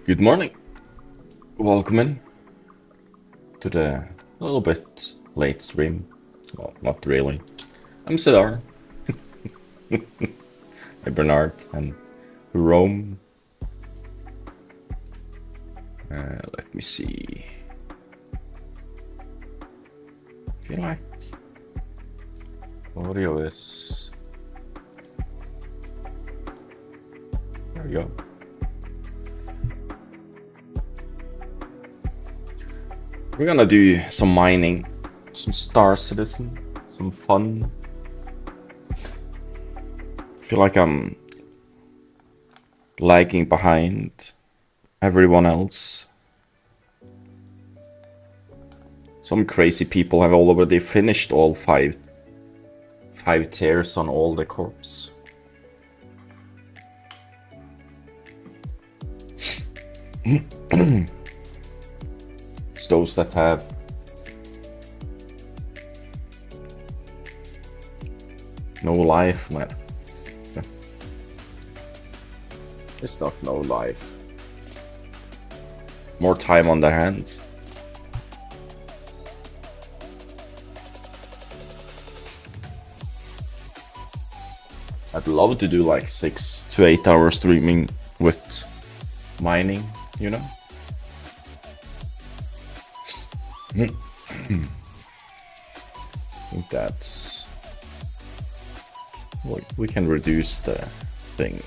Good morning. Welcome in to the little bit late stream. Well, not really. I'm Sidar. Hey Bernard and Rome. Let me see. I feel like audio is... There we go. We're gonna do some mining, some Star Citizen, some fun. I feel like I'm lagging behind everyone else. Some crazy people have already finished all five tiers on all the corps. It's those that have no life, man. It's not no life. More time on their hands. I'd love to do like 6 to 8 hour streaming with mining, you know? I think that's... we can reduce the thing.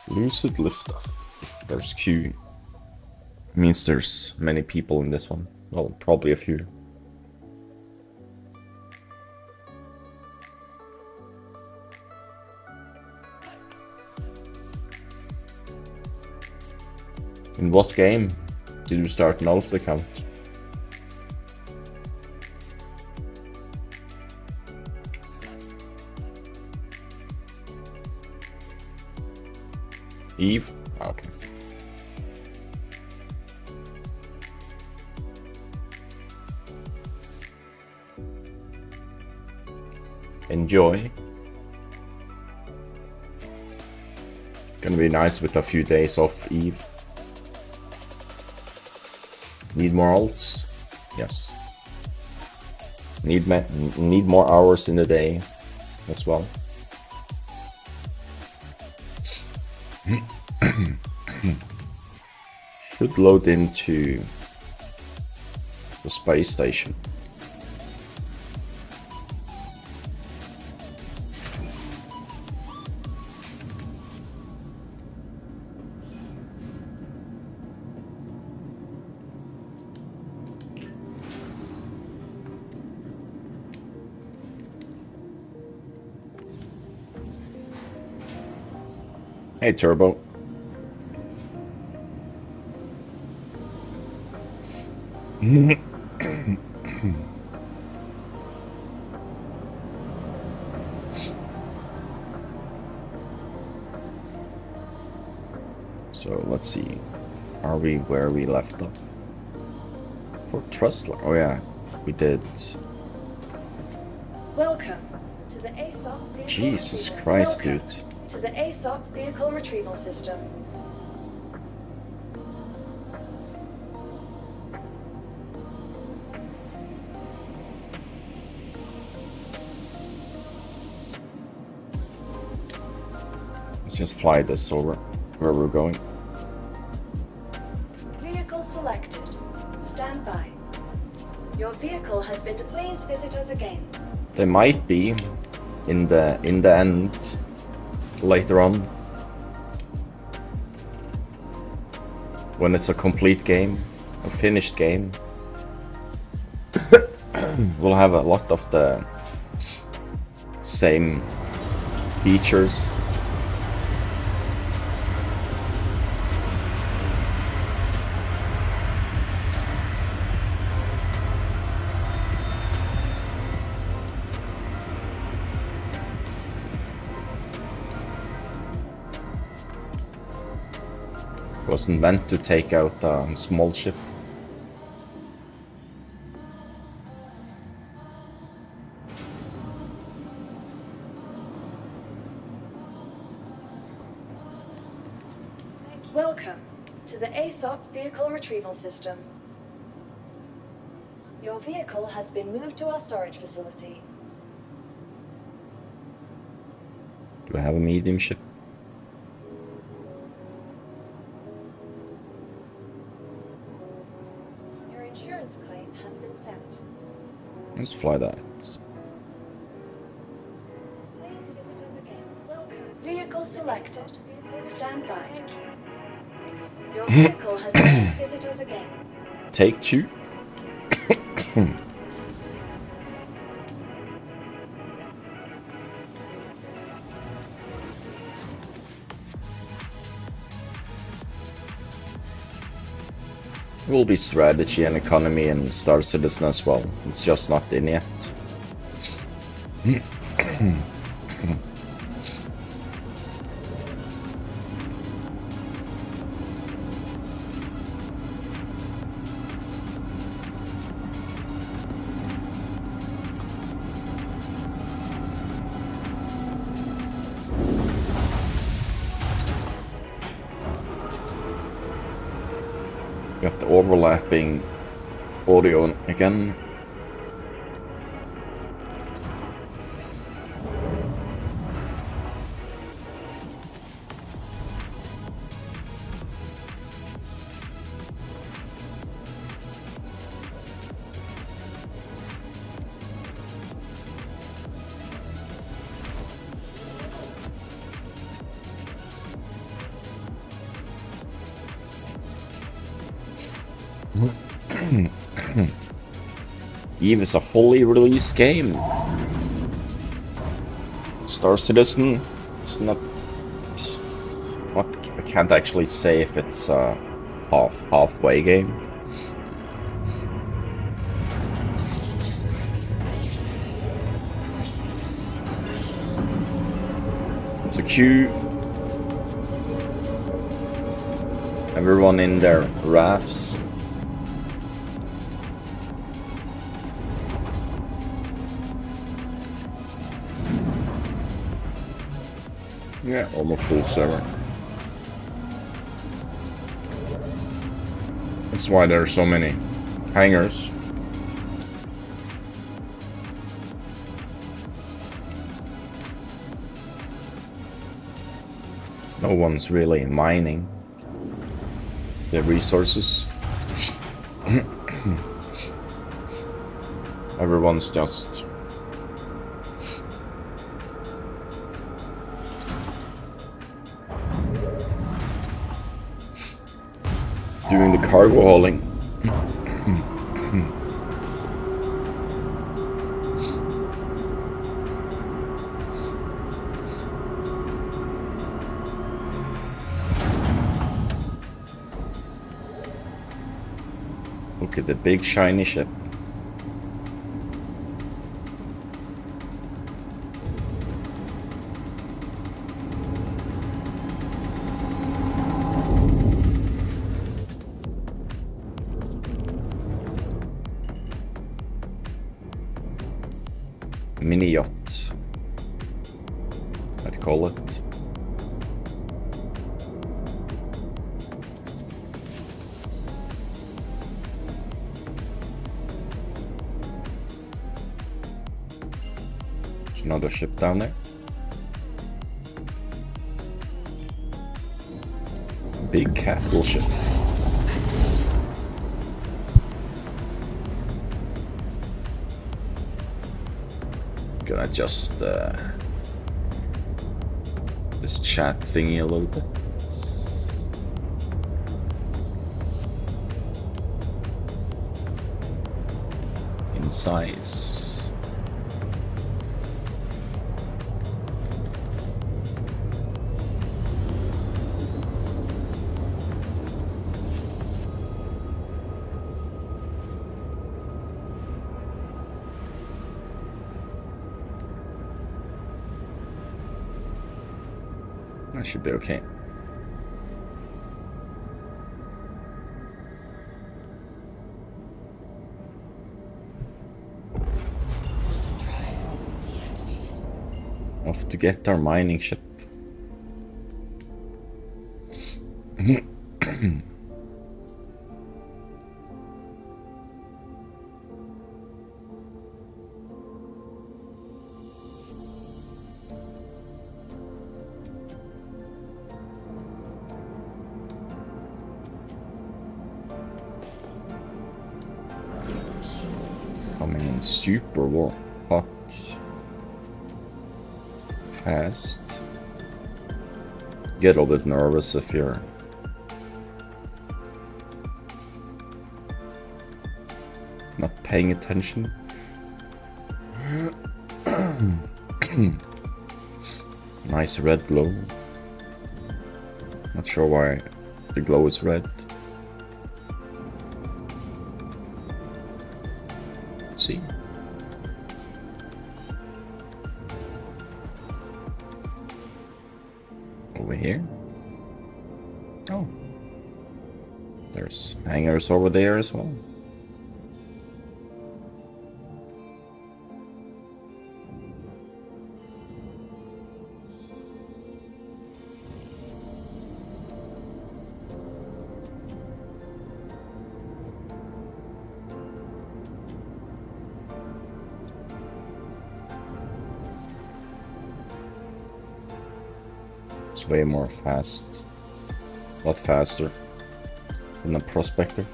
Lucid liftoff. There's Q. Means there's many people in this one. Well, probably a few. In what game did you start an Lofi account? Eve? Okay. Enjoy. Gonna be nice with a few days off Eve. Need more alts? Yes. Need more hours in the day as well. Should load into the space station. Hey Turbo. So let's see. Are we where we left off? For Trust. Oh yeah, we did. Welcome to the ASOC. Jesus Christ, dude. To the ASOC vehicle retrieval system. Let's just fly this over where we're going. Vehicle selected. Stand by. Your vehicle has been. Please visit us again. They might be in the end later on when it's a complete game, a finished game. We'll have a lot of the same features. Wasn't meant to take out a small ship. Welcome to the ASOP Vehicle Retrieval System. Your vehicle has been moved to our storage facility. Do I have a medium ship? Your insurance claim has been sent. Let's fly that. Please visit us again. Welcome. Vehicle selected. Stand by. Your vehicle has please visit us again. Take 2. Will be strategy and economy and Star Citizen as well. It's just not in yet. Got the overlapping audio again. Eve is a fully released game. Star Citizen is not. What I can't actually say if it's a halfway game. So Q. Everyone in their rafts. Yeah, almost full server. That's why there are so many hangars. No one's really mining the resources. Everyone's just doing the cargo hauling. Look at the big shiny ship. Mini yacht, I'd call it. There's another ship down there. Big capital ship. Gonna adjust this chat thingy a little bit. In size. That should be okay. Off to get our mining ship. Coming in super hot. Fast. Get a little bit nervous if you're not paying attention. Nice red glow. Not sure why the glow is red. Let's see. Over here. Oh. There's hangars over there as well. It's way more fast. A lot faster than the Prospector.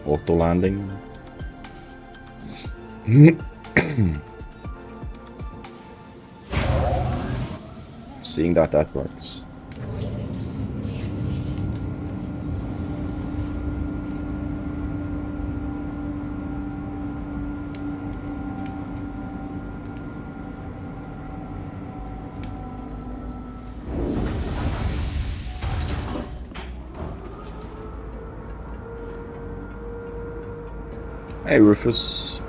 Auto landing. Seeing that works. Hey Rufus.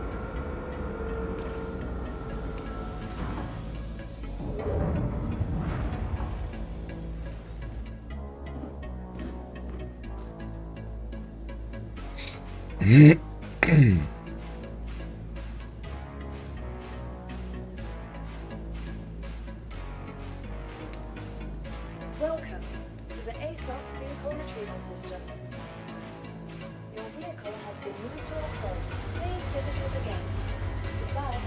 Welcome to the ASOP vehicle retrieval system. Your vehicle has been moved to our storage. Please visit us again. Goodbye.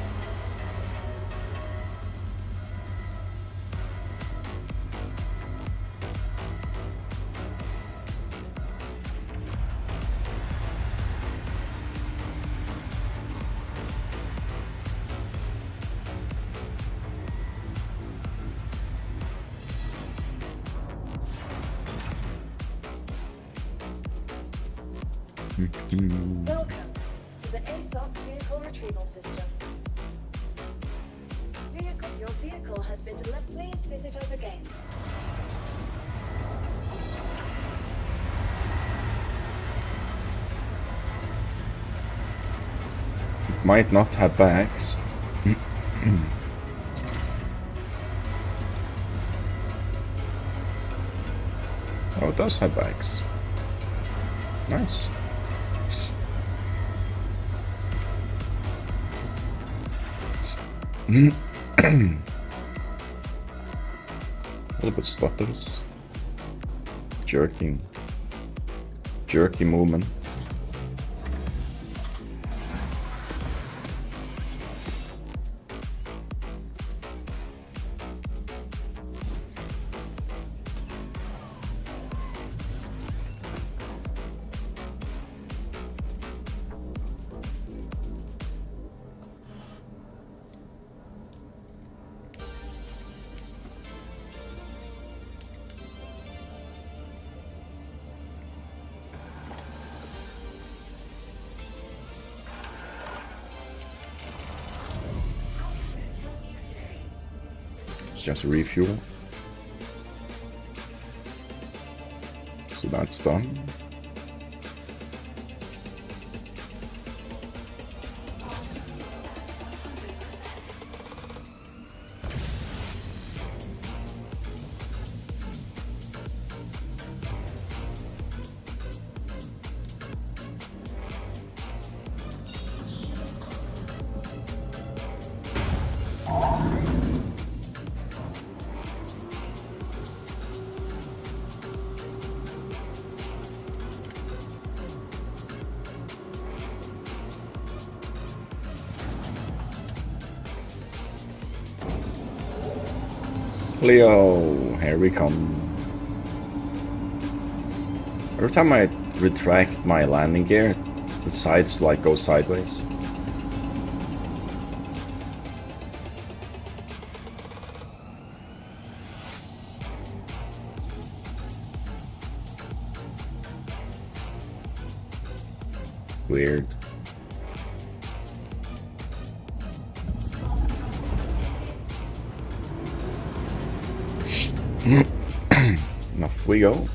Welcome to the ASOP vehicle retrieval system. Your vehicle has been delivered. Please visit us again. It might not have bags. Oh, it does have bags. Nice. A little bit stutters. Jerking. jerky movement. Just refuel. So that's done. Leo, here we come. Every time I retract my landing gear, the sides like go sideways. Weird. Off we go.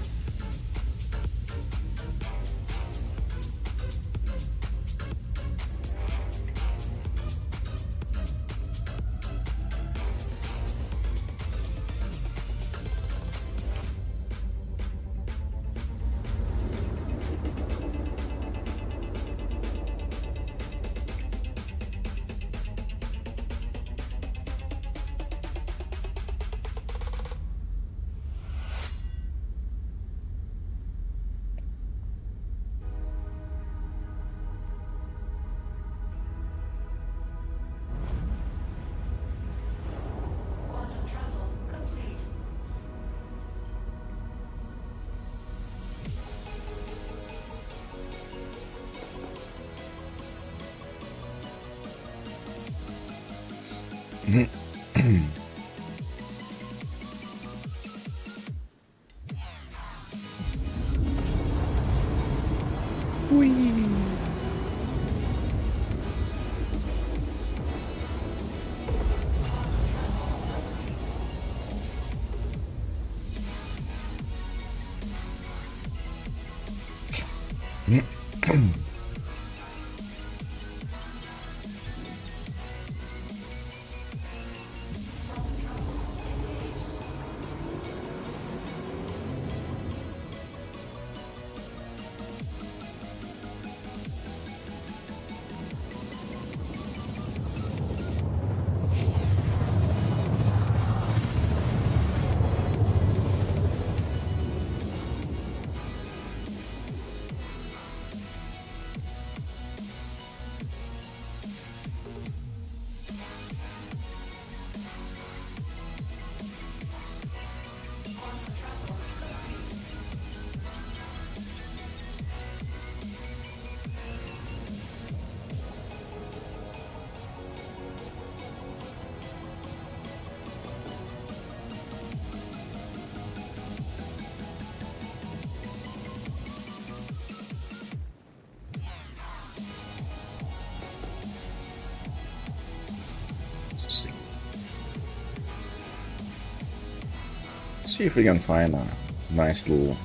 See if we can find a nice little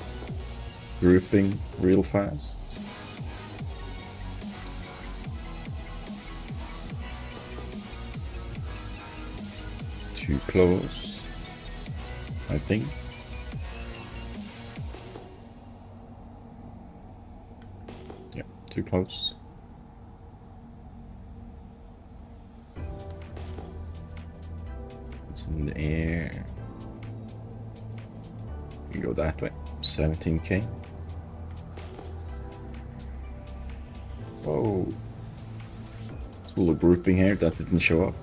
grouping real fast. Too close, I think. Yeah, too close. It's in the air. We go that way. 17k. Oh. There's a little grouping here that didn't show up.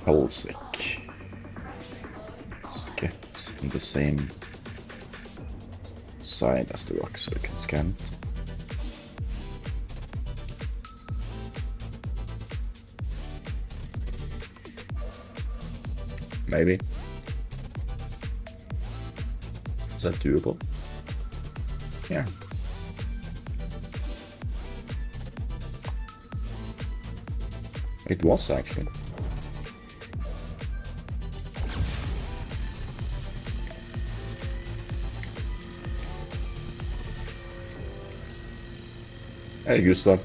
Hold stick. Let's get on the same side as the rock so we can scan it. Maybe. Is that doable? Yeah. It was actually. Hey, Gustav.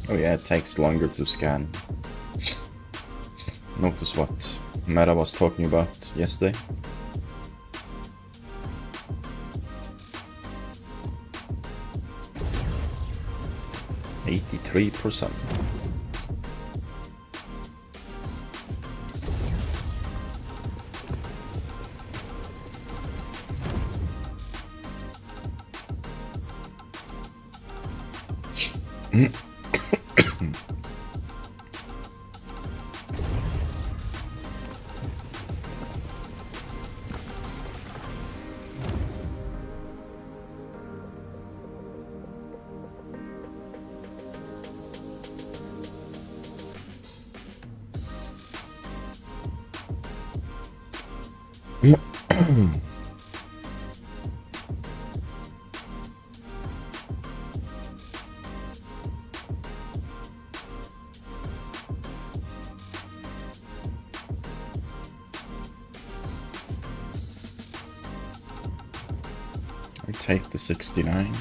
Oh yeah, it takes longer to scan. Notice what Meta was talking about yesterday. %83%. I take the 69.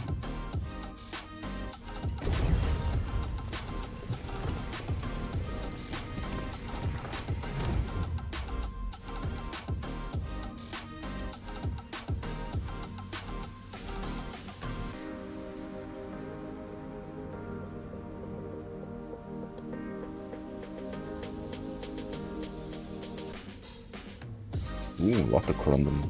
Ooh, lot of corundum.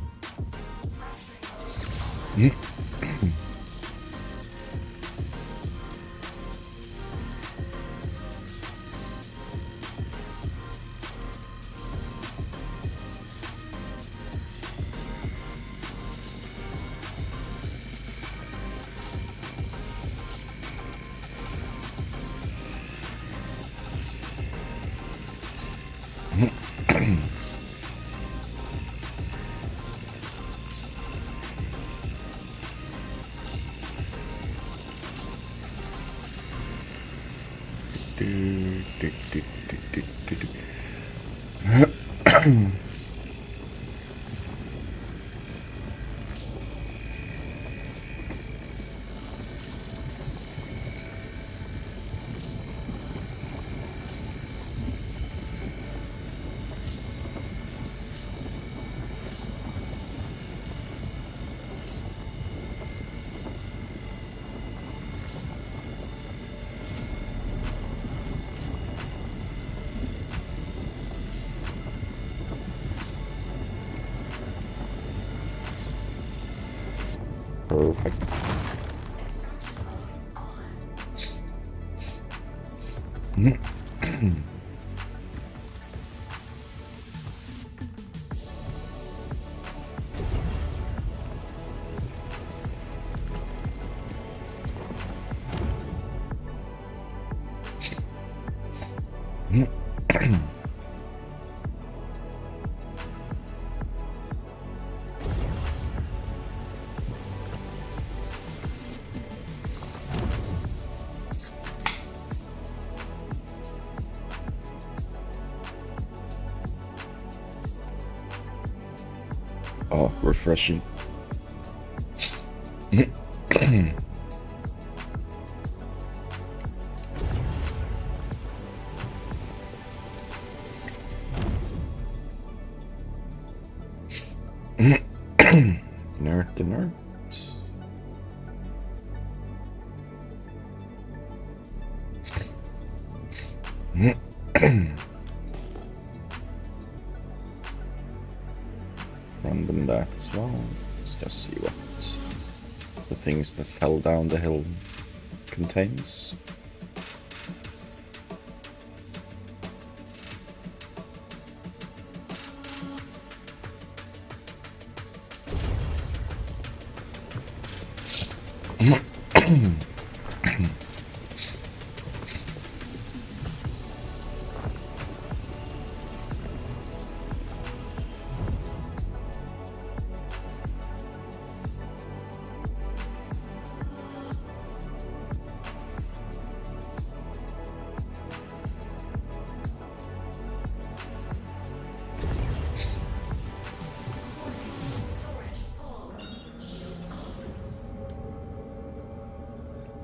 Perfect. Oh, refreshing. Nerd the nerd. Random that as well. Let's just see what the things that fell down the hill contains.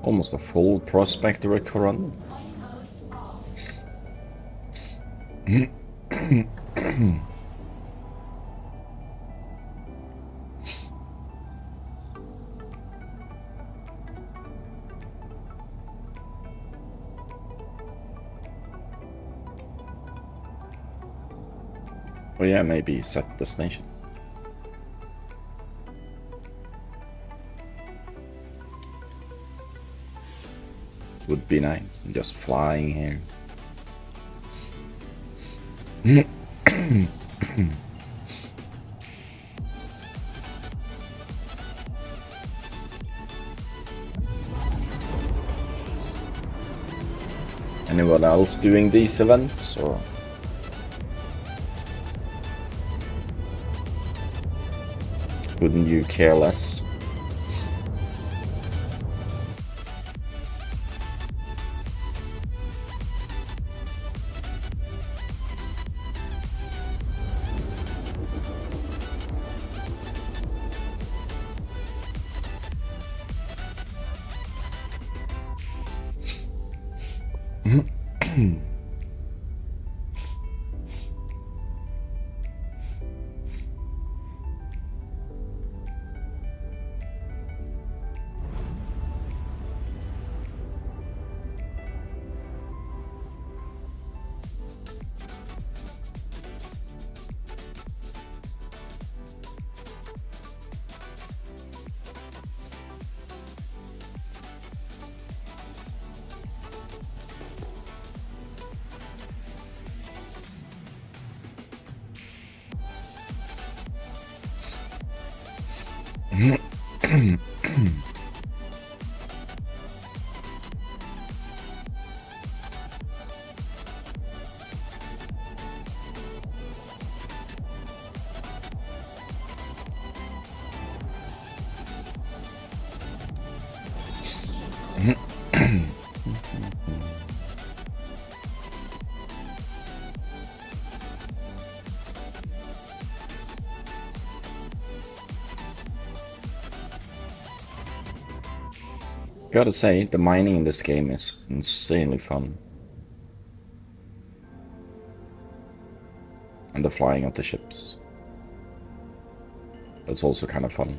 Almost a full prospector run. Oh yeah, maybe set destination. Would be nice, just flying here. Anyone else doing these events, or? Wouldn't you care less? Gotta say, the mining in this game is insanely fun. And the flying of the ships. That's also kind of fun.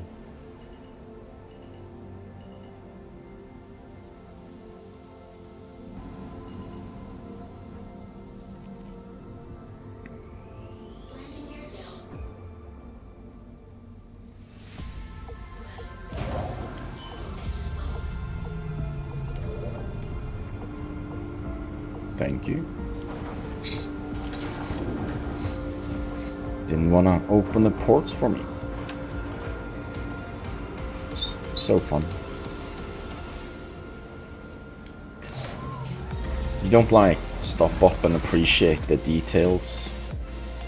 Thank you. Didn't wanna open the ports for me. So fun. You don't like stop up and appreciate the details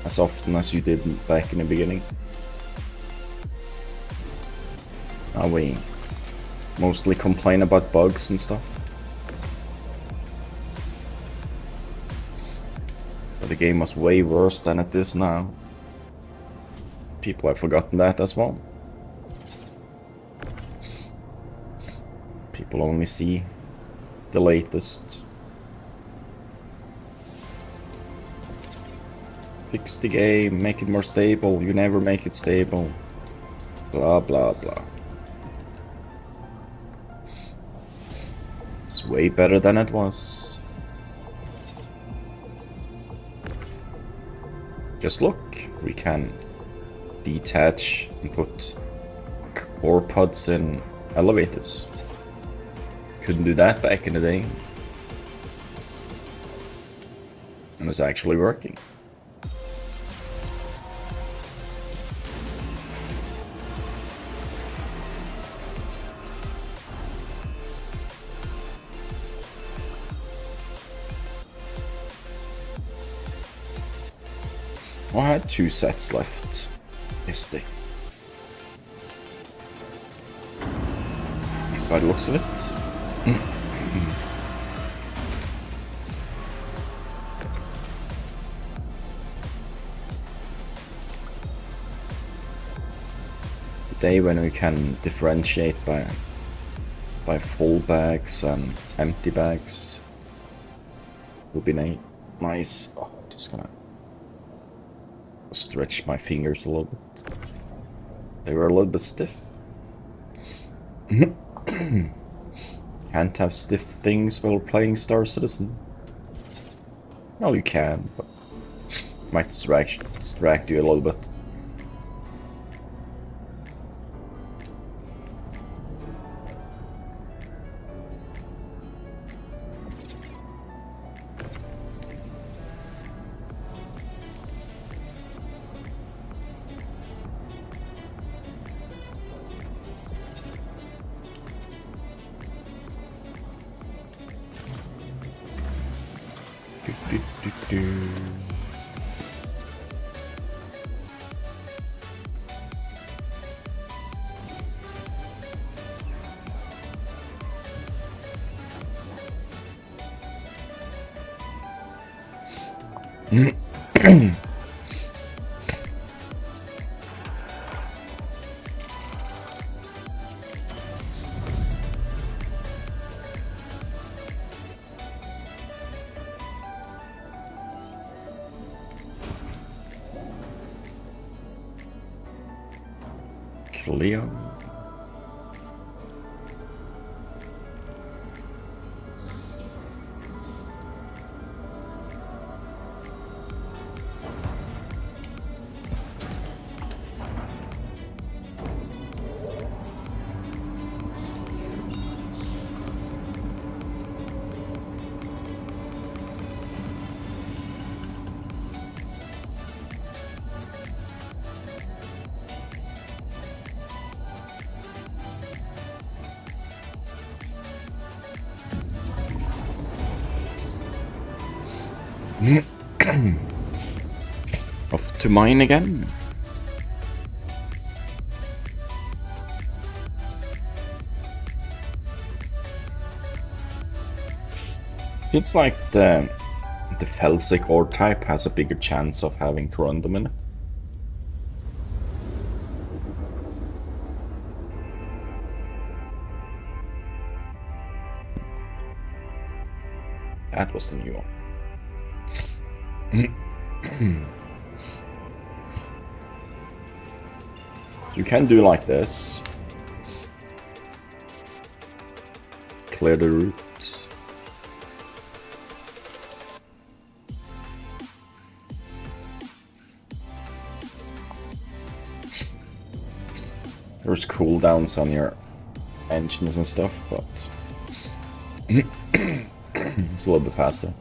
as often as you did back in the beginning. Now we mostly complain about bugs and stuff. But the game was way worse than it is now. People have forgotten that as well. People only see the latest. Fix the game, make it more stable. You never make it stable. Blah blah blah. It's way better than it was. Just look, we can detach and put core pods in elevators. Couldn't do that back in the day. And it's actually working. I had 2 sets left yesterday. By the looks of it. The day when we can differentiate by full bags and empty bags would be nice. Oh, just gonna stretch my fingers a little bit. They were a little bit stiff. Can't have stiff things while playing Star Citizen. No, you can, but might distract you a little bit. Clear. Off to mine again. It's like the Felsic ore type has a bigger chance of having corundum in it. That was the new one. You can do like this. Clear the route. There's cooldowns on your engines and stuff, but it's a little bit faster.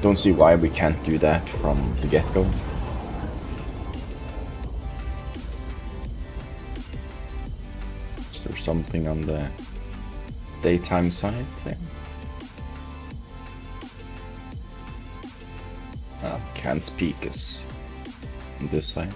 Don't see why we can't do that from the get-go. Is there something on the daytime side there? Can't speak us on this side.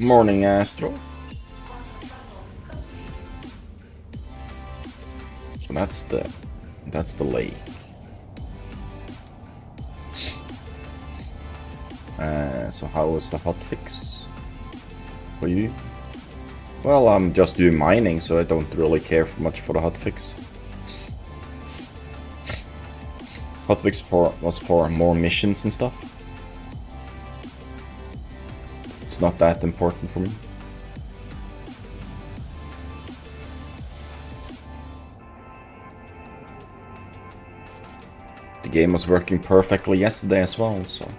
Morning, Astro. So that's the lake. So how is the hotfix for you? Well, I'm just doing mining, so I don't really care much for the hotfix. Hotfix was for more missions and stuff. It's not that important for me. The game was working perfectly yesterday as well, so...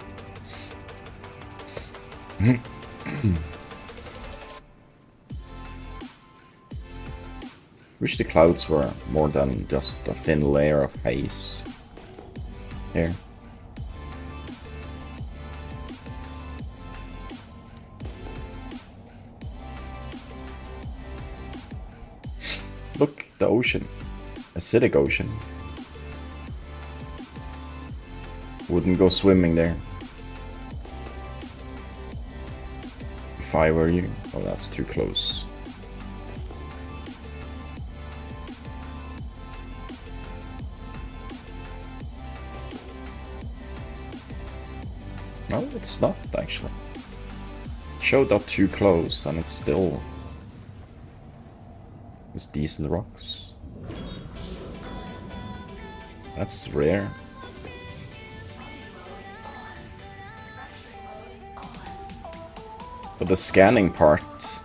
Wish the clouds were more than just a thin layer of haze here. Look, the ocean. Acidic ocean. Wouldn't go swimming there. If I were you. Oh, that's too close. No, it's not actually. Showed up too close and it's still... It's decent rocks. That's rare. But the scanning part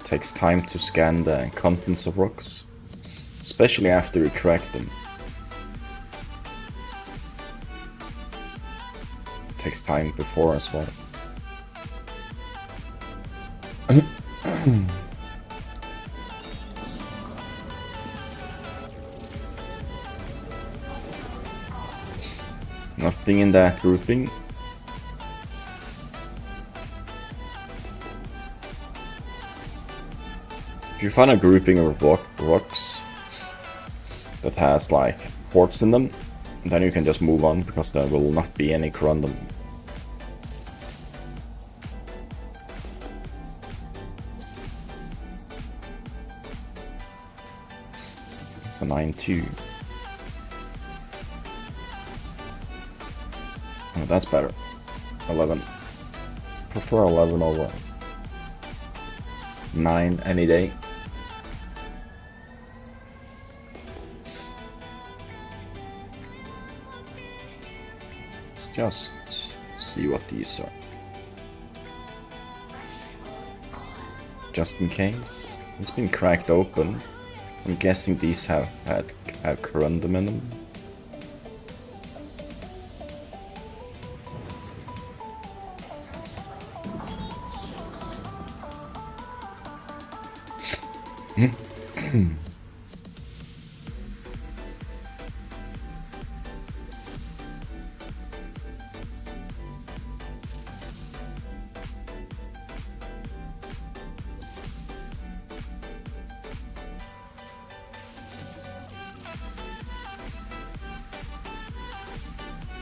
takes time to scan the contents of rocks, especially after you crack them. It takes time before as well. Nothing in that grouping. If you find a grouping of rocks that has like ports in them, then you can just move on because there will not be any corundum. It's a 9-2. Oh, that's better. 11. Prefer 11 over 9 any day. Let's just see what these are. Just in case. It's been cracked open. I'm guessing these have corundum in them.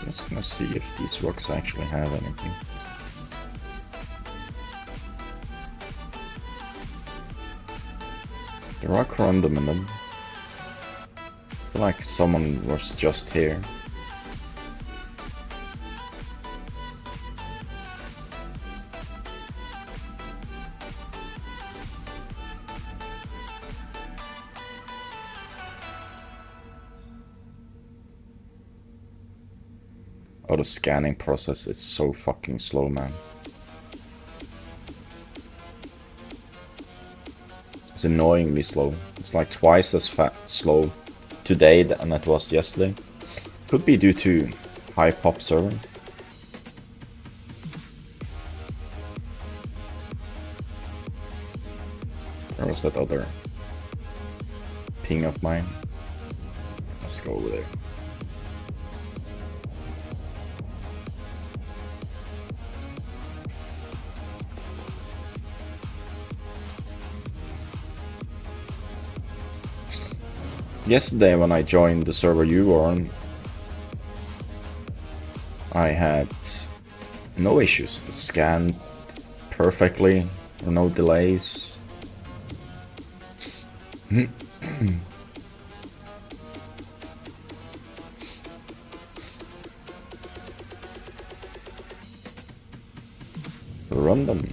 Just gonna see if these rocks actually have anything. There are corundum in them. I feel like someone was just here. Oh, the scanning process, it's so fucking slow, man. It's annoyingly slow. It's like twice as slow today than it was yesterday. Could be due to high pop server. Where was that other ping of mine? Let's go over there. Yesterday when I joined the server you were on, I had no issues. It scanned perfectly, no delays. Run them.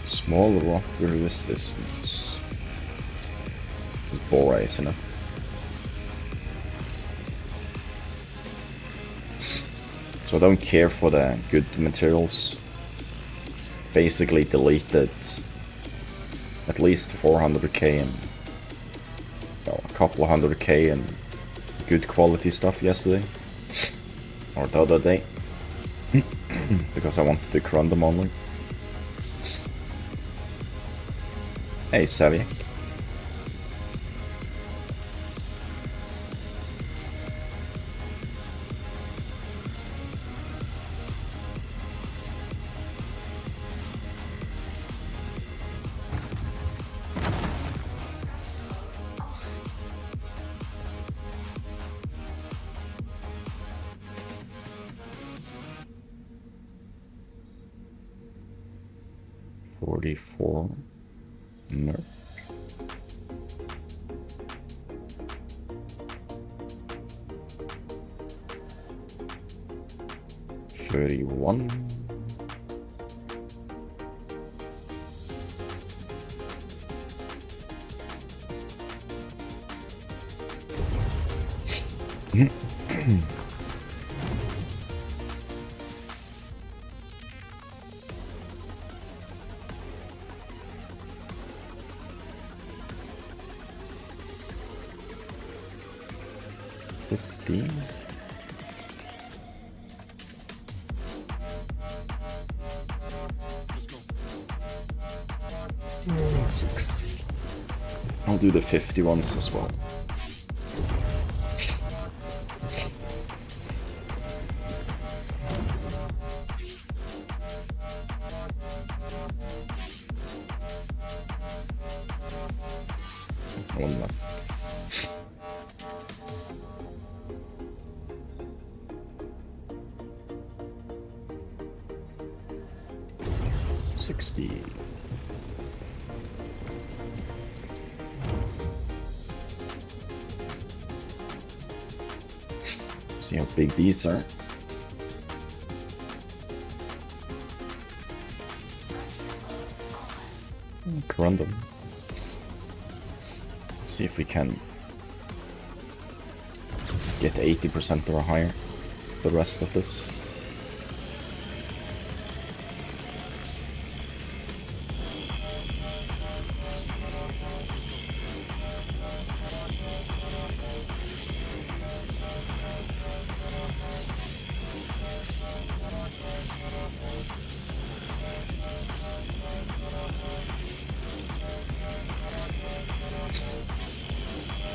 Small rock resistance. It's boring, isn't it? So I don't care for the good materials. Basically deleted at least 400k and a couple of 100k and good quality stuff yesterday. Or the other day. Because I wanted to run them only. Hey, Saviak. $44. No. $31. $15. 60. I'll do the 50 ones as well. One left. $60. See how big these are. Run them. See if we can get 80% or higher the rest of this.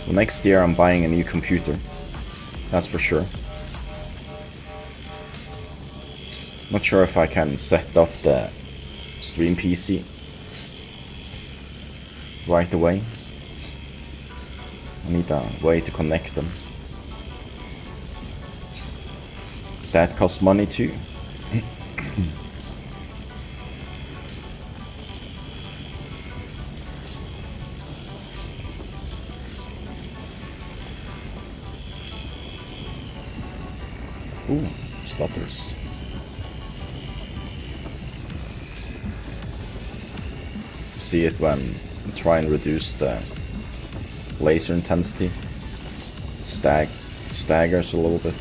Next year I'm buying a new computer, that's for sure. Not sure if I can set up the stream PC right away. I need a way to connect them. That costs money too. Ooh, stutters. see it when I try and reduce the laser intensity. Staggers a little bit.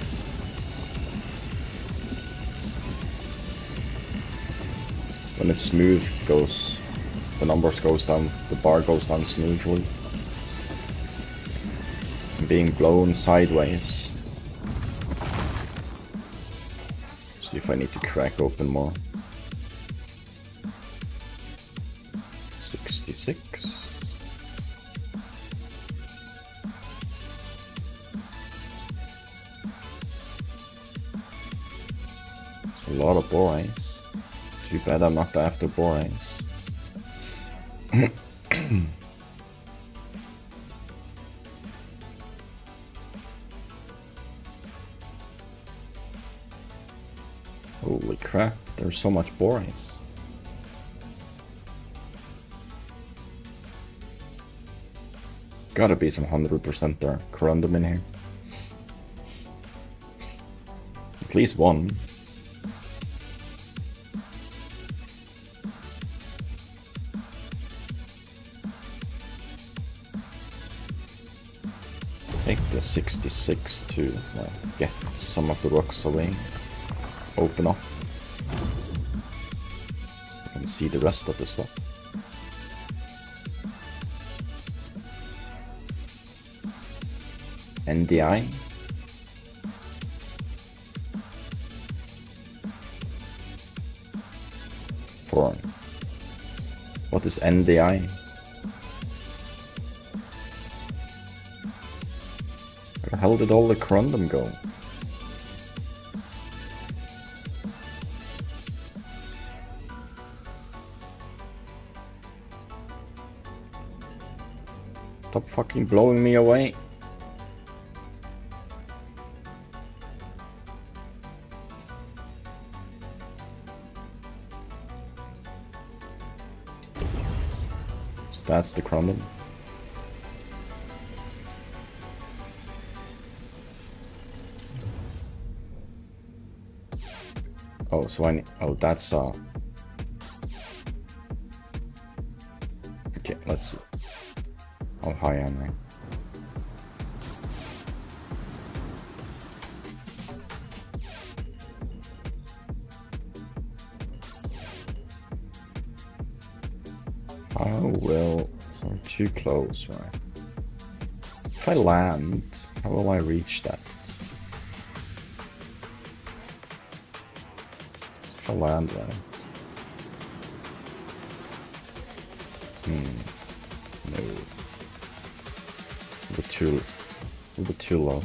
When it's smooth, the numbers goes down, the bar goes down smoothly. And being blown sideways. See if I need to crack open more. 66. It's a lot of borax. Too bad I'm not after borax. Holy crap, there's so much borax. Gotta be some 100% there. Corundum in here. At least one. Take the 66 to get some of the rocks away. Open up. You can see the rest of the stuff. NDI. For what is NDI? Where the hell did all the corundum go? Stop fucking blowing me away. So that's the corundum. Oh, so I need, oh, that's okay, let's see. How high am I? Oh, well, so I'm too close, right? If I land, how will I reach that? If I land right? No. A bit too low.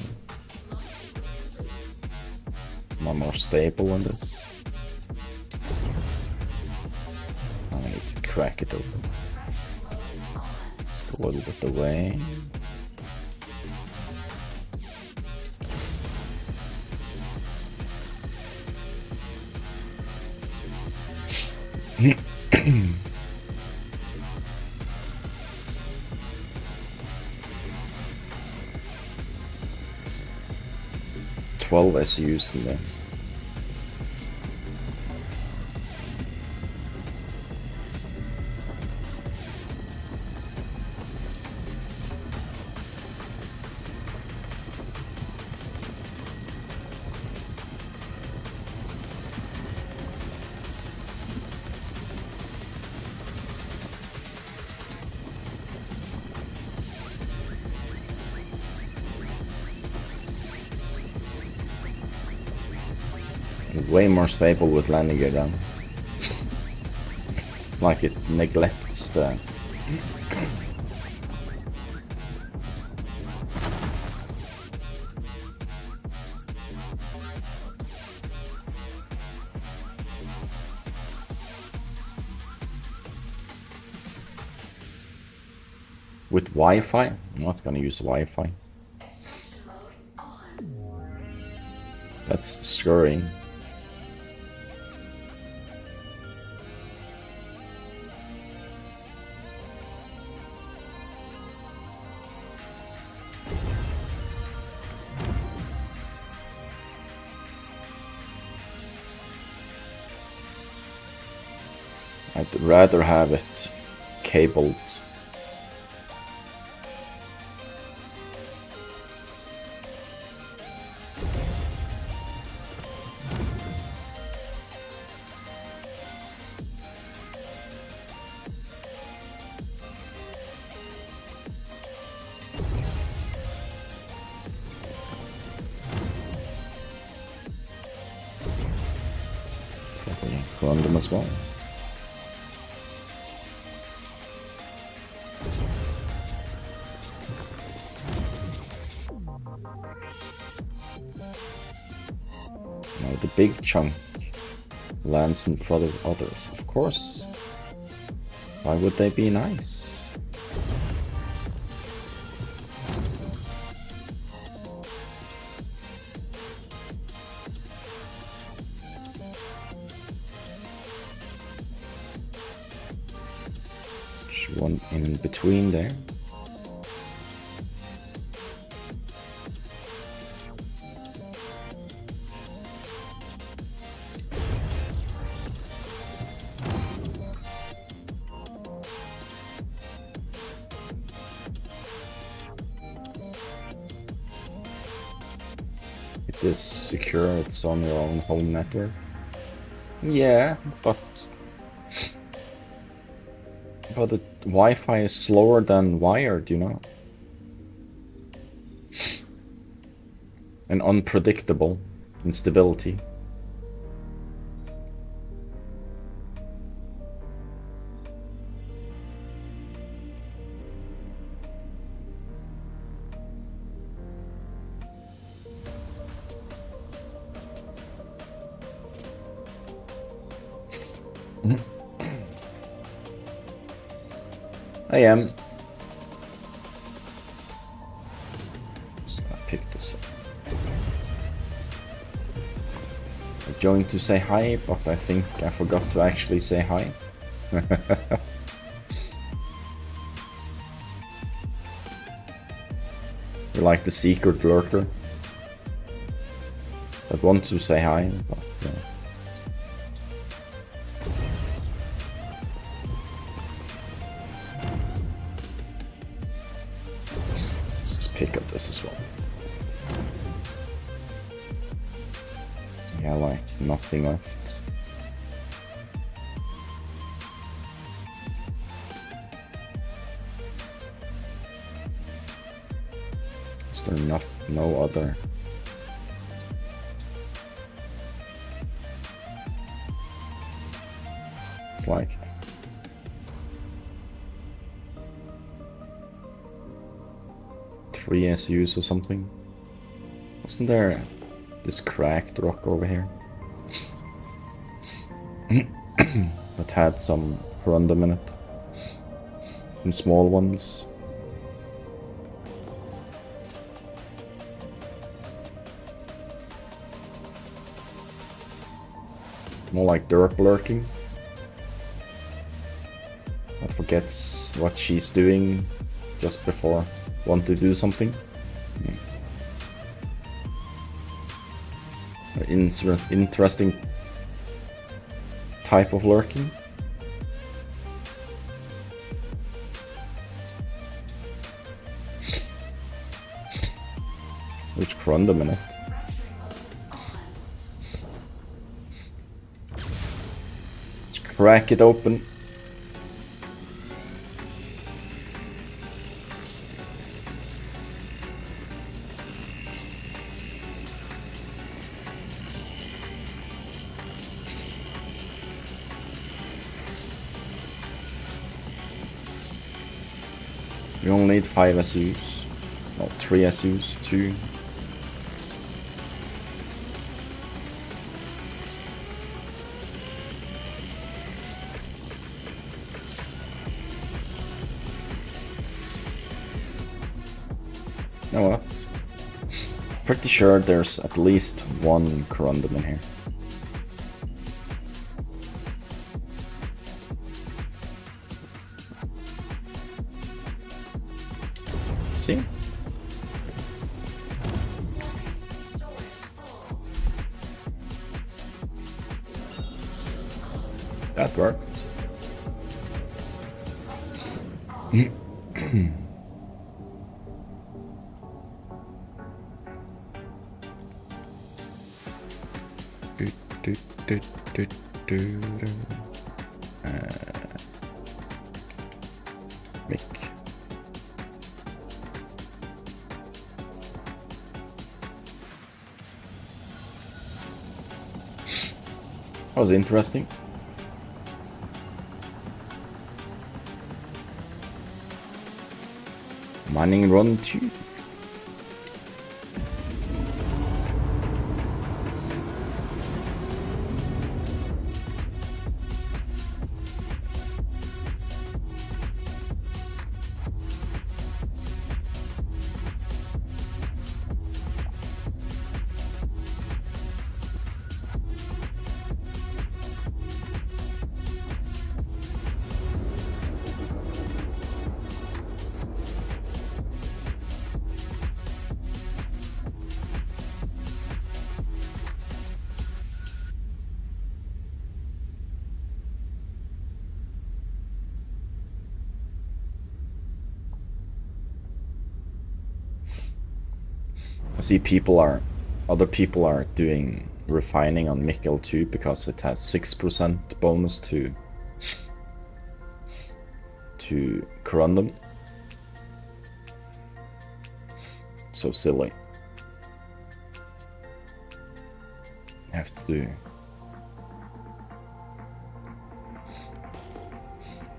Am I more stable than this? I need to crack it open. Just a little bit away. Twelve SUs in there. Way more stable with landing gear down. Like it neglects the... With Wi-Fi? I'm not gonna use Wi-Fi. That's scurrying. I'd rather have it cabled. Probably run them as well. Now the big chunk lands in front of others, of course. Why would they be nice? There's one in between there. It is secure, it's on your own home network. Yeah, but the Wi-Fi is slower than wired, you know? And unpredictable instability. I am. So I pick this up. I'm going to say hi, but I think I forgot to actually say hi. You're like the secret lurker. I want to say hi, but yeah. Pick up this as well. Yeah, like nothing left. Is there no other? It's like three SUs or something. Wasn't there this cracked rock over here that had some random in it? Some small ones. More like derp lurking. That forgets what she's doing just before want to do something. Interesting type of lurking. Which random in it. Let's crack it open. We only need 5 SUs. No, 3 SUs, 2. You know what? Pretty sure there's at least one corundum in here. See? That worked. Mick. That was interesting. Mining run 2. I see other people are doing refining on Mikkel too because it has 6% bonus to corundum. So silly. Have to do.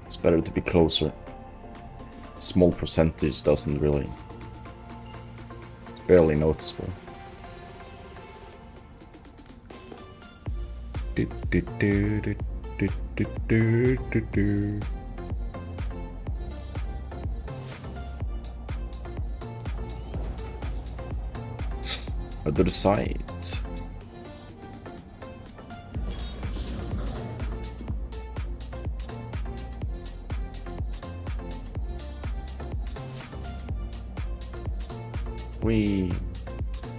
It's better to be closer. Small percentage doesn't really. It's barely noticeable. Other side.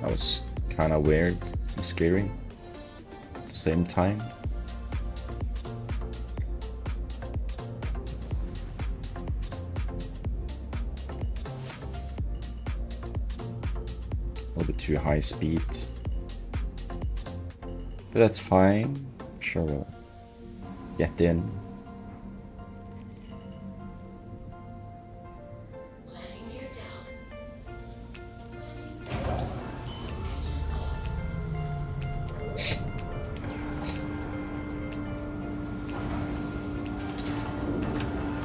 That was kind of weird and scary at the same time. A little bit too high speed, but that's fine. Sure, we'll get in.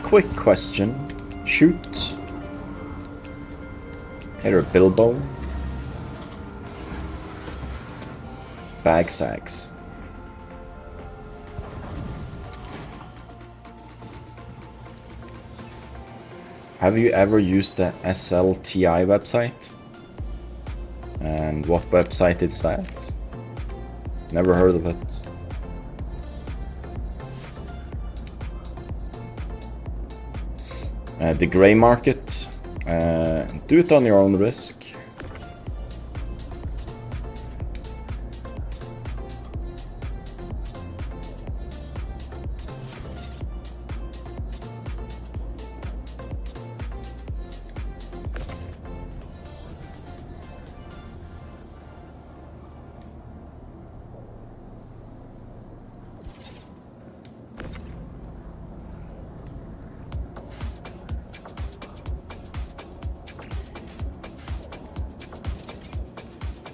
Quick question. Shoot. Header Bilbo. Bag sags. Have you ever used the SLTI website? And what website is that? Never heard of it. The grey market, do it on your own risk.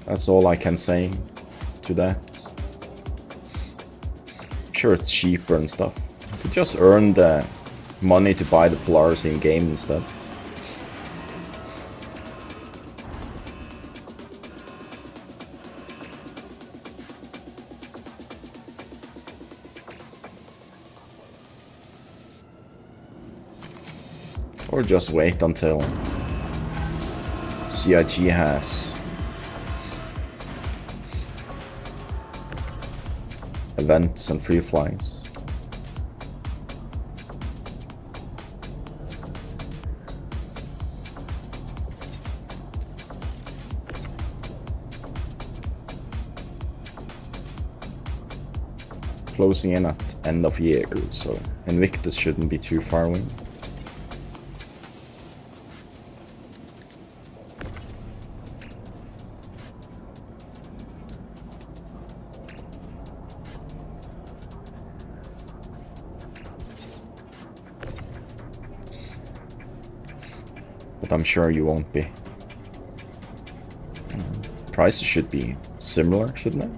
That's all I can say to that. Sure, it's cheaper and stuff. You just earn the money to buy the Polaris in game instead. Or just wait until CIG has events and free flies. Closing in at end of year, so Invictus shouldn't be too far away. but I'm sure you won't be. Prices should be similar, shouldn't they?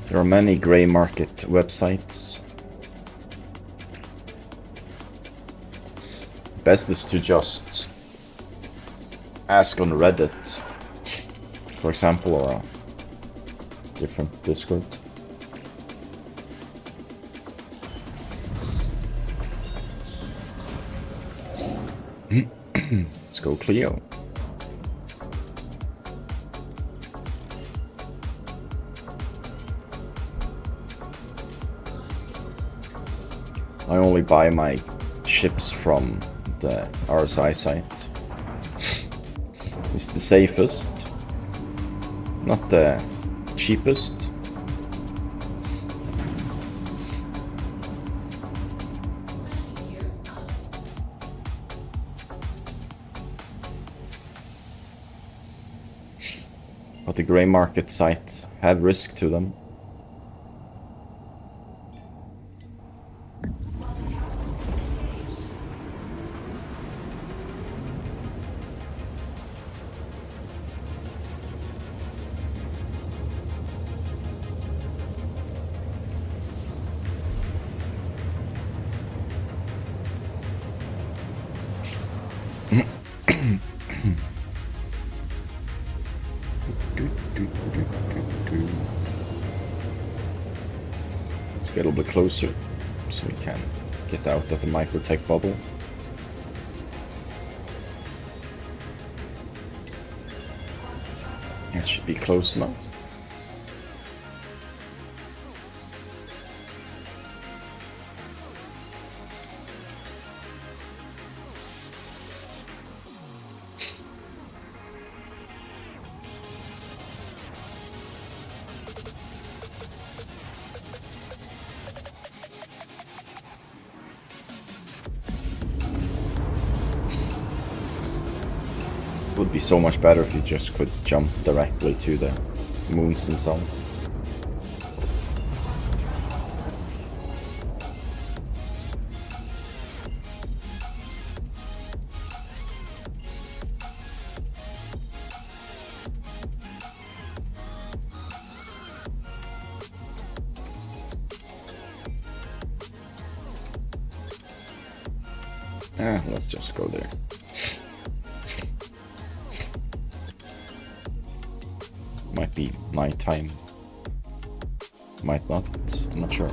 There are many grey market websites. Best is to just ask on Reddit, for example, or a different Discord. Let's go Cleo. I only buy my ships from the RSI site. It's the safest, not the cheapest. But the grey market sites have risk to them. Let's get a little bit closer so we can get out of the microtech bubble. It should be close enough. Would be so much better if you just could jump directly to the moons themselves. Let's just go there. Might be night time. Might not. I'm not sure.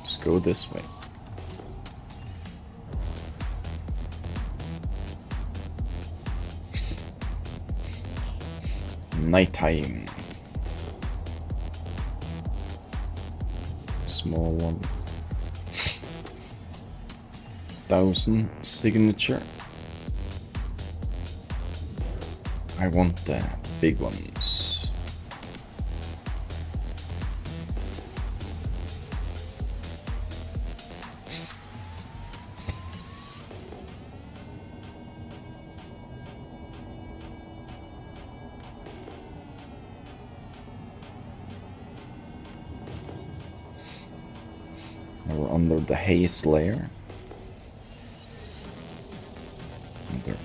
Let's go this way. Nighttime. Small one. 1000 signature. I want the big ones. Now we're under the haze layer. Under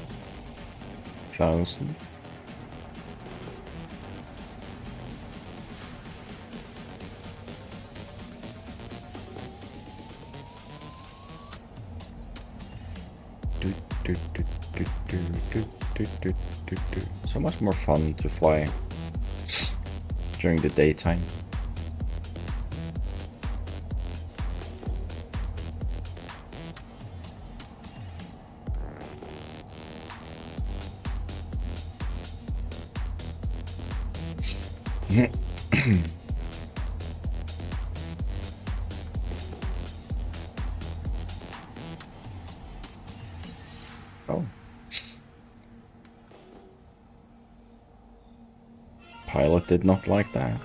1000. So much more fun to fly during the daytime. Oh. Pilot did not like that.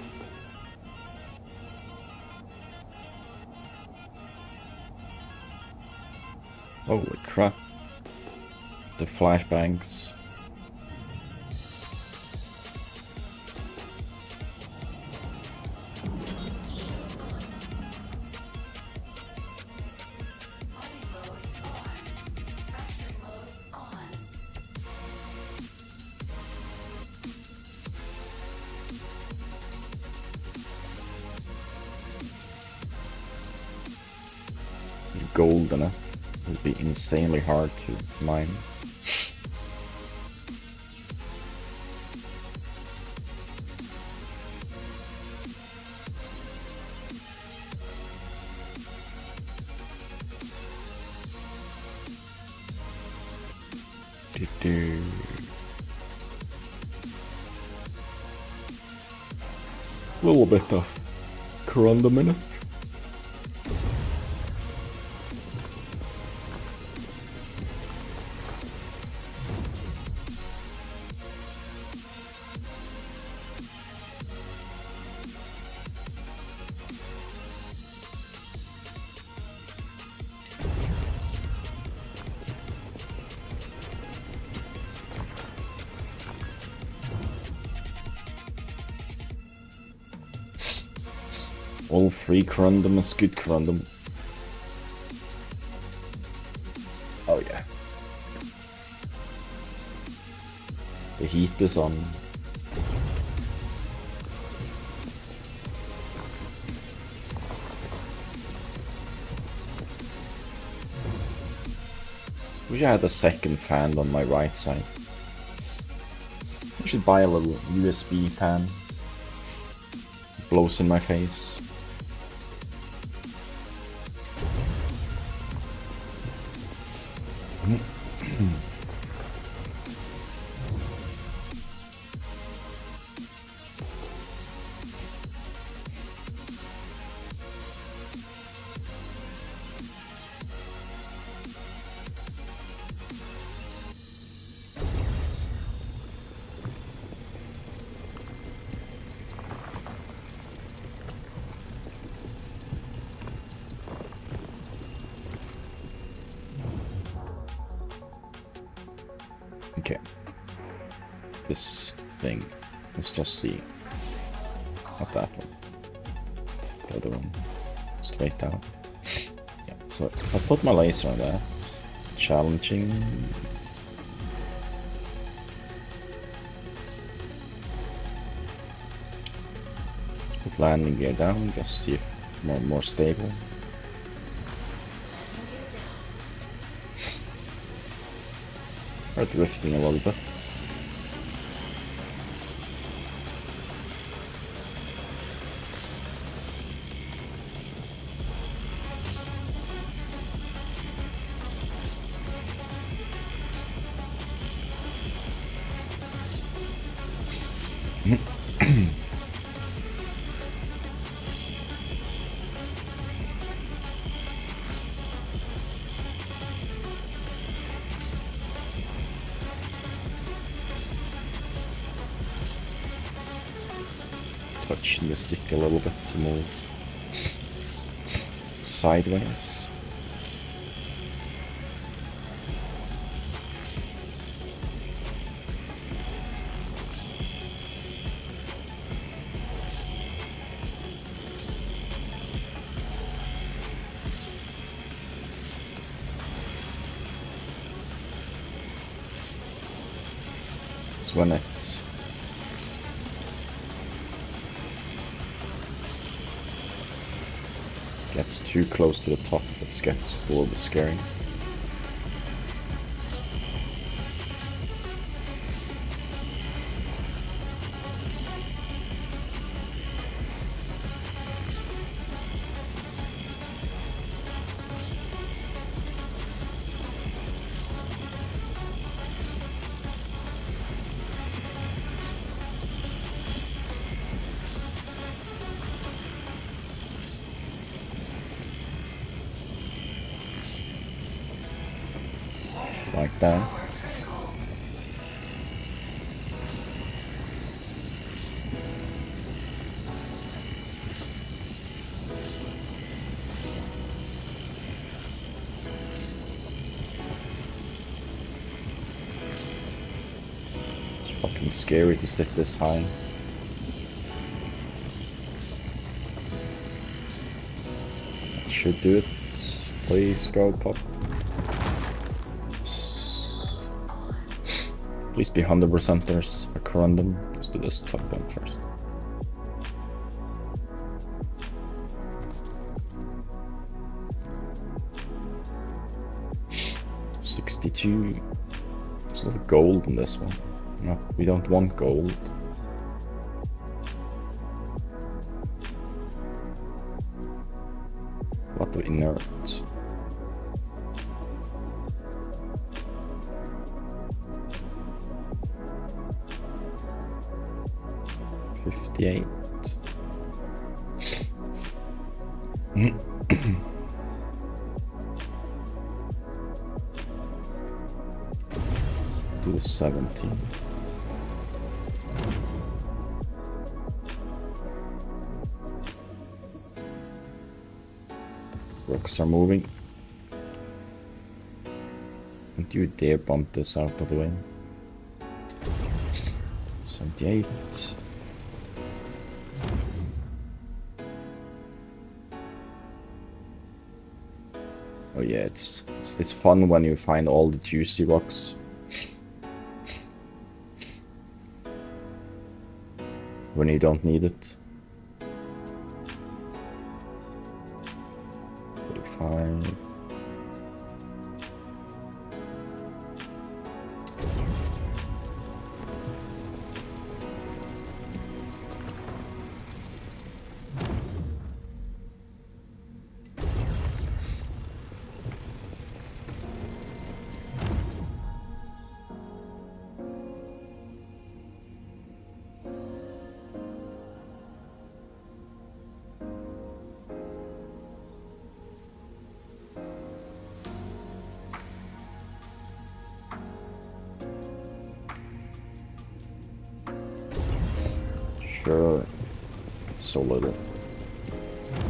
Holy crap. The flashbangs. Gold in it will be insanely hard to mine. A little bit of corundum in it. All free corundum is good corundum. Oh yeah. The heat is on. Wish I had a second fan on my right side. I should buy a little USB fan. Blows in my face. Okay. This thing. Let's just see. Not that one. The other one. Straight down. Yeah, so if I put my laser on that, challenging. Let's put landing gear down, just see if more stable. Are drifting a little bit. Touching the stick a little bit to move sideways. So when it's gets too close to the top, it gets a little bit scary. Like that. It's fucking scary to sit this high. That should do it. Please go pop. Please be 100%ers, a corundum. Let's do this top one first. $62. There's a lot of gold in this one. No, we don't want gold. A lot of inert. $58. Do the 17. Rocks are moving. Don't you dare bump this out of the way. 78. Oh yeah, it's fun when you find all the juicy rocks. When you don't need it. 35. Sure, it's so little.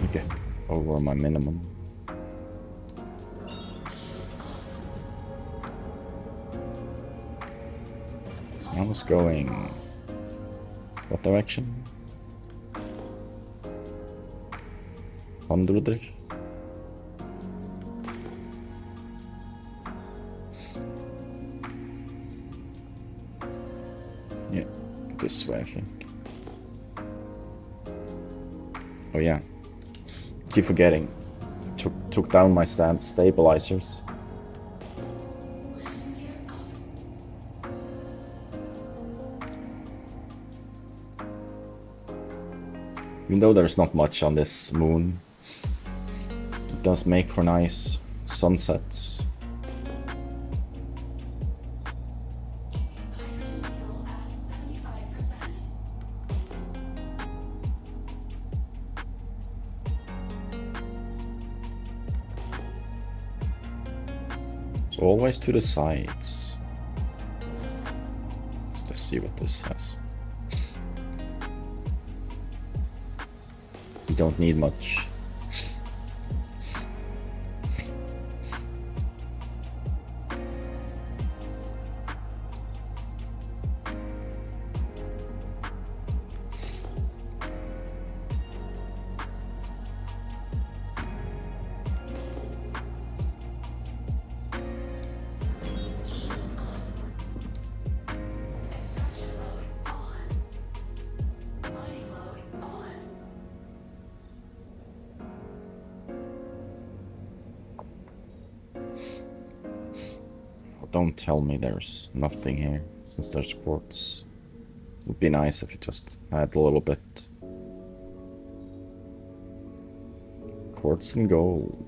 Okay, over my minimum. So I was going what direction? 100-ish? Yeah, this way I think. Oh yeah, keep forgetting. Took down my stabilizers. Even though there's not much on this moon, it does make for nice sunsets. So always to the sides. Let's just see what this says. You don't need much. Don't tell me there's nothing here, since there's quartz. It would be nice if you just had a little bit. Quartz and gold.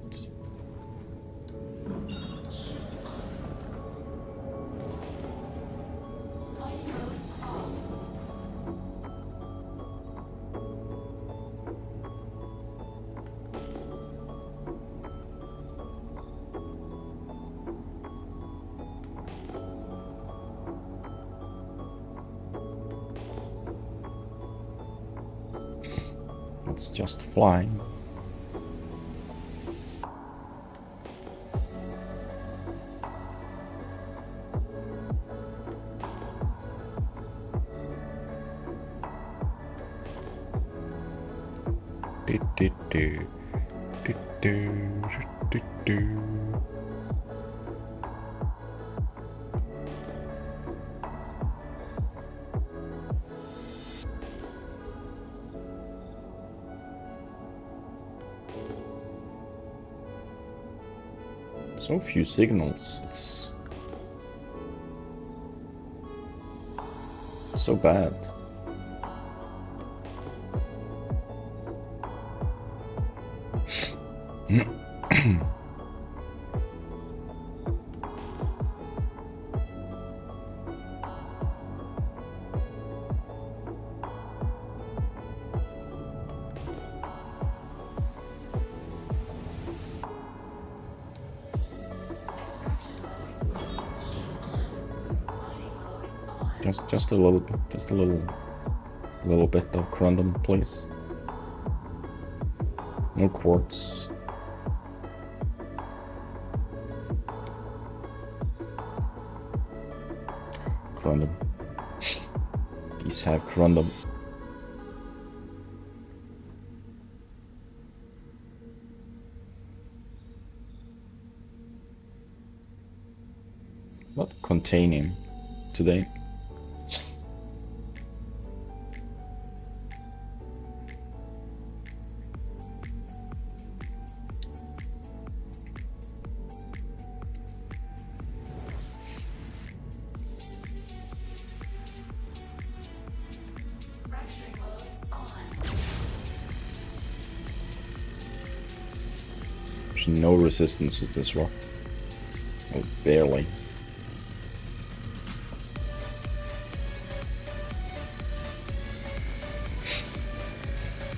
just fly. So few signals, it's so bad. Just a little bit, just a little bit of corundum, please. No quartz. Corundum. These have corundum. Not containing today. No resistance to this rock. Oh, barely.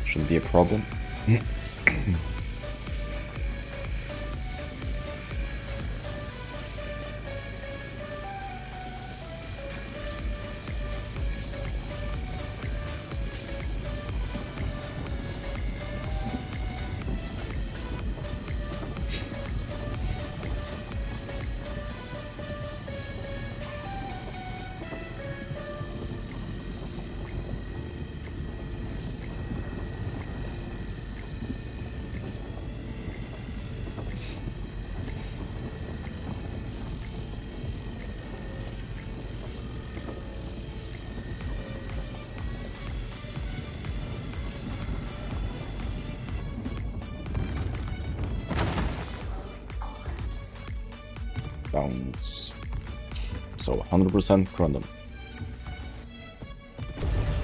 Shouldn't be a problem. Bounce. So 100% corundum.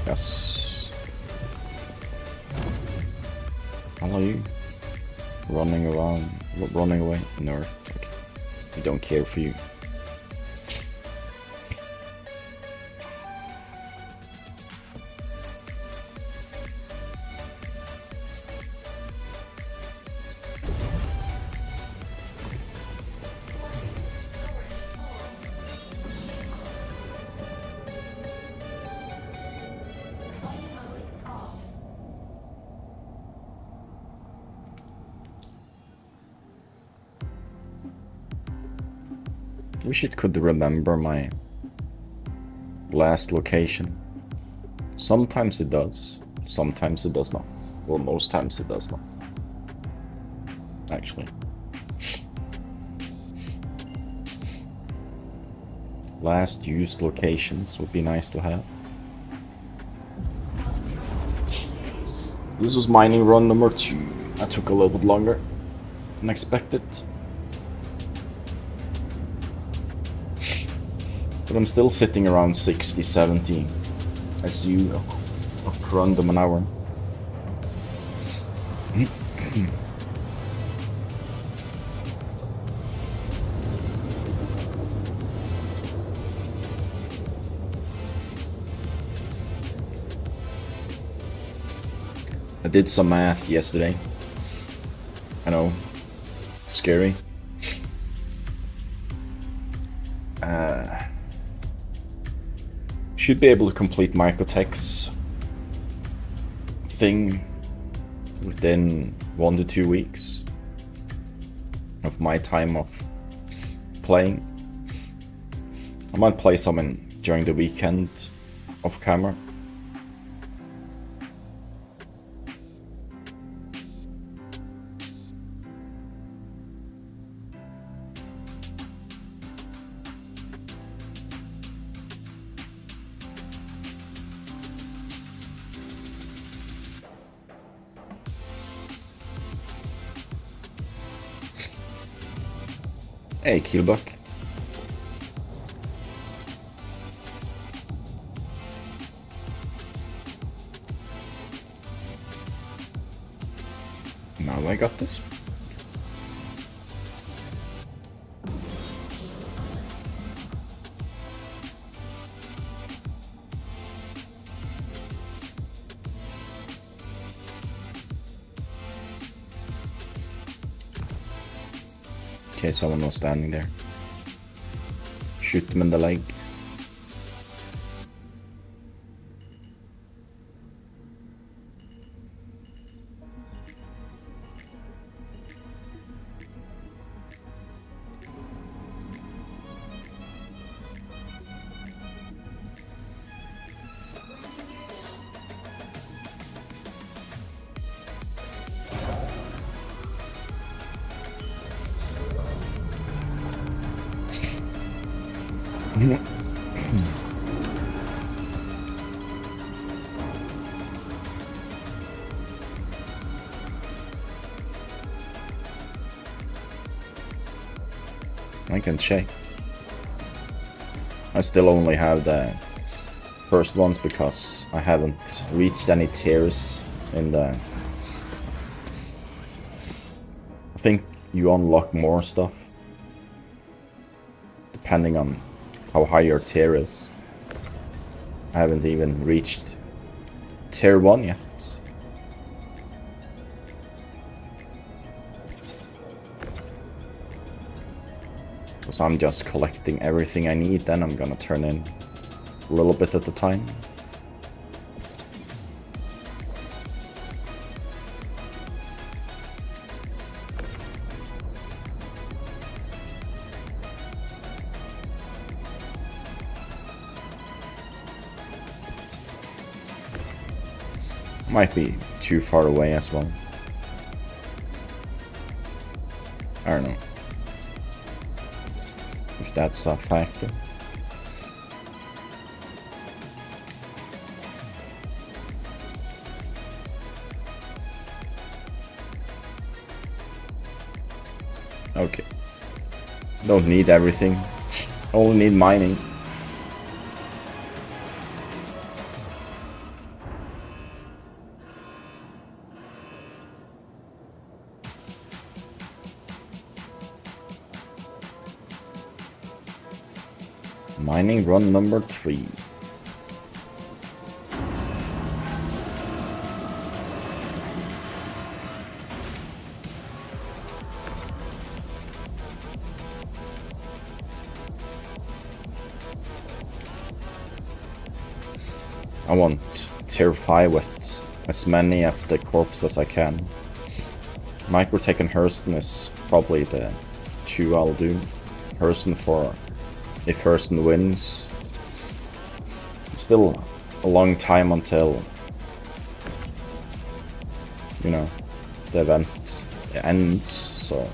Yes. How are you? Running around, running away? No, okay. We don't care for you. Wish it could remember my last location. Sometimes it does, sometimes it does not. Well, most times it does not. Actually. Last used locations would be nice to have. This was mining run number 2. That took a little bit longer than expected. But I'm still sitting around 60, 70 SU of corundum an hour. I did some math yesterday. I know, scary. Should be able to complete Microtech's thing within 1 to 2 weeks of my time of playing. I might play some during the weekend off camera. Hey, Keelbuck. Now I got this. Okay, someone was standing there. Shoot them in the leg. I can check. I still only have the first ones because I haven't reached any tiers in the... I think you unlock more stuff depending on how high your tier is. I haven't even reached tier 1 yet. Because I'm just collecting everything I need, then I'm gonna turn in a little bit at a time. Might be too far away as well. I don't know if that's a factor. Okay. Don't need everything. Only need mining. Mining run number 3. I want tier 5 with as many of the corpses as I can. Microtech and Hurston is probably the 2 I'll do. Hurston for if Hurston wins. It's still a long time until, you know, the event ends, so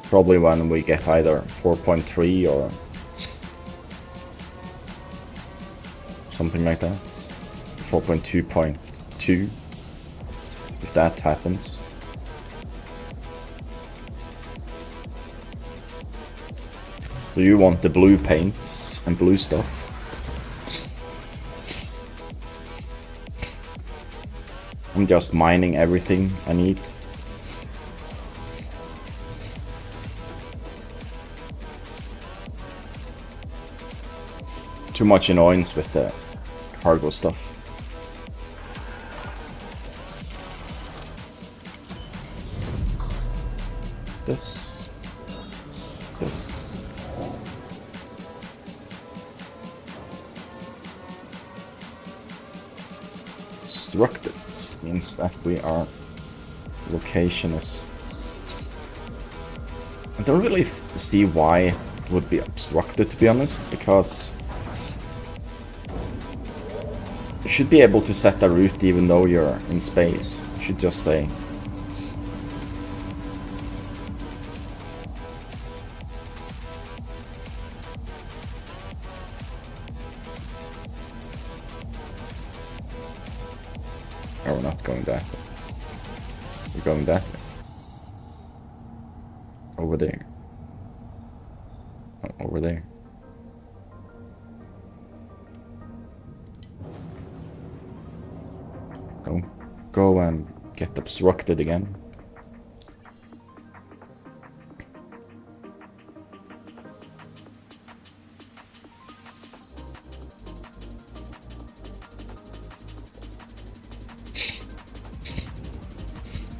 probably when we get either 4.3 or something like that. 4.2.2, if that happens. So you want the blue paints and blue stuff. I'm just mining everything I need. Too much annoyance with the cargo stuff. This. obstructed means that our location is... I don't really see why it would be obstructed, to be honest, because you should be able to set a route even though you're in space. You should just say... Oh, we're not going that way. We're going that way. Over there. Oh, over there. Don't go and get obstructed again.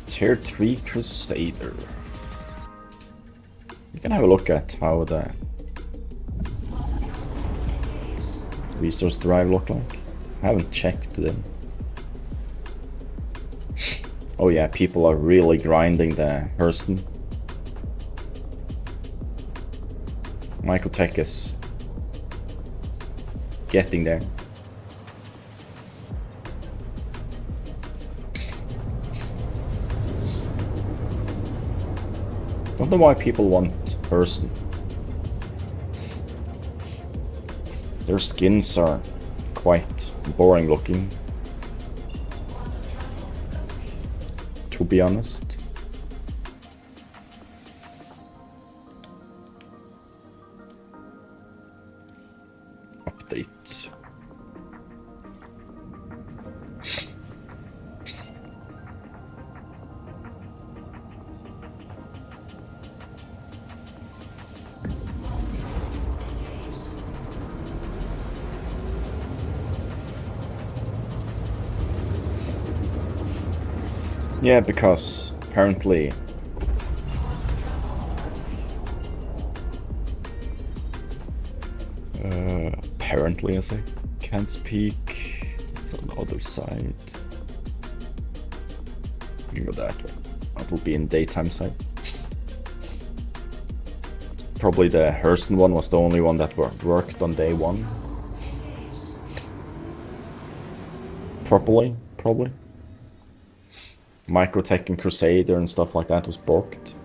Tier 3 Crusader. You can have a look at how the resource drive look like. I haven't checked today. Oh yeah, people are really grinding the Hurston. Microtech is getting there. Don't know why people want Hurston. Their skins are quite boring looking, to be honest. Update. Yeah, because apparently I say, can't speak. It's on the other side. You go that way. That will be in daytime side. Probably the Hurston one was the only one that worked on day one. Properly, probably. Microtech and Crusader and stuff like that was borked.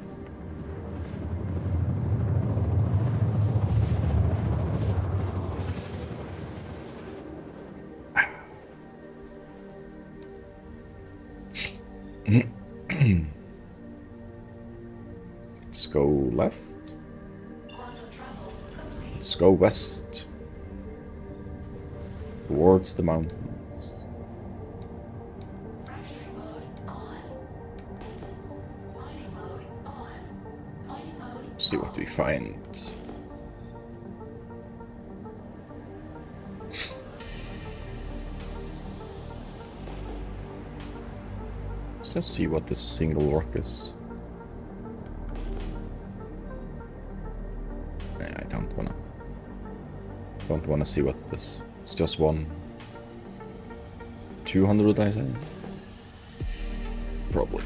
Let's go left. Let's go west. Towards the mountains. See what we find. Let's just see what this single rock is. I don't wanna see what this. It's just one. 200, I say. Probably.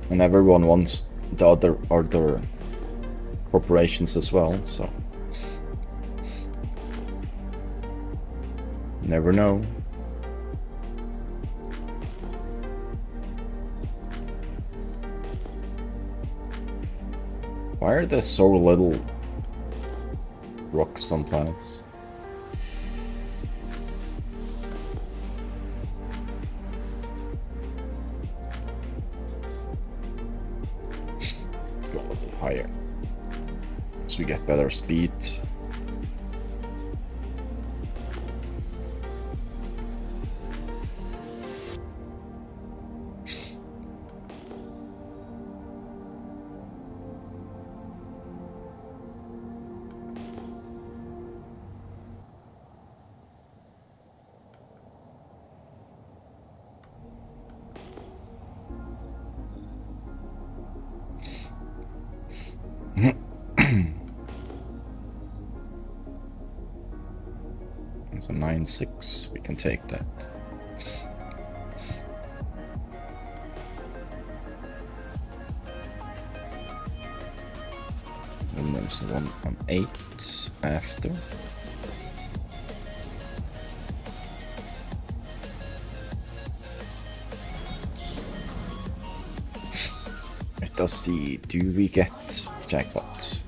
And everyone wants the other corporations as well, so never know. Why are there so little rocks on planets? Go a little higher, so we get better speed. So 9-6, we can take that. And there's one on 8 after. Let's see, do we get jackpot?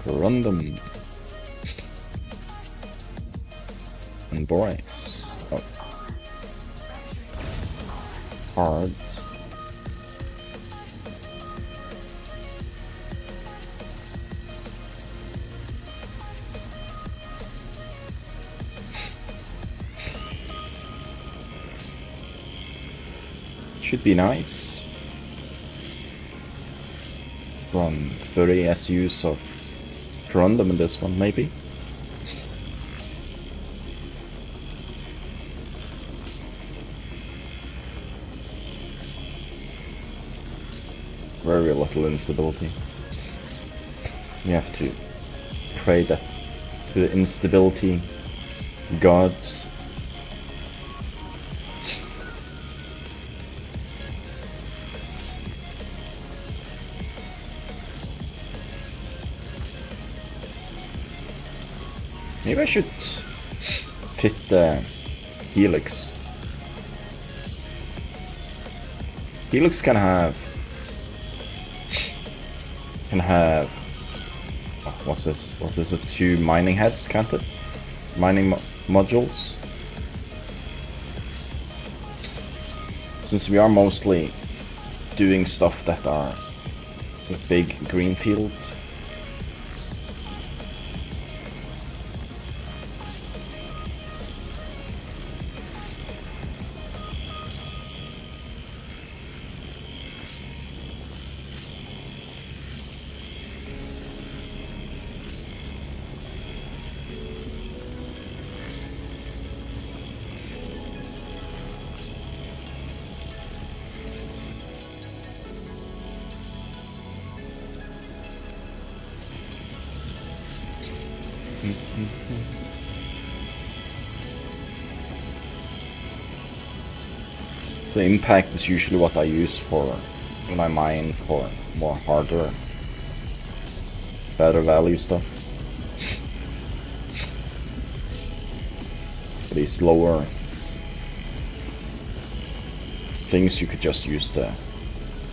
Random. And Boris. Oh. Cards. Should be nice. Run 30 SUs of random in this one, maybe. Very little instability. You have to pray that to the instability gods. Maybe I should fit the Helix. Helix can have oh, what's this? What is it? 2 mining heads, can't it? Mining modules. Since we are mostly doing stuff that are with big green fields. The impact is usually what I use for when I mine for more harder, better value stuff. For these lower things, you could just use the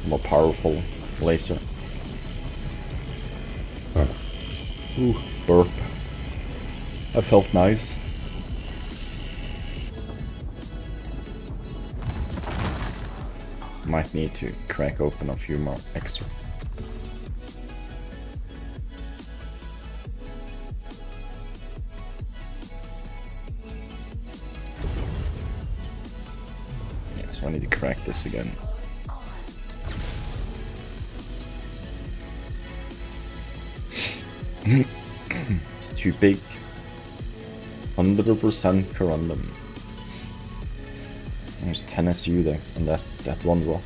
more powerful laser. Ooh, burp. That felt nice. Might need to crack open a few more extra. Yeah, so I need to crack this again. It's too big. 100% corundum. There's 10 SU there on that one rock.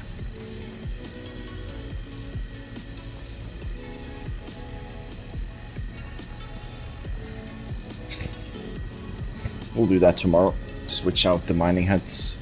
We'll do that tomorrow. Switch out the mining heads.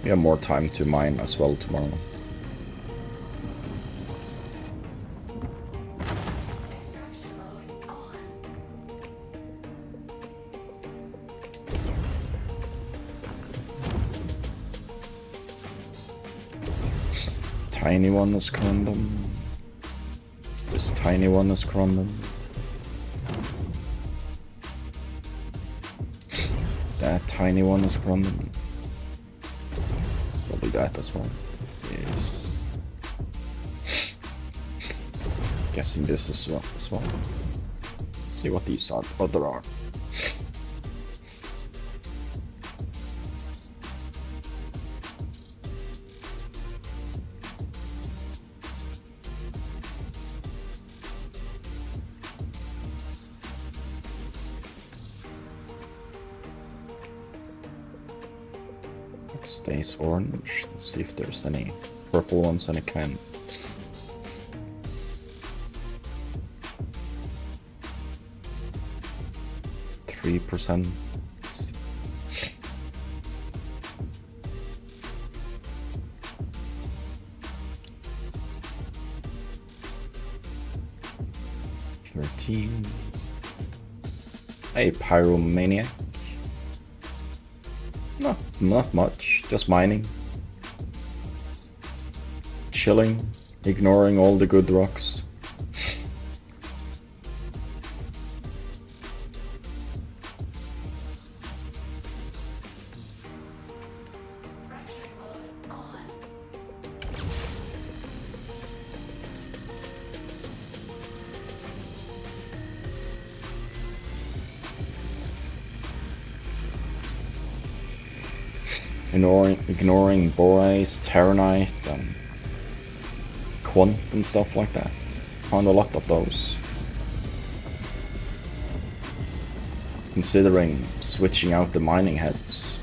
We have more time to mine as well tomorrow. Tiny one is corundum. This tiny one is corundum. tiny one is running. Probably that as well. Yes. Guessing this as well. See what these are. What there are. It stays orange. Let's see if there's any purple ones, any kind. %. A pyromaniac. No, not much. Just mining. Chilling. Ignoring all the good rocks. Ignoring borates, terranite, and quant and stuff like that. Found a lot of those. Considering switching out the mining heads.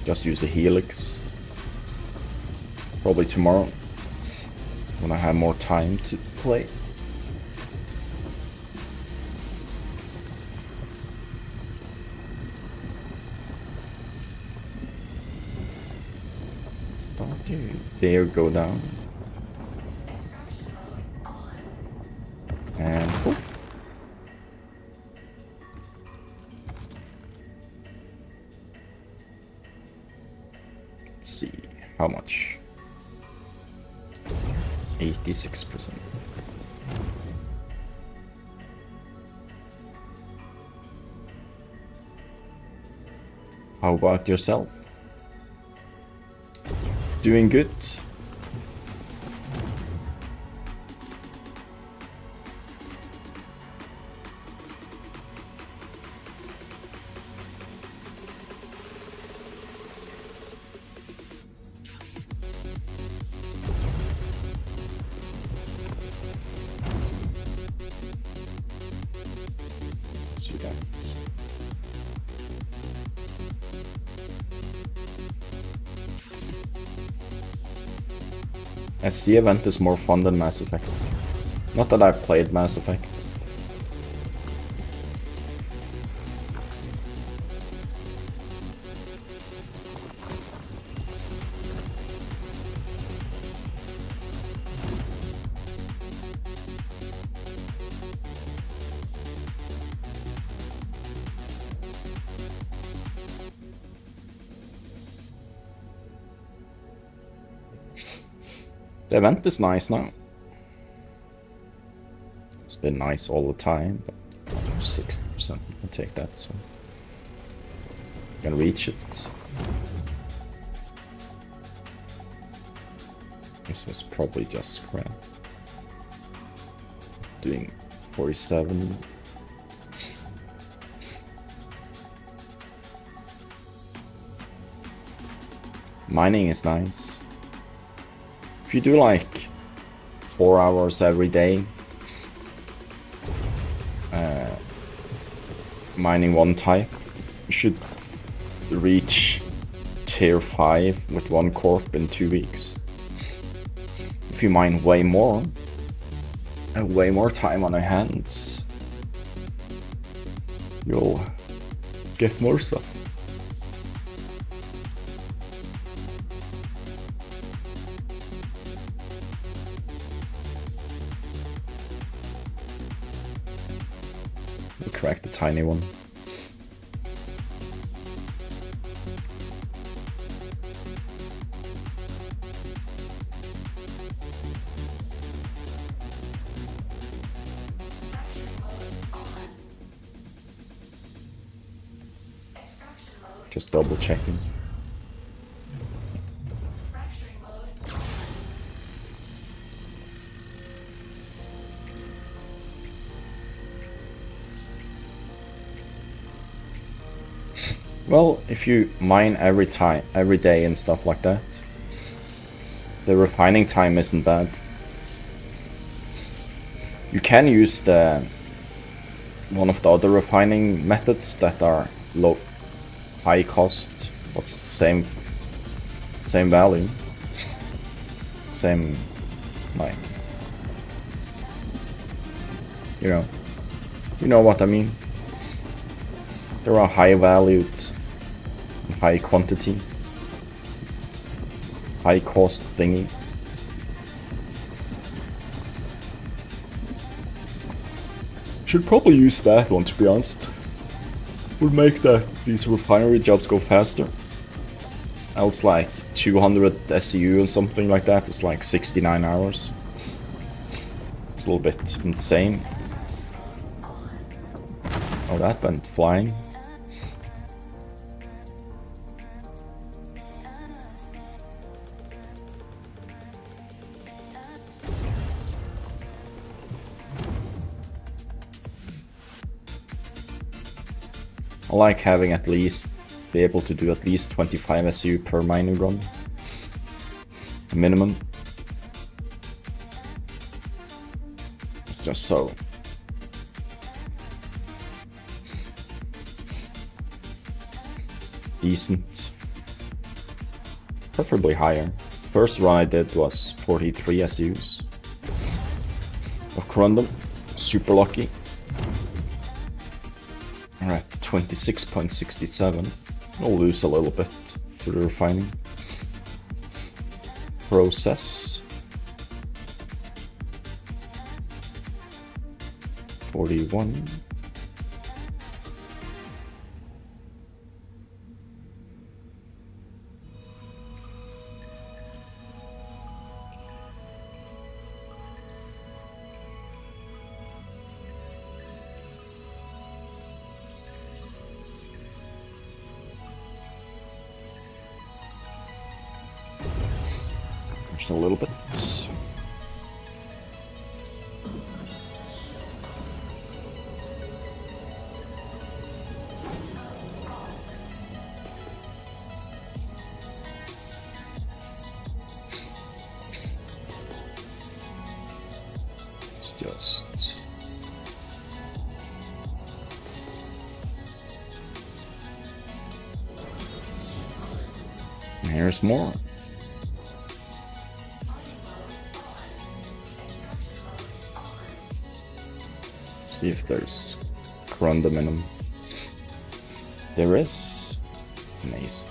Just use a helix. Probably tomorrow, when I have more time to play. Don't you dare go down. And poof. Let's see, how much? 86%. How about yourself? Doing good? See that. SC event is more fun than Mass Effect. Not that I've played Mass Effect. The event is nice now. It's been nice all the time, but 60% can take that, so can reach it. This was probably just crap. Doing 47. Mining is nice. If you do like 4 hours every day, mining one type, you should reach tier 5 with 1 corp in 2 weeks. If you mine way more, and way more time on your hands, you'll get more stuff. Crack the tiny one. Just double checking. Well, if you mine every day and stuff like that, the refining time isn't bad. You can use one of the other refining methods that are high cost, but same value, same, like, you know what I mean. There are high valued, high quantity, high cost thingy. Should probably use that one, to be honest. Would make these refinery jobs go faster. Else like 200 SEU or something like that is like 69 hours. It's a little bit insane. Oh, that went flying. I like having be able to do at least 25 SU per mining run. Minimum. It's just so. Decent. Preferably higher. First run I did was 43 SUs. Of Corundum. Super lucky. We're at 26.67. We'll lose a little bit to the refining process. 41. Just a little bit. It's just. Here's more. See if there's corundum in them. There is. Nice.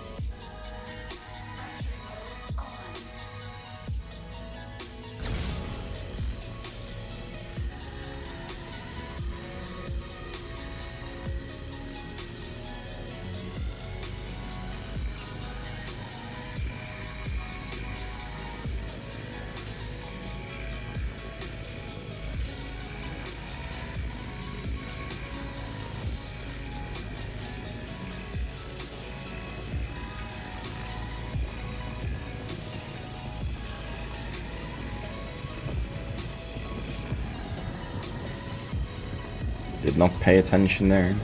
Did not pay attention there.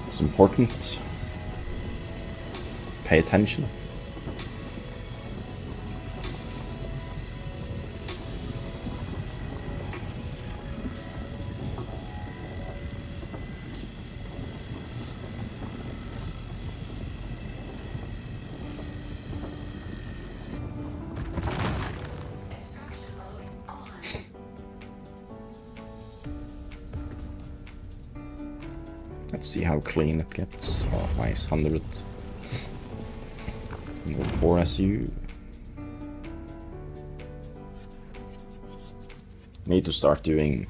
It's important. Pay attention. Let's see how clean it gets. Oh, nice, 100. 4 SU. Need to start doing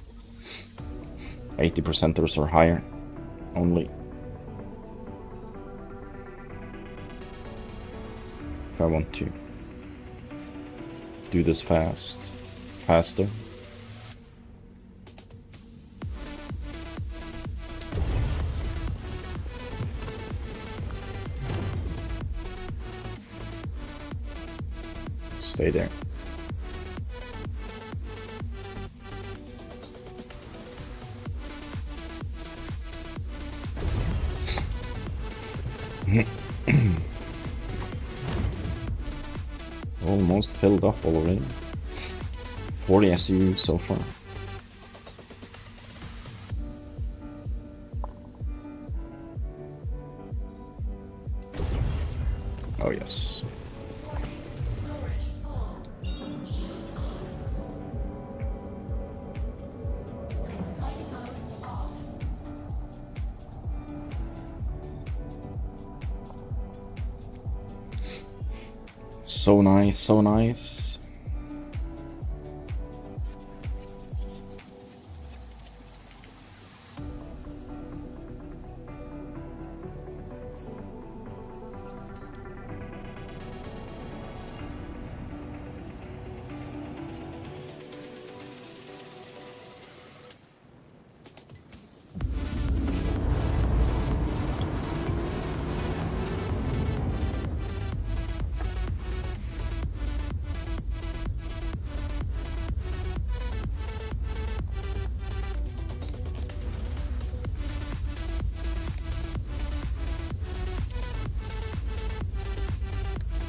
80%ers or higher only. If I want to do this faster. Stay there. Almost filled up already. 40 SU so far. Oh yes. So nice, so nice.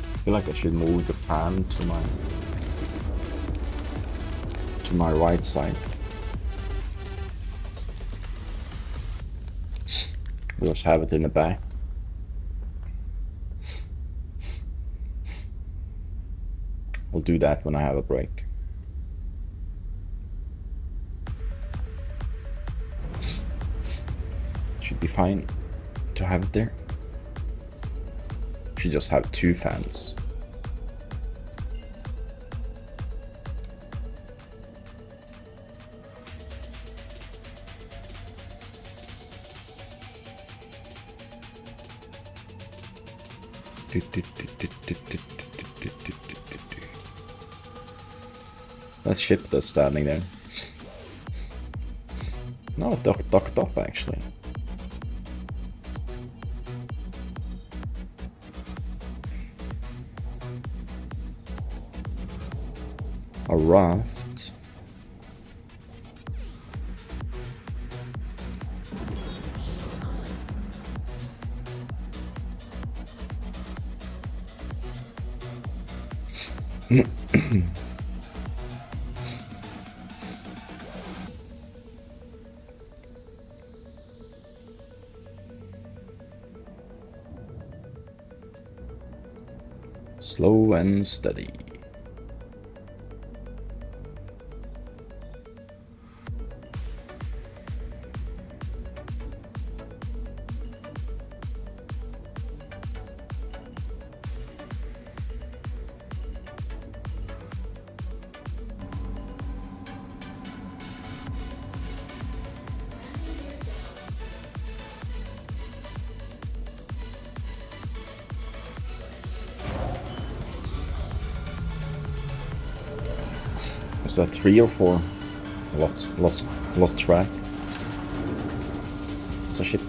I feel like I should move the fan to my right side. We'll just have it in the back. We'll do that when I have a break. Should be fine to have it there. Should just have 2 fans. That ship that's standing there. No, it docked up actually. A raft. Slow and steady. Was that 3 or 4? Lost track. It's a ship.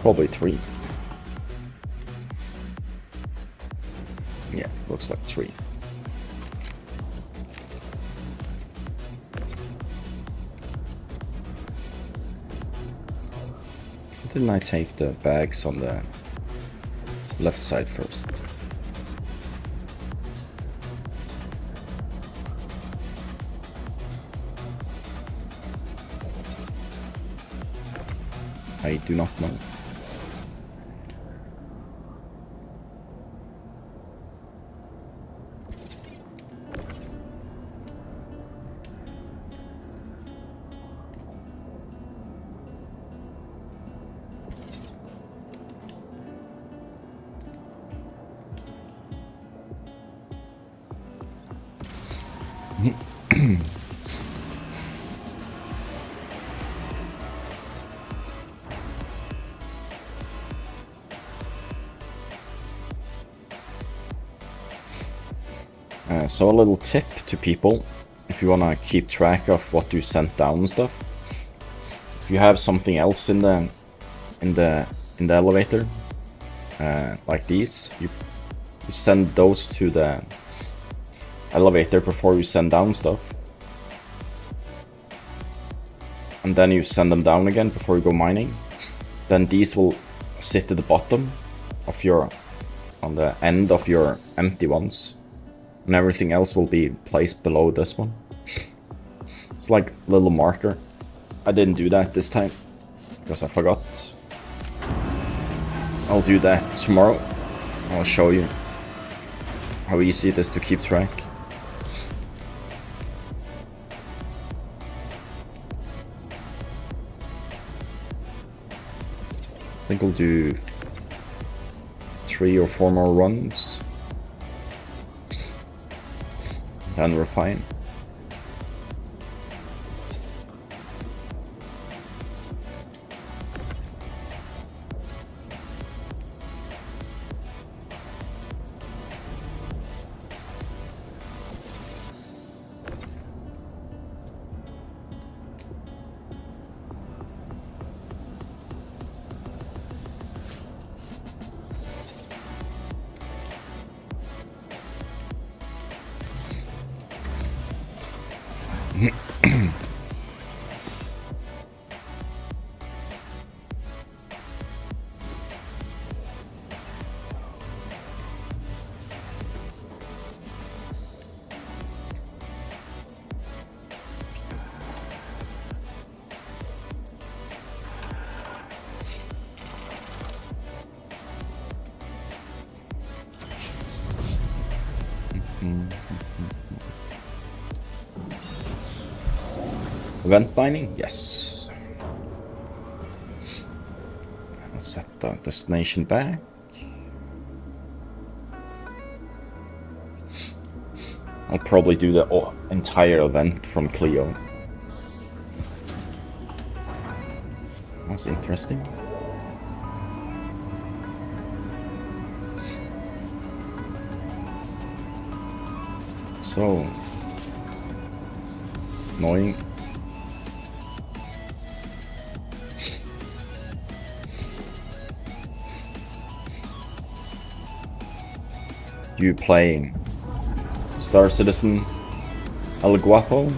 Probably 3. Yeah, looks like 3. Didn't I take the bags on the left side first? I do not know. So a little tip to people, if you wanna keep track of what you sent down and stuff, you have something else in the elevator, like these, you send those to the elevator before you send down stuff, and then you send them down again before you go mining. Then these will sit at the bottom of your, on the end of your empty ones, and everything else will be placed below this one. It's like a little marker. I didn't do that this time because I forgot. I'll do that tomorrow. I'll show you how easy it is to keep track. I think I'll do 3 or 4 more runs, then we're fine. Event binding? Yes. Let's set the destination back. I'll probably do the entire event from Clio. That's interesting. So annoying. You playing Star Citizen El Guapo?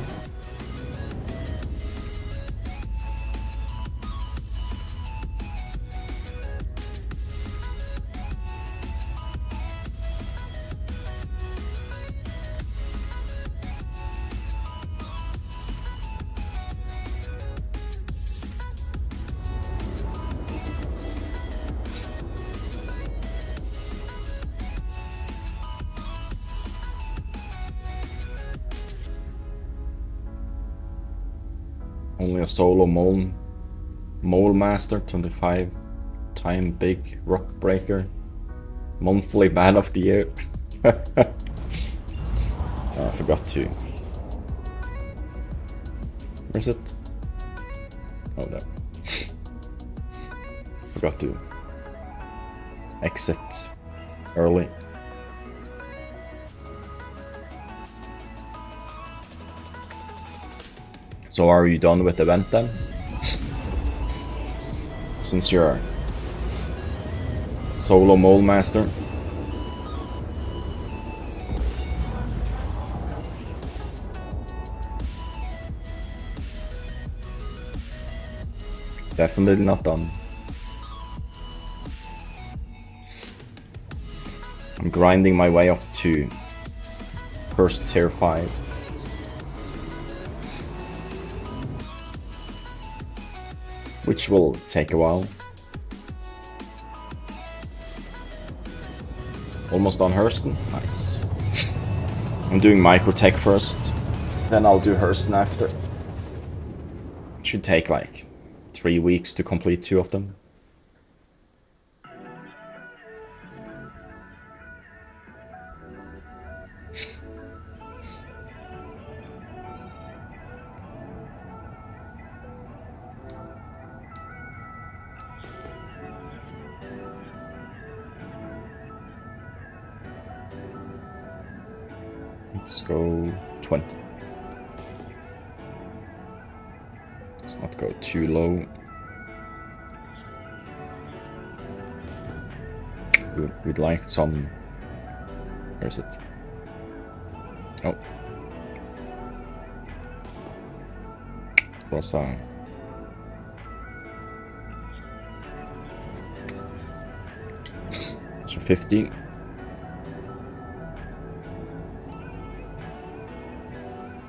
Only a solo mole master, 25-time big rock breaker, monthly man of the year. I forgot to. Where's it? Oh, there. Forgot to exit early. So are you done with the event then? Since you're solo mole master. Definitely not done. I'm grinding my way up to first tier 5. Which will take a while. Almost on Hurston? Nice. I'm doing Microtech first, then I'll do Hurston after. It should take like 3 weeks to complete 2 of them. Let's go 20. Let's not go too low. We'd like some... Where is it? Oh. Was so 50.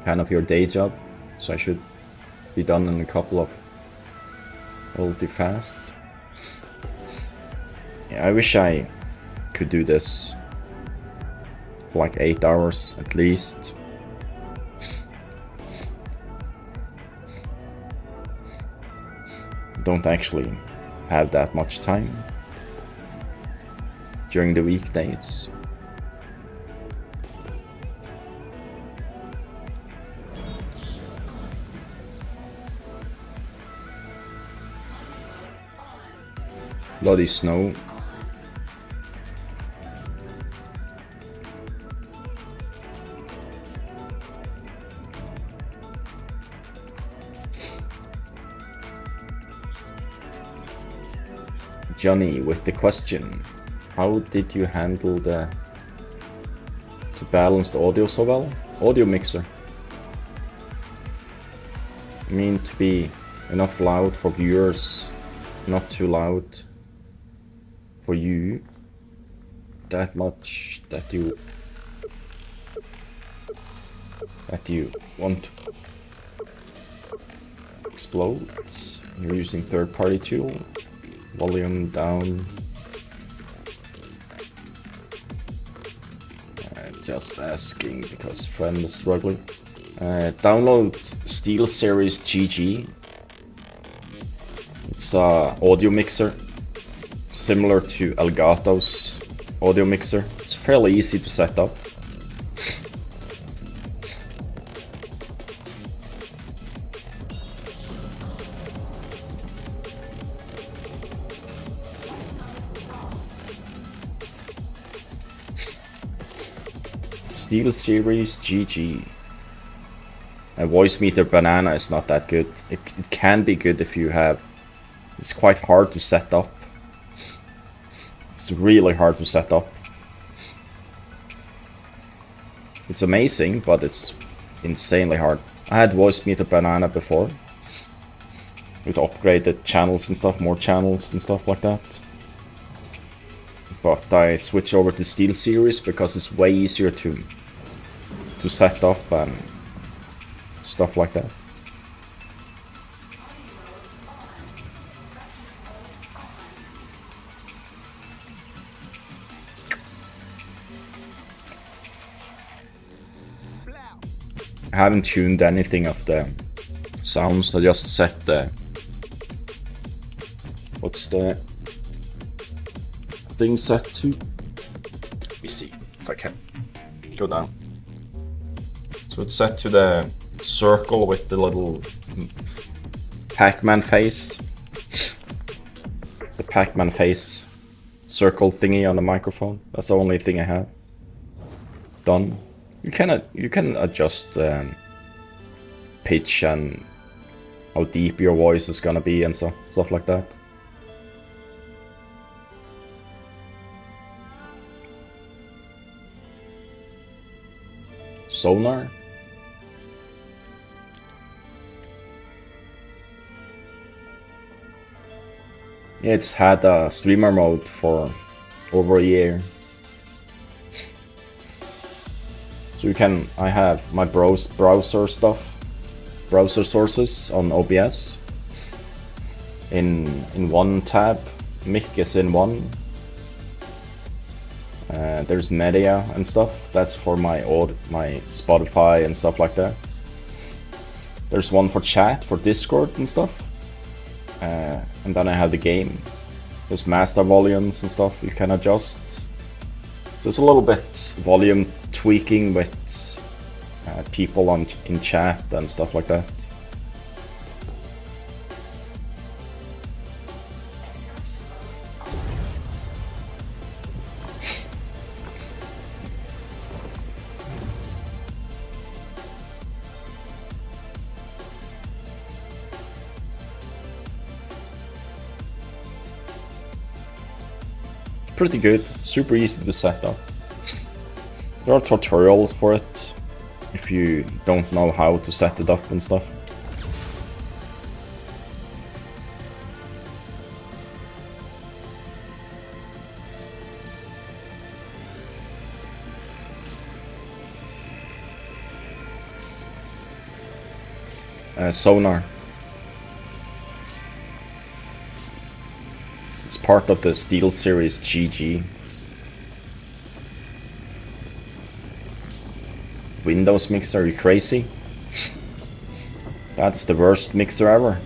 Kind of your day job, so I should be done in a couple of relatively fast. Yeah, I wish I could do this for like 8 hours at least. Don't actually have that much time during the weekdays. Bloody snow. Johnny with the question, how did you handle to balance the audio so well? Audio mixer. I mean, to be enough loud for viewers, not too loud for you, that much that you want explodes. You're using third-party tool. Volume down. Just asking because friend is struggling. Download SteelSeries GG. It's a audio mixer similar to Elgato's audio mixer. It's fairly easy to set up. SteelSeries GG. A voice meter banana is not that good. It can be good if you have... It's quite hard to set up. It's really hard to set up. It's amazing, but it's insanely hard. I had voice meter banana before. With upgraded channels and stuff, more channels and stuff like that. But I switched over to SteelSeries because it's way easier to set up and stuff like that. I haven't tuned anything of the sounds, I just set the... What's the thing set to? Let me see if I can go down. So it's set to the circle with the little Pac-Man face. The Pac-Man face circle thingy on the microphone. That's the only thing I have done. You can adjust pitch and how deep your voice is gonna be and stuff like that. Sonar. Yeah, it's had a streamer mode for over a year. So you can, I have my browser stuff, browser sources on OBS in one tab. Mic is in one. There's media and stuff. That's for my Spotify and stuff like that. There's one for chat, for Discord and stuff. And then I have the game. There's master volumes and stuff you can adjust. So it's a little bit volume tweaking with people in chat and stuff like that. pretty good, super easy to set up. There are tutorials for it if you don't know how to set it up and stuff. Sonar. It's part of the Steel Series GG. Windows mixer, are you crazy? That's the worst mixer ever.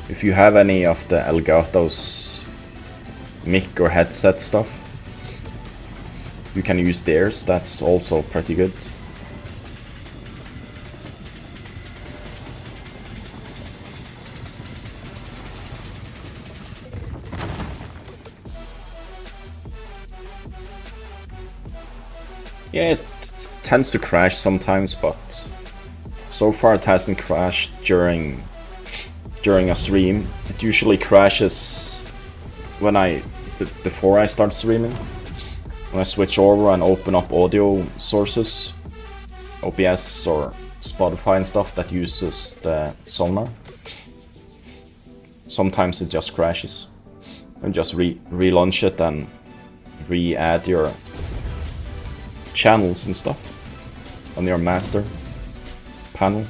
If you have any of the Elgato's mic or headset stuff, you can use theirs, that's also pretty good. Yeah, it tends to crash sometimes, but so far it hasn't crashed during a stream. It usually crashes when before I start streaming. When I switch over and open up audio sources, OBS or Spotify and stuff that uses the sonar. Sometimes it just crashes. And just relaunch it and re-add your channels and stuff on your master panel.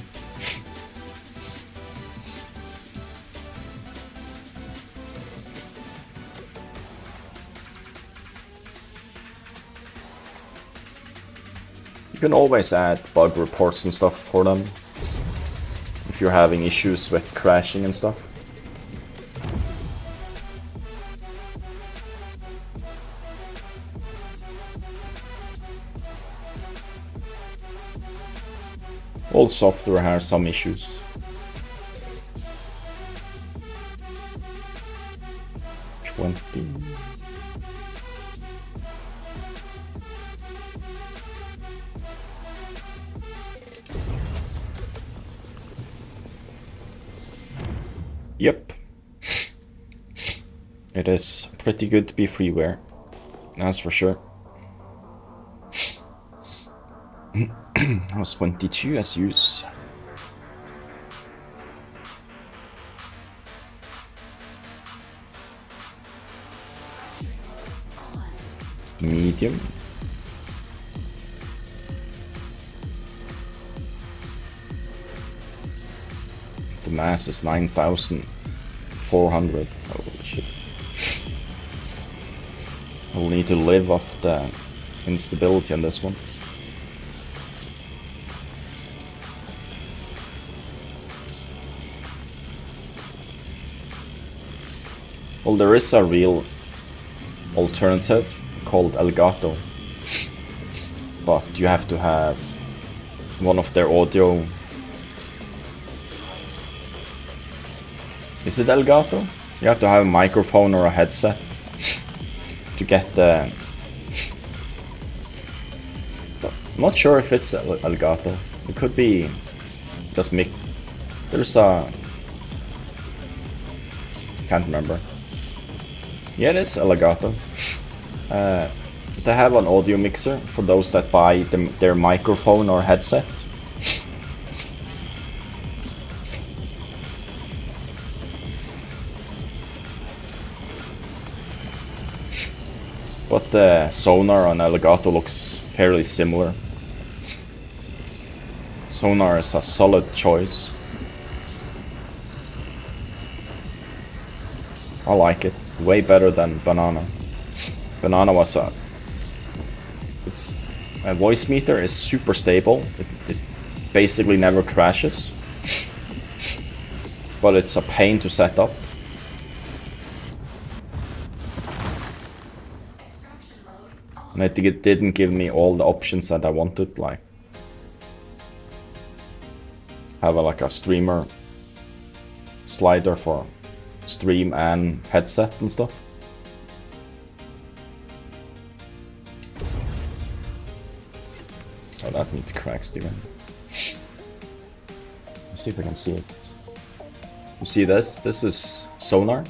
You can always add bug reports and stuff for them if you're having issues with crashing and stuff. All software has some issues. Yep. It is pretty good to be freeware, that's for sure. I was 22 as use. Medium. The mass is 9,400. Holy shit. I'll need to live off the instability on this one. Well, there is a real alternative called Elgato, but you have to have one of their audio. Is it Elgato? You have to have a microphone or a headset to get the. I'm not sure if it's Elgato. It could be just mic. There's a. Can't remember. Yeah, it is Elgato. They have an audio mixer for those that buy their microphone or headset. But the sonar on Elgato looks fairly similar. Sonar is a solid choice. I like it. Way better than Banana. Banana was a voice meter is super stable. It basically never crashes. But it's a pain to set up. And I think it didn't give me all the options that I wanted, like have like a streamer slider for stream and headset and stuff. Oh, that needs cracks again. Let's see if I can see it. You see this? This is sonar.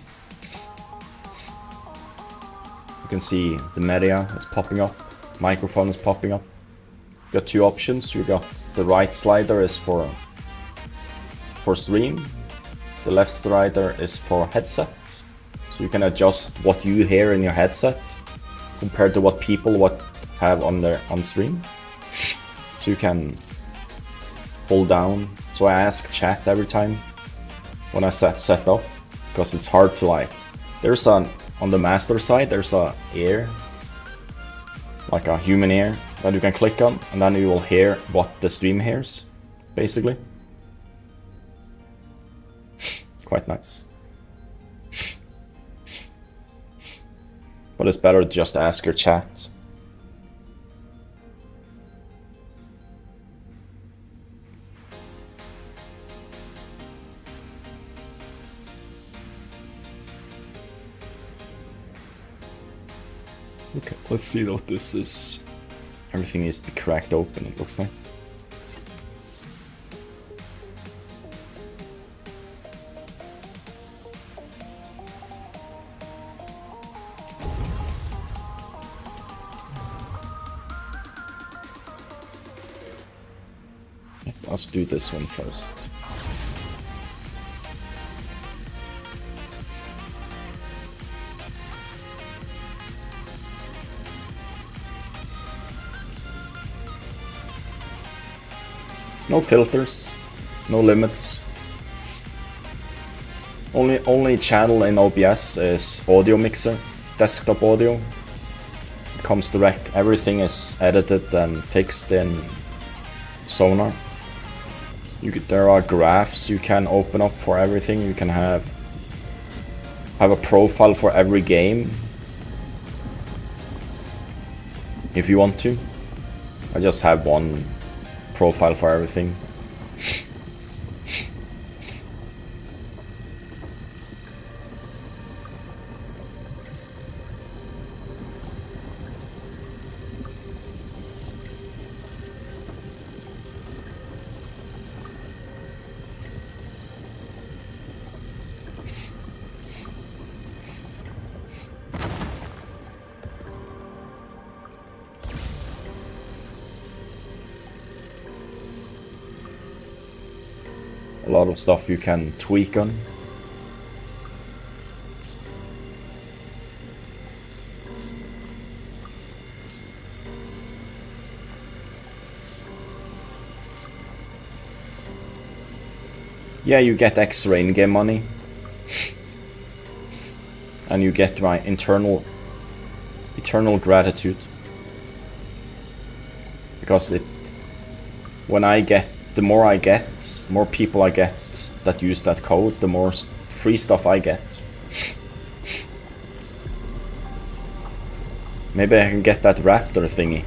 You can see the media is popping up. Microphone is popping up. You got two options. You got the right slider is for stream. The left slider is for headset. So you can adjust what you hear in your headset compared to what people have on stream. So you can hold down. So I ask chat every time when I set up, because it's hard to like. There's on the master side, there's a ear, like a human ear that you can click on, and then you will hear what the stream hears, basically. Quite nice. But it's better to just ask your chat. Okay, let's see what this is. Everything needs to be cracked open, it looks like. Let's do this one first. No filters, no limits. Only channel in OBS is audio mixer, desktop audio. It comes direct. Everything is edited and fixed in Sonar. There are graphs you can open up for everything. You can have a profile for every game if you want to. I just have one profile for everything. A lot of stuff you can tweak on. Yeah, you get extra in-game money. And you get my eternal gratitude. Because the more I get, more people I get that use that code, the more free stuff I get. Maybe I can get that raptor thingy.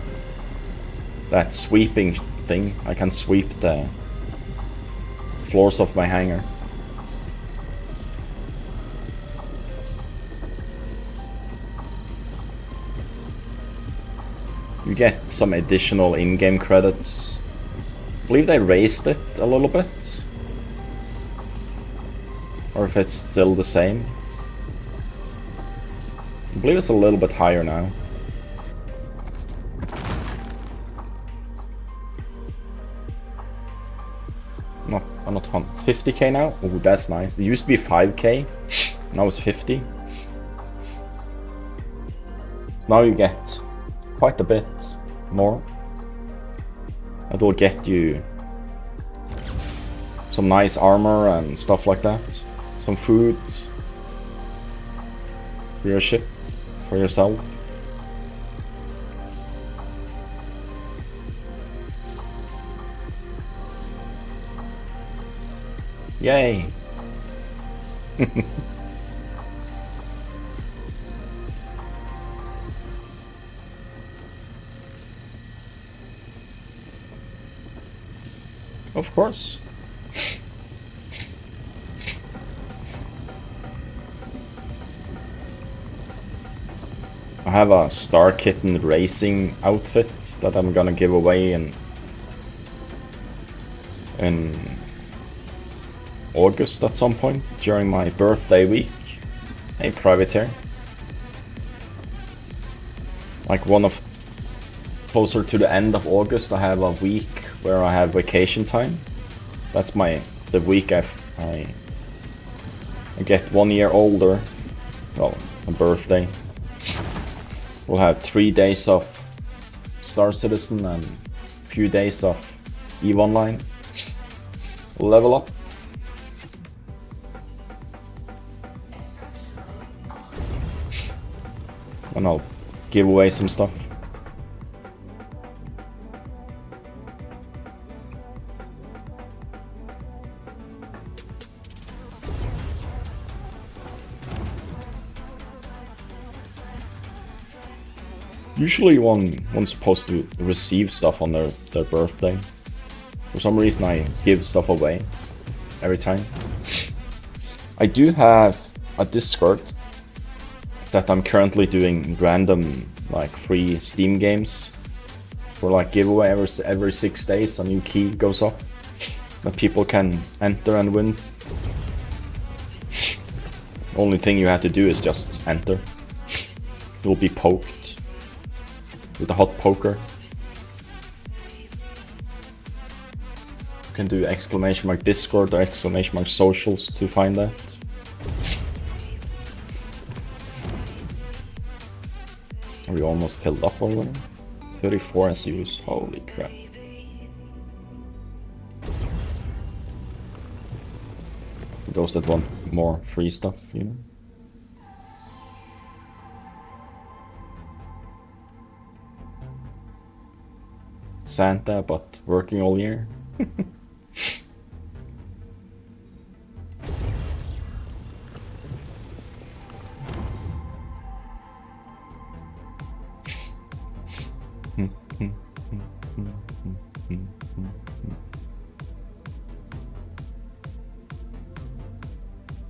That sweeping thing. I can sweep the floors of my hangar. You get some additional in-game credits. I believe they raised it a little bit. Or if it's still the same. I believe it's a little bit higher now. I'm not 50k now? Oh, that's nice. It used to be 5k. Now it's 50. Now you get quite a bit more. It will get you some nice armor and stuff like that. Some food for your ship, for yourself. Yay! Of course. I have a Star Kitten racing outfit that I'm gonna give away in in August at some point during my birthday week. Hey, Privateer. Like closer to the end of August, I have a week where I have vacation time. That's the week I get 1 year older. Well, a birthday. We'll have 3 days of Star Citizen and a few days of EVE Online. We'll level up. And I'll give away some stuff. Usually one's supposed to receive stuff on their birthday. For some reason I give stuff away every time. I do have a Discord that I'm currently doing random like free Steam games for like giveaway every 6 days. A new key goes up that people can enter and win. Only thing you have to do is just enter. You'll be poked with a hot poker. You can do ! Discord or ! Socials to find that. Are we almost filled up already? 34 SUs, holy crap. Those that want more free stuff, you know? Santa, but working all year.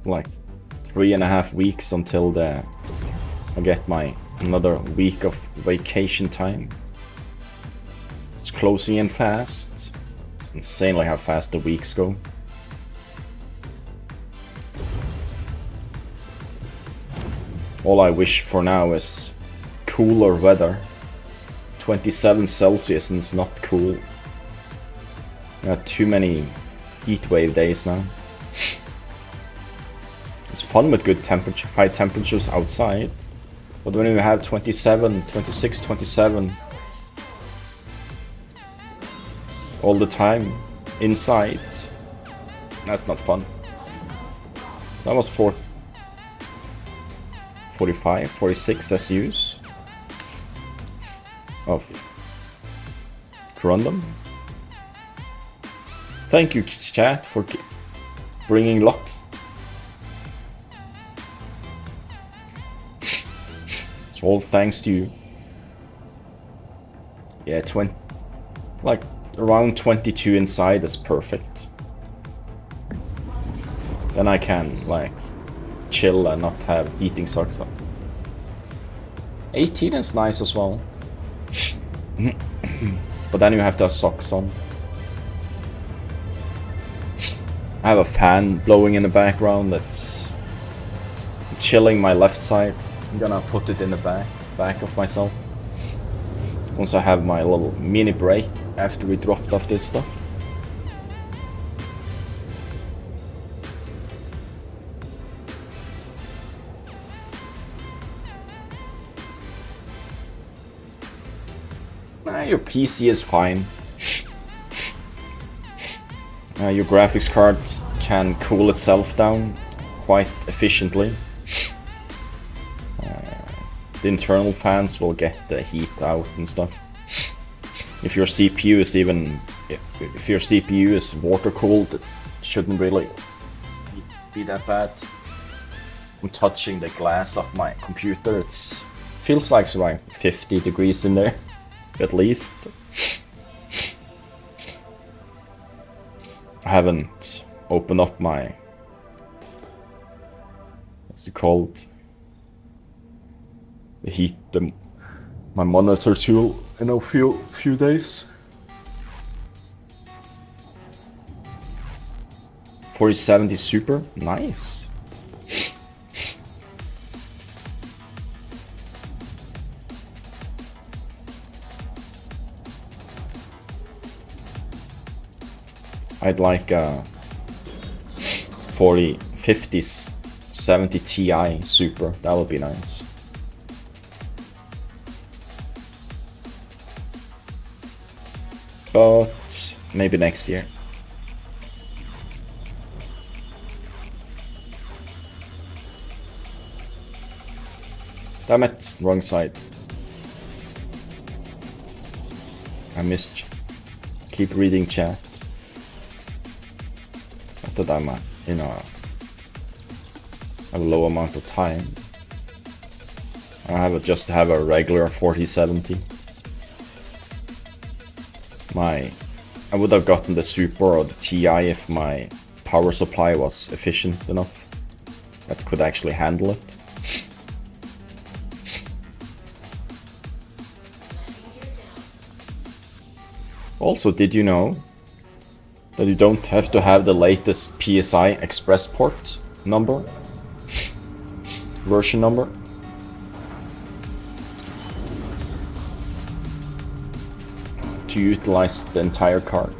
Like 3.5 weeks until I get another week of vacation time. It's closing in fast. It's insanely how fast the weeks go. All I wish for now is cooler weather. 27 Celsius and it's not cool. We have too many heat wave days now. It's fun with good temperature, high temperatures outside, but when you have 27, 26, 27 all the time inside, that's not fun. That was 45, 46 SUs of Corundum. Thank you, chat, for bringing luck. It's all thanks to you. Yeah, like around 22 inside is perfect. Then I can like chill and not have heating socks on. 18 is nice as well. But then you have to have socks on. I have a fan blowing in the background that's chilling my left side. I'm gonna put it in the back of myself. Once I have my little mini break after we dropped off this stuff. Your PC is fine. Your graphics card can cool itself down quite efficiently. The internal fans will get the heat out and stuff. If your CPU is water cooled, it shouldn't really be that bad. I'm touching the glass of my computer. It feels like it's like 50 degrees in there, at least. I haven't opened up my, what's it called? My monitor tool in a few days. 4070 Super, nice. I'd like a 50, 70 Ti Super, that would be nice. But maybe next year. Damn it, wrong side. I missed. Keep reading chat. Not that I'm in a low amount of time. I just have a regular 4070. I would have gotten the Super or the Ti if my power supply was efficient enough that could actually handle it. Also, did you know that you don't have to have the latest PSI Express port number? Version number? To utilize the entire card.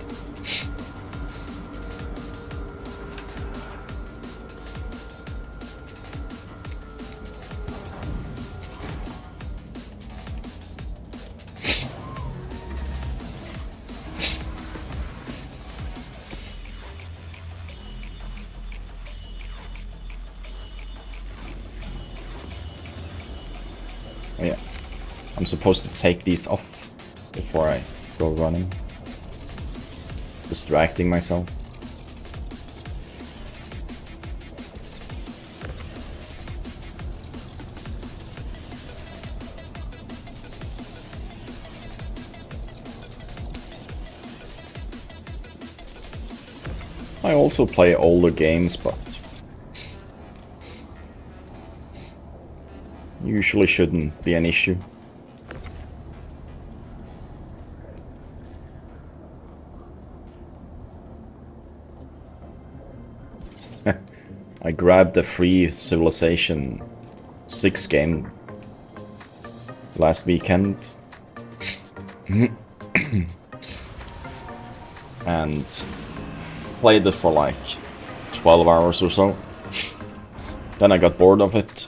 Oh yeah, I'm supposed to take these off before I go running. Distracting myself. I also play older games, but usually shouldn't be an issue. I grabbed the free Civilization 6 game last weekend and played it for like 12 hours or so. Then I got bored of it.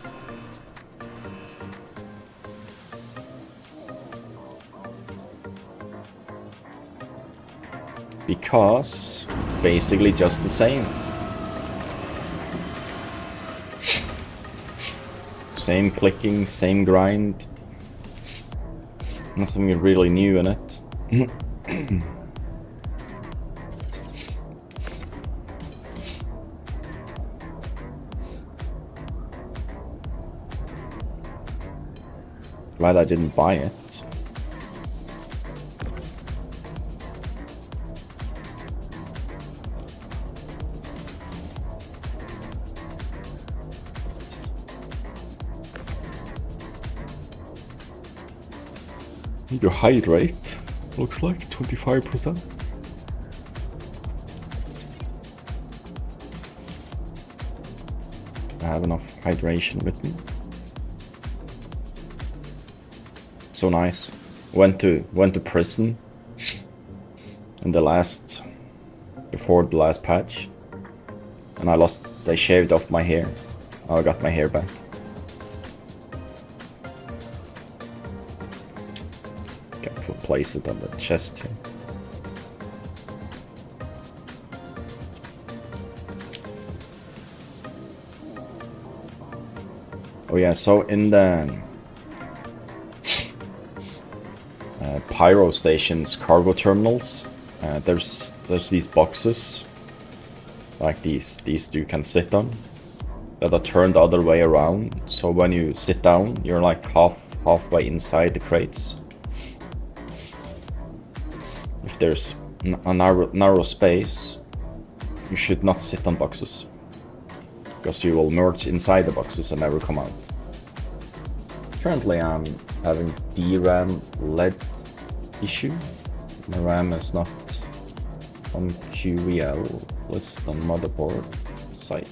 Because it's basically just the same. Same clicking, same grind. Nothing really new in it. Glad I didn't buy it. Your height rate looks like 25%. I have enough hydration with me. So nice. Went to prison in before the last patch, and they shaved off my hair. I got my hair back. Place it on the chest here. Oh yeah, so in the Pyro Station's cargo terminals, there's these boxes, like these you can sit on, that are turned the other way around. So when you sit down, you're like halfway inside the crates. If there's a narrow space, you should not sit on boxes, because you will merge inside the boxes and never come out. Currently I'm having DRAM LED issue. My RAM is not on QEL list on motherboard site.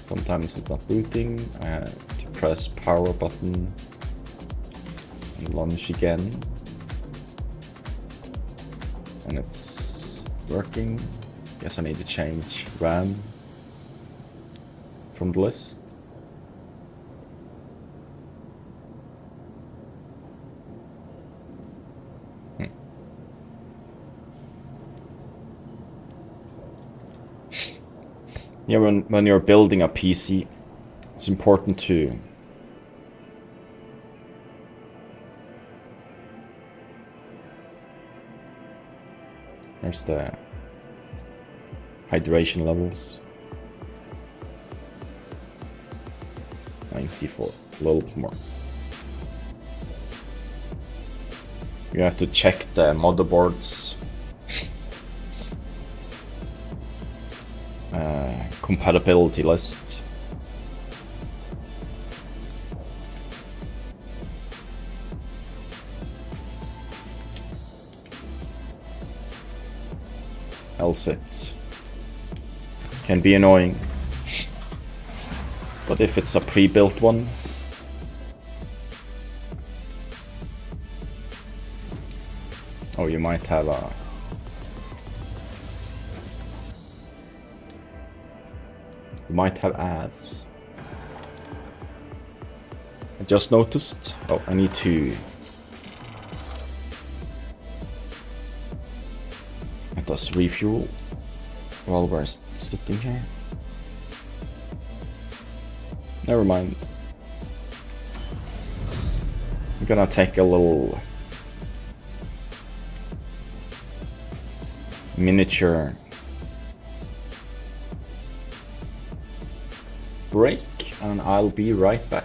Sometimes it's not booting. I have to press power button and launch again. And it's working. Guess I need to change RAM from the list. Yeah, when you're building a PC, it's important to there's the hydration levels. 94, a little bit more. You have to check the motherboard's compatibility list. Else it can be annoying. But if it's a pre-built one, oh, you might have a ads. I just noticed. Oh, I need to let us refuel while we're sitting here. Never mind. I'm gonna take a little miniature break and I'll be right back.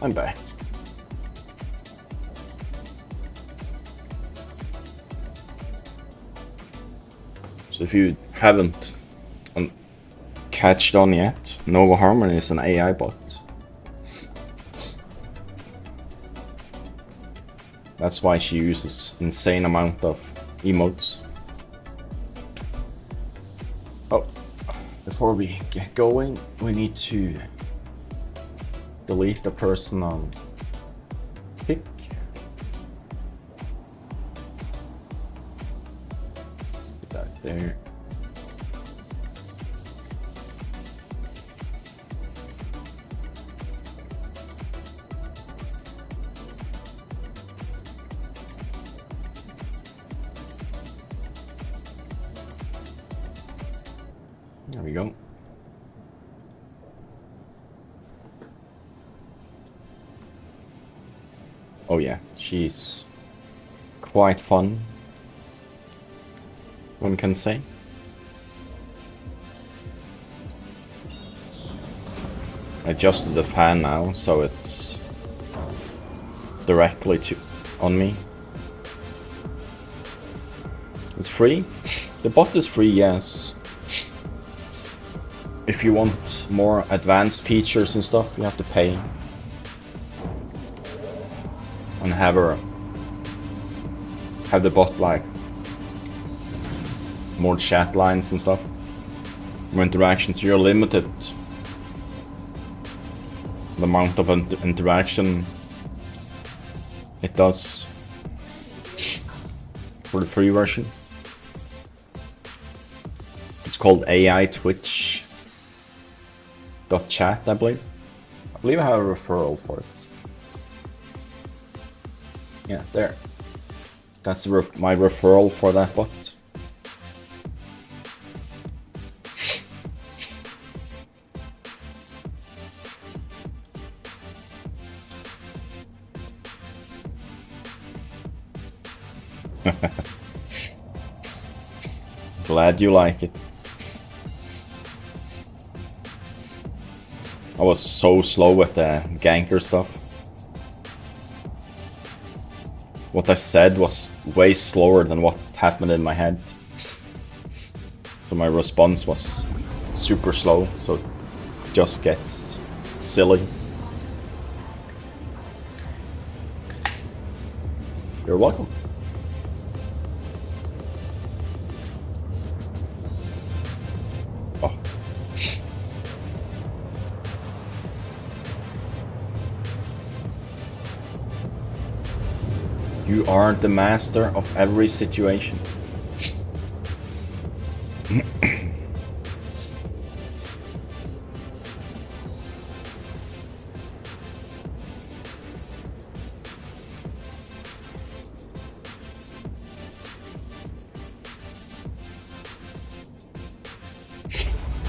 I'm back. So if you haven't catched on yet, Nova Harmony is an AI bot. That's why she uses insane amount of emotes. Oh, before we get going, we need to delete the person on pick. Let's put that there. There we go. Oh yeah, she's quite fun, one can say. I adjusted the fan now, so it's directly on me. It's free. The bot is free, yes. If you want more advanced features and stuff, you have to pay. And have the bot like more chat lines and stuff, more interactions. You're limited the amount of interaction it does for the free version. It's called AI Twitch .chat, I believe. I believe I have a referral for it. Yeah, there. That's my referral for that bot. Glad you like it. I was so slow with the ganker stuff. What I said was way slower than what happened in my head. So my response was super slow, so it just gets silly. You're welcome. Oh. You are the master of every situation.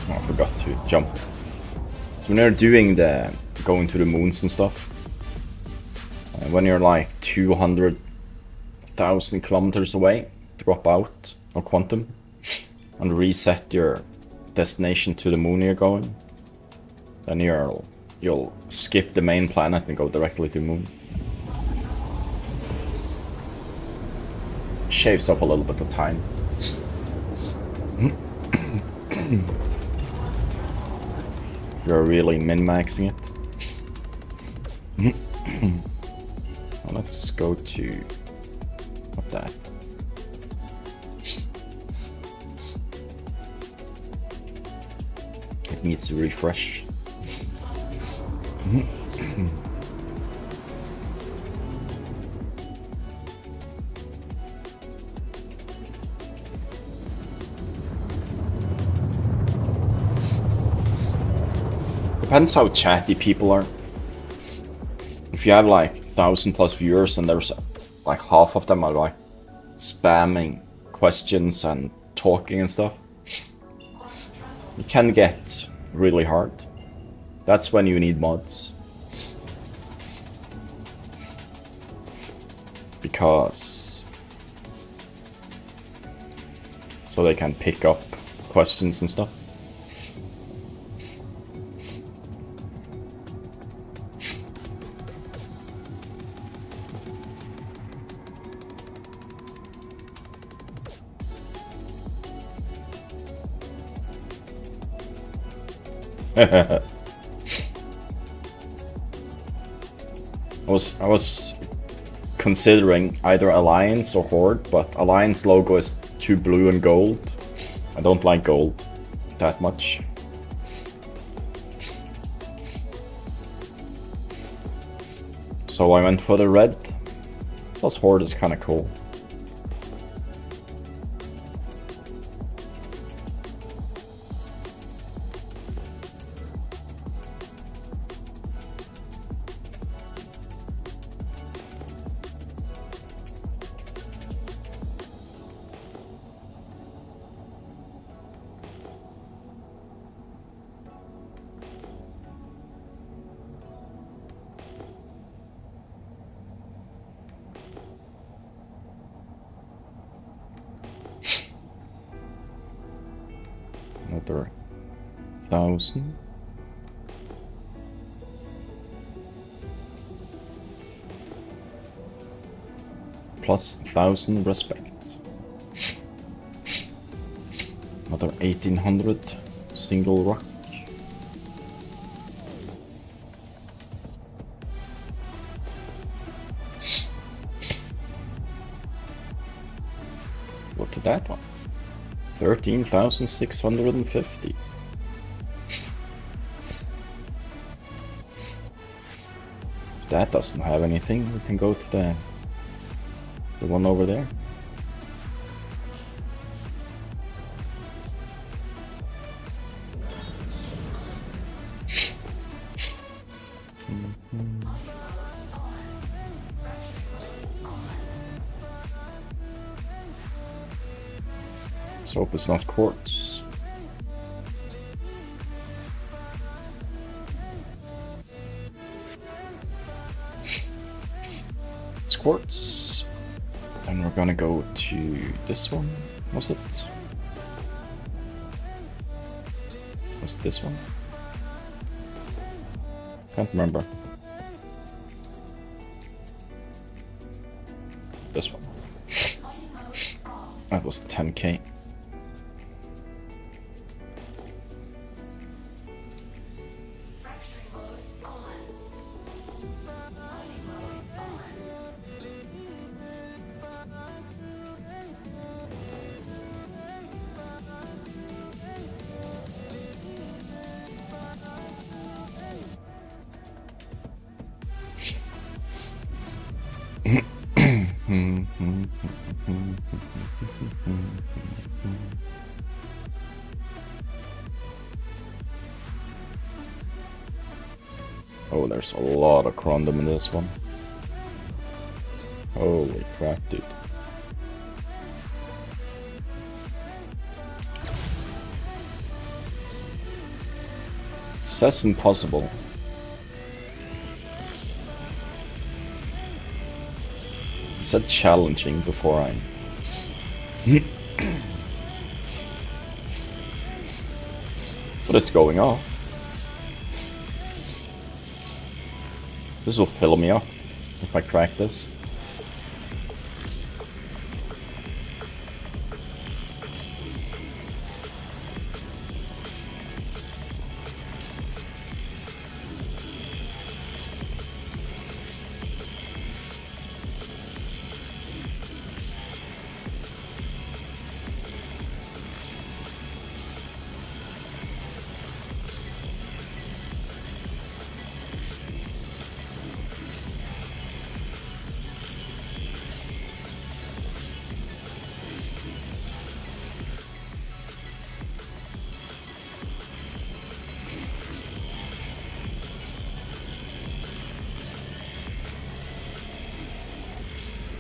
I forgot to jump. So when you're doing the going to the moons and stuff, when you're like 200,000 kilometers away, drop out of quantum and reset your destination to the moon you're going. Then you'll skip the main planet and go directly to the moon. Shaves off a little bit of time. If you're really min-maxing it. Well, let's go to what that. It needs to refresh. Depends how chatty people are. If you have like 1,000+ viewers and there's like half of them are like spamming questions and talking and stuff, it can get really hard. That's when you need mods. Because so they can pick up questions and stuff. I was considering either Alliance or Horde, but Alliance logo is too blue and gold. I don't like gold that much. So I went for the red. Plus Horde is kind of cool. Another 1,000. Plus 1,000 respect. Another 1,800 single rock. Look at that one. 13,650. If that doesn't have anything, we can go to the one over there. Let's hope it's not quartz. It's quartz. And we're gonna go to this one. Was it? Was it this one? Can't remember. This one. That was 10k. Oh, there's a lot of Crondom in this one. Holy crap, dude. It says impossible. It said challenging before I... What is going on? This will fill me up if I crack this.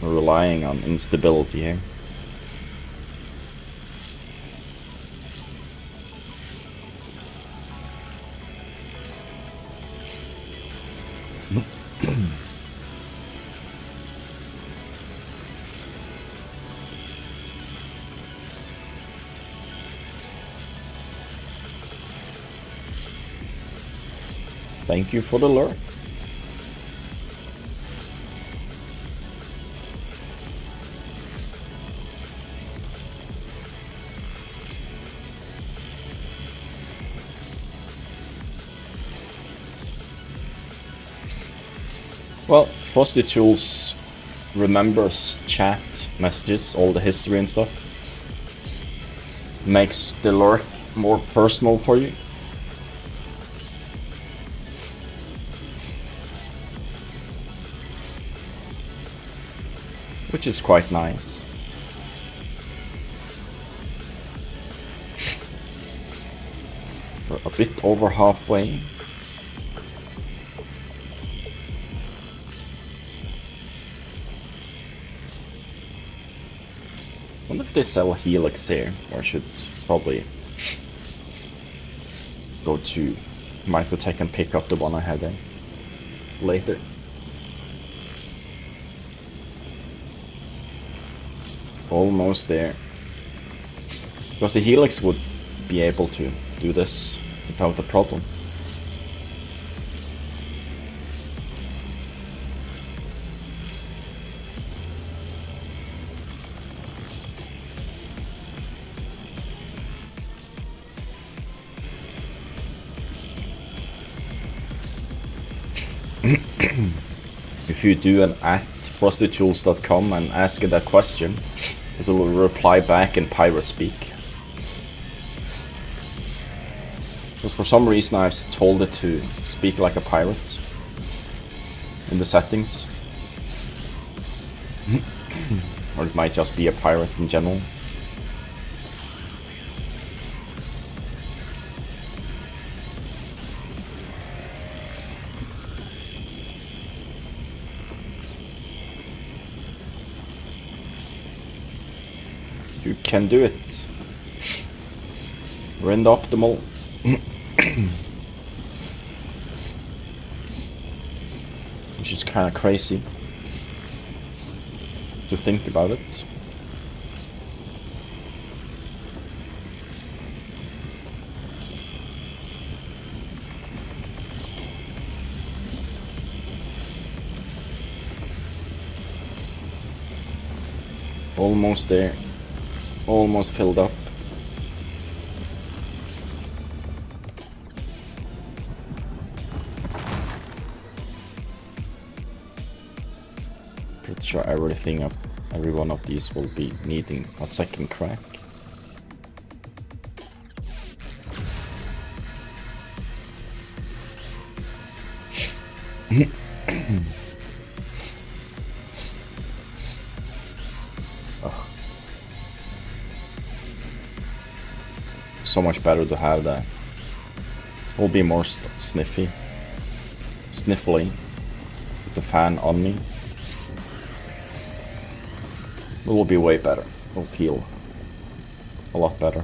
We're relying on instability here. Thank you for the alert. Well, Frosty Tools remembers chat messages, all the history and stuff. Makes the lurk more personal for you. Which is quite nice. We're a bit over halfway. I wonder if they sell Helix here, or I should probably go to Microtech and pick up the one I had there later. Almost there. Because the Helix would be able to do this without a problem. If you do an @frostytools.com and ask it a question, it will reply back in pirate speak. Because for some reason I've told it to speak like a pirate in the settings. Or it might just be a pirate in general. You can do it. We're in the optimal. Which is kind of crazy to think about it. Almost there. Almost filled up. Pretty sure every one of these will be needing a second crack. So much better to have that. Will be more sniffly with the fan on me. It will be way better. It will feel a lot better.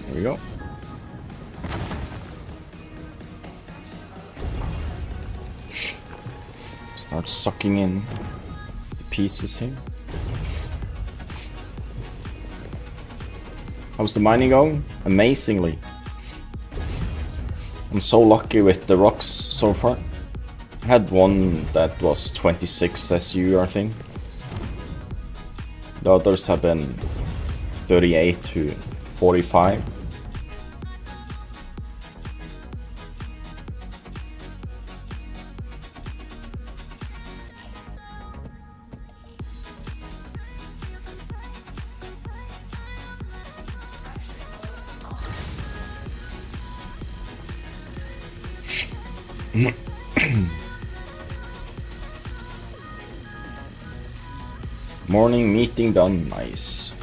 There we go. Start sucking in the pieces here. How's the mining going? Amazingly. I'm so lucky with the rocks so far. I had one that was 26 SU, I think. The others have been 38 to 45. Morning meeting done, nice.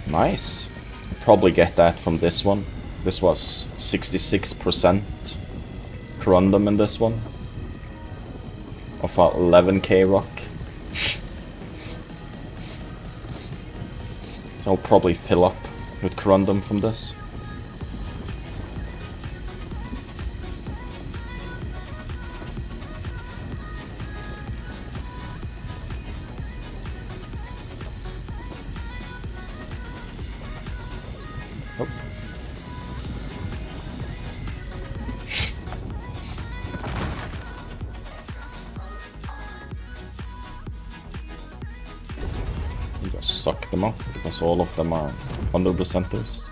Nice. Probably get that from this one. This was 66% corundum in this one. Of a 11k rock. So I'll probably fill up with corundum from this. Oh. You just suck them up because all of them are 100%ers.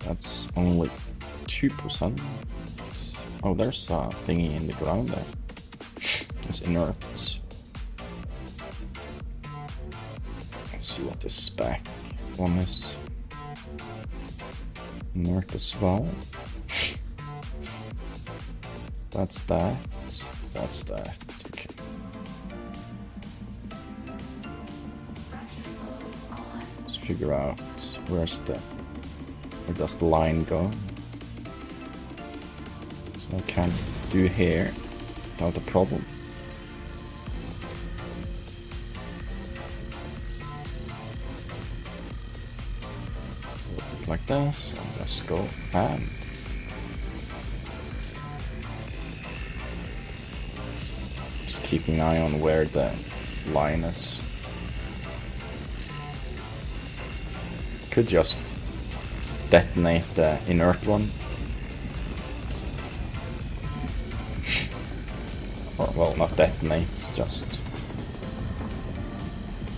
That's only 2%. Oh, there's a thingy in the ground there. It's inert. Let's see what this back one is. Inert as well. That's that. That's that. Okay. Let's figure out where does the line go? So I can do here without a problem. Like this, and let's go and just keeping an eye on where the line is. Could just detonate the inert one. Or, well, not detonate, just...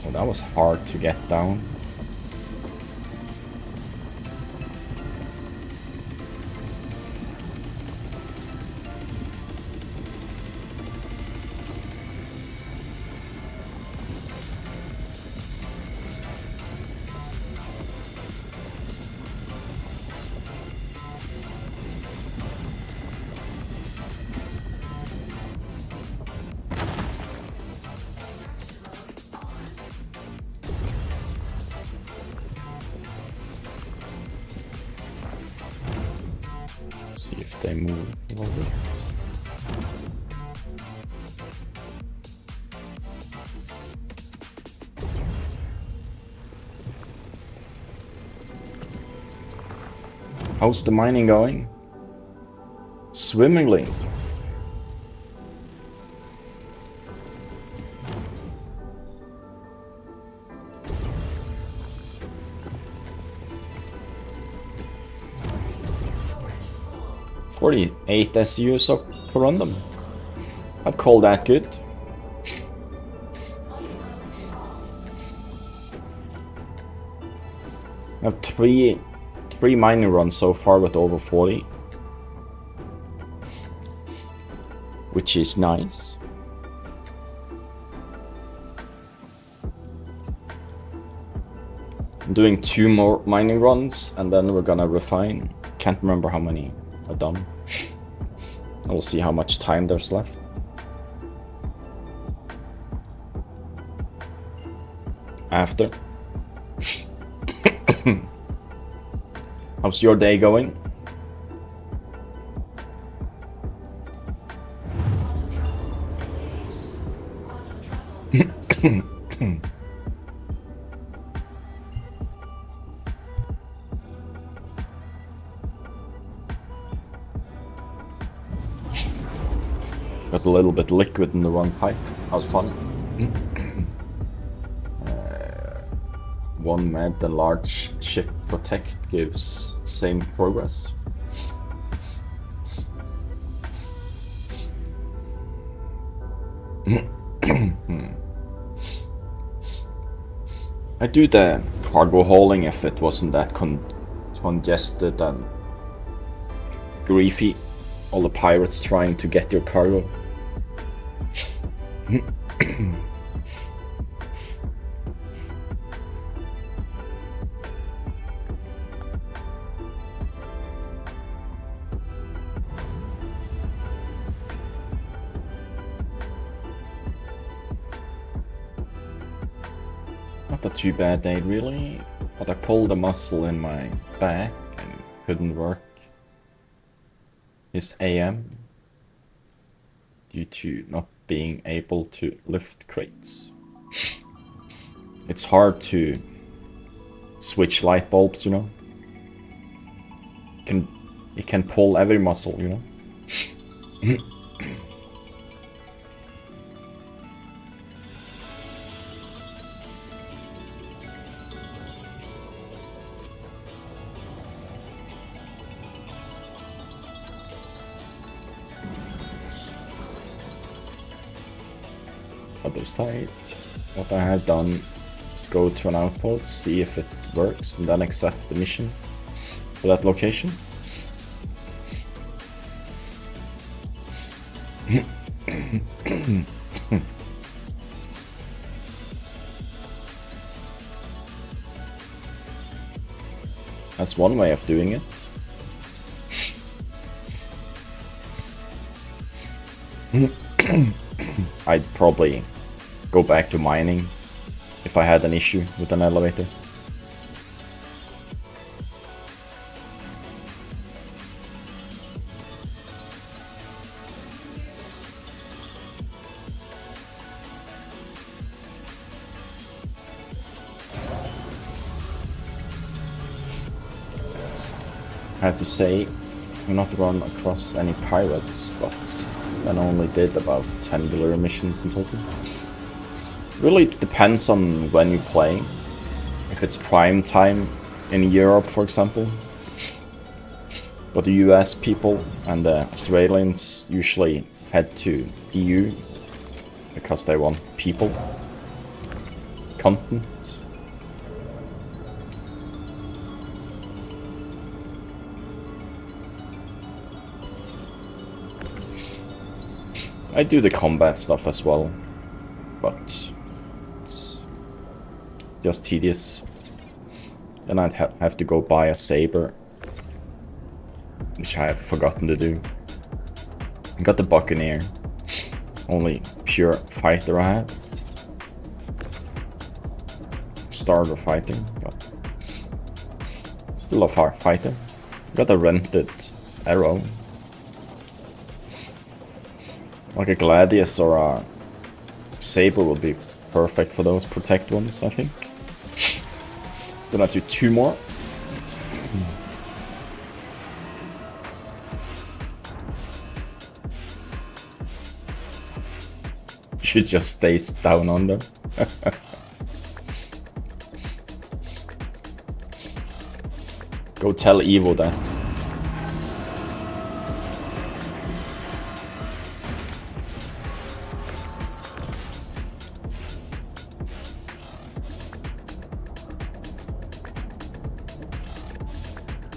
Oh, that was hard to get down. See if they move a little bit. How's the mining going? Swimmingly. $48 SUs per random. I'd call that good. I have three mining runs so far with over 40, which is nice. I'm doing 2 more mining runs and then we're gonna refine. Can't remember how many I've done. And we'll see how much time there's left. After. How's your day going? Got a little bit liquid in the wrong pipe. That was fun. One med and large ship protect gives same progress. I'd do the cargo hauling if it wasn't that congested and griefy. All the pirates trying to get your cargo. Not a too bad day really, but I pulled a muscle in my back and couldn't work this AM due to not being able to lift crates. It's hard to switch light bulbs, you know. It can pull every muscle, you know. Other side. What I have done is go to an outpost, see if it works, and then accept the mission for that location. That's one way of doing it. I'd probably go back to mining if I had an issue with an elevator. I have to say, I've not run across any pirates, but then only did about 10 delivery missions in total. Really depends on when you play. If it's prime time in Europe, for example. But the US people and the Australians usually head to EU because they want people, content. I do the combat stuff as well, but it's just tedious. Then I'd have to go buy a saber, which I have forgotten to do. I got the Buccaneer, only pure fighter I have. Starter fighting, but still a fighter. Got a rented arrow. Like a Gladius or a Saber would be perfect for those protect ones, I think. Gonna do 2 more. Should just stay down under. Go tell Evo that.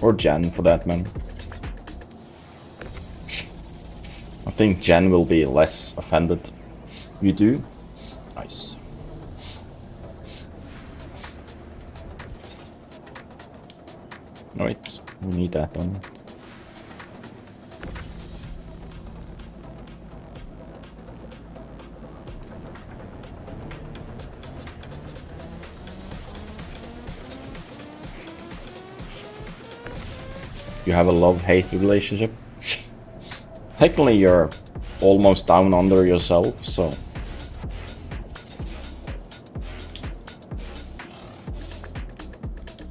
Or Jen, for that man. I think Jen will be less offended. You do? Nice. Wait, we need that one. You have a love-hate relationship. Technically you're almost down under yourself, so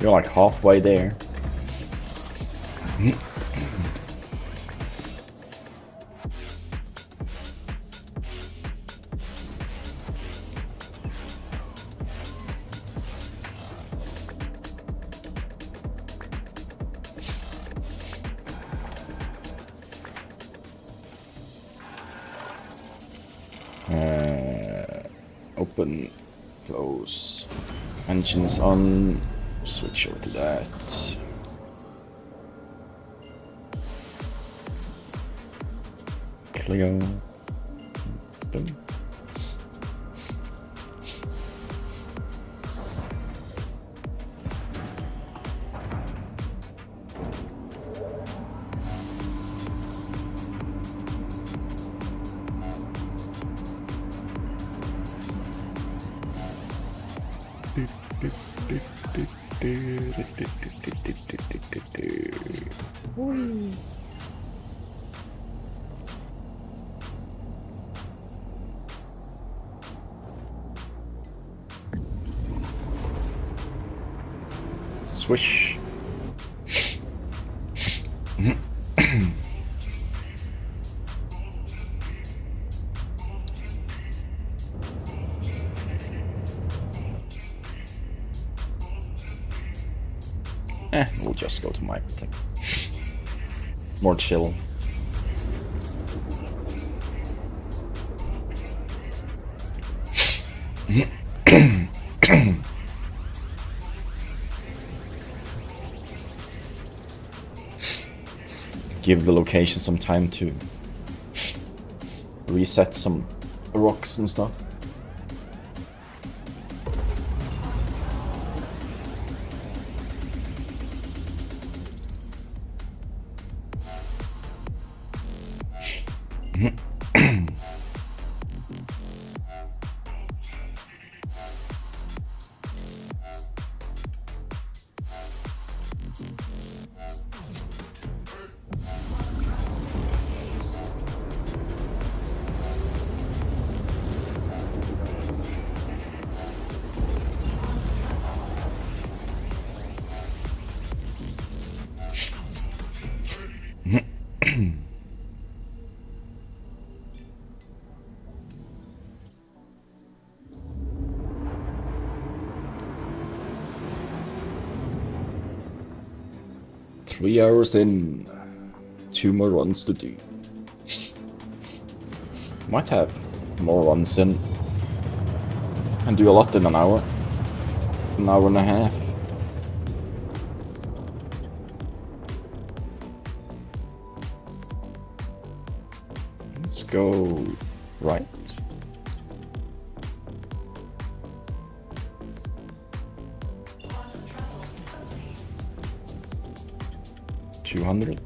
you're like halfway there. Open, close, engines on, switch over to that. Clear. Boom. Beep. Swish. We'll just go to my protect. More chill. Give the location some time to reset some rocks and stuff. Three hours in, 2 more runs to do. Might have more runs in and do a lot in an hour and a half. Let's go right. $200.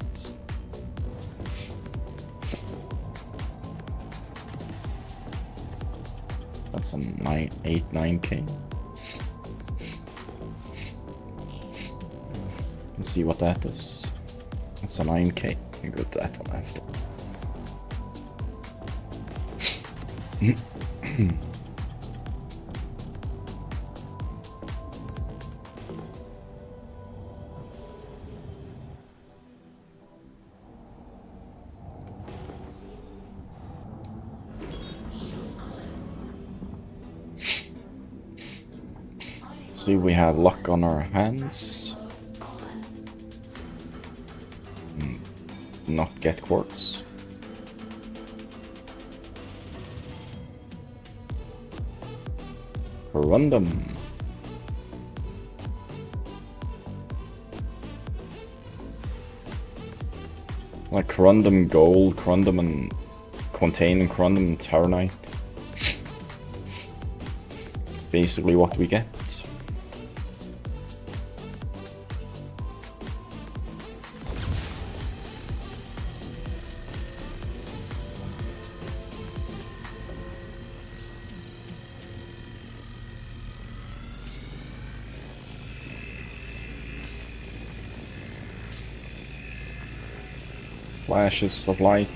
That's a 9K. Let's see what that is. That's a 9K. You got that one after. See, we have luck on our hands. Not get quartz. Corundum. Like Corundum Gold, Corundum and Contain and Corundum and Taronite. Basically what we get. Flashes of light.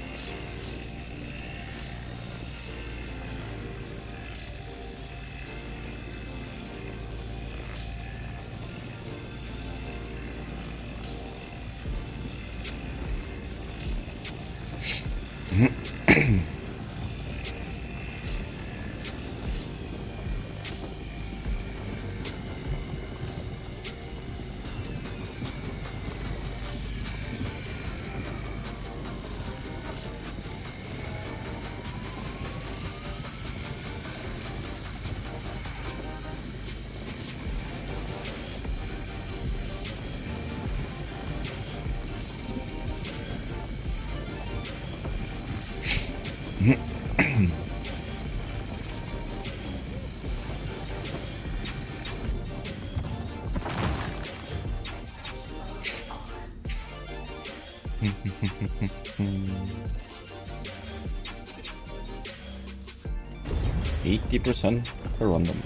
%, per random.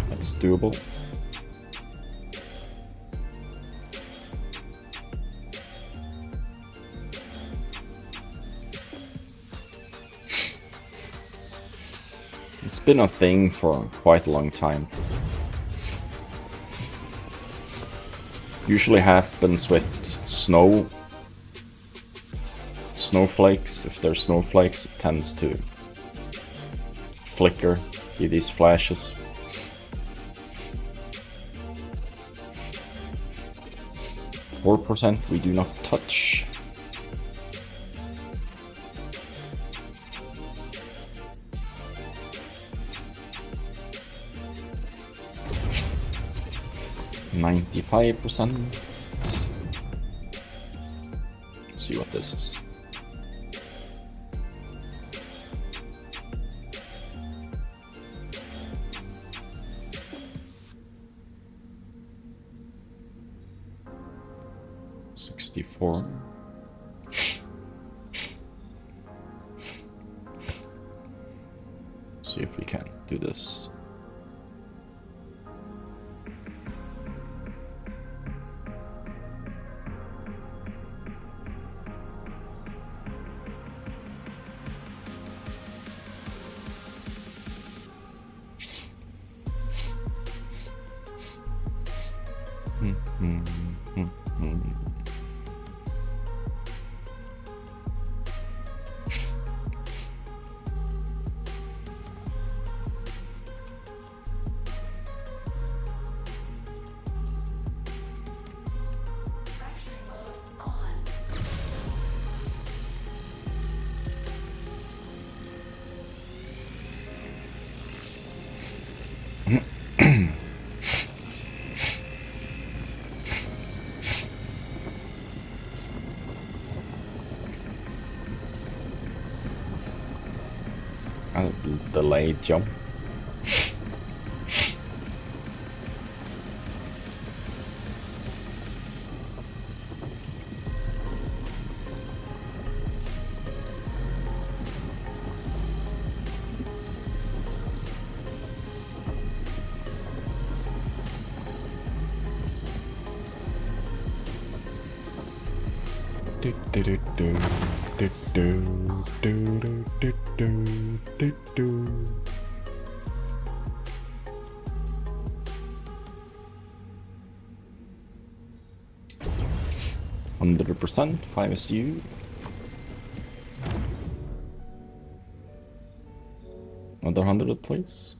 That's doable. It's been a thing for quite a long time. Usually happens with snowflakes. If there's snowflakes, it tends to flicker, give these flashes. %, we do not touch. %. See what this is. $64. See if we can do this. Delayed jump. %, 5SU. Another 100, please.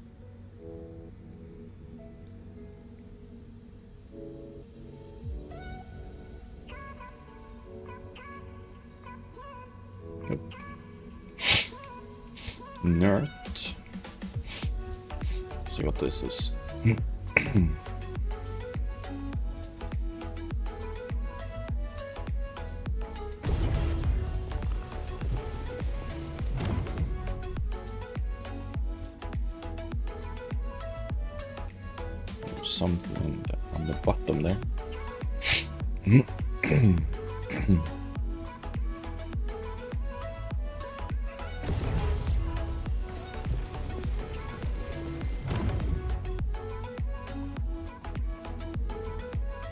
Nope. Nerd. See what this is. Something on the bottom there.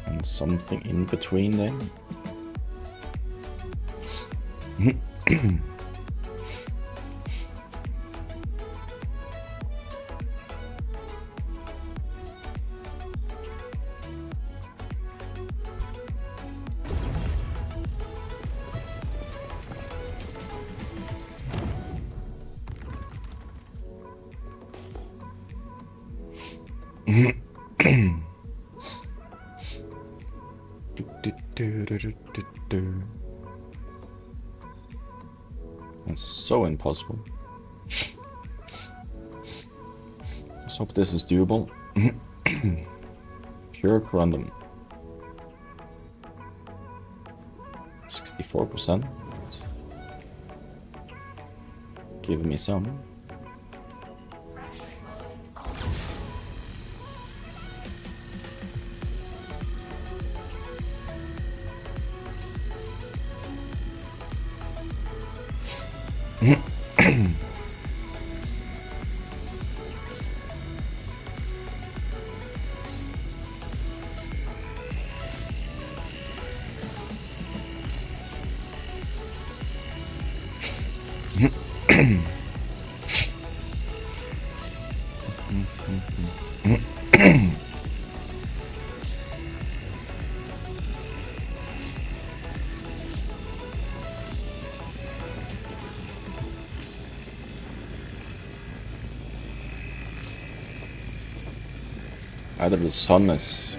And something in between them. That's so impossible. Let's hope this is doable. Pure random. 64%. Give me some. Either the sun is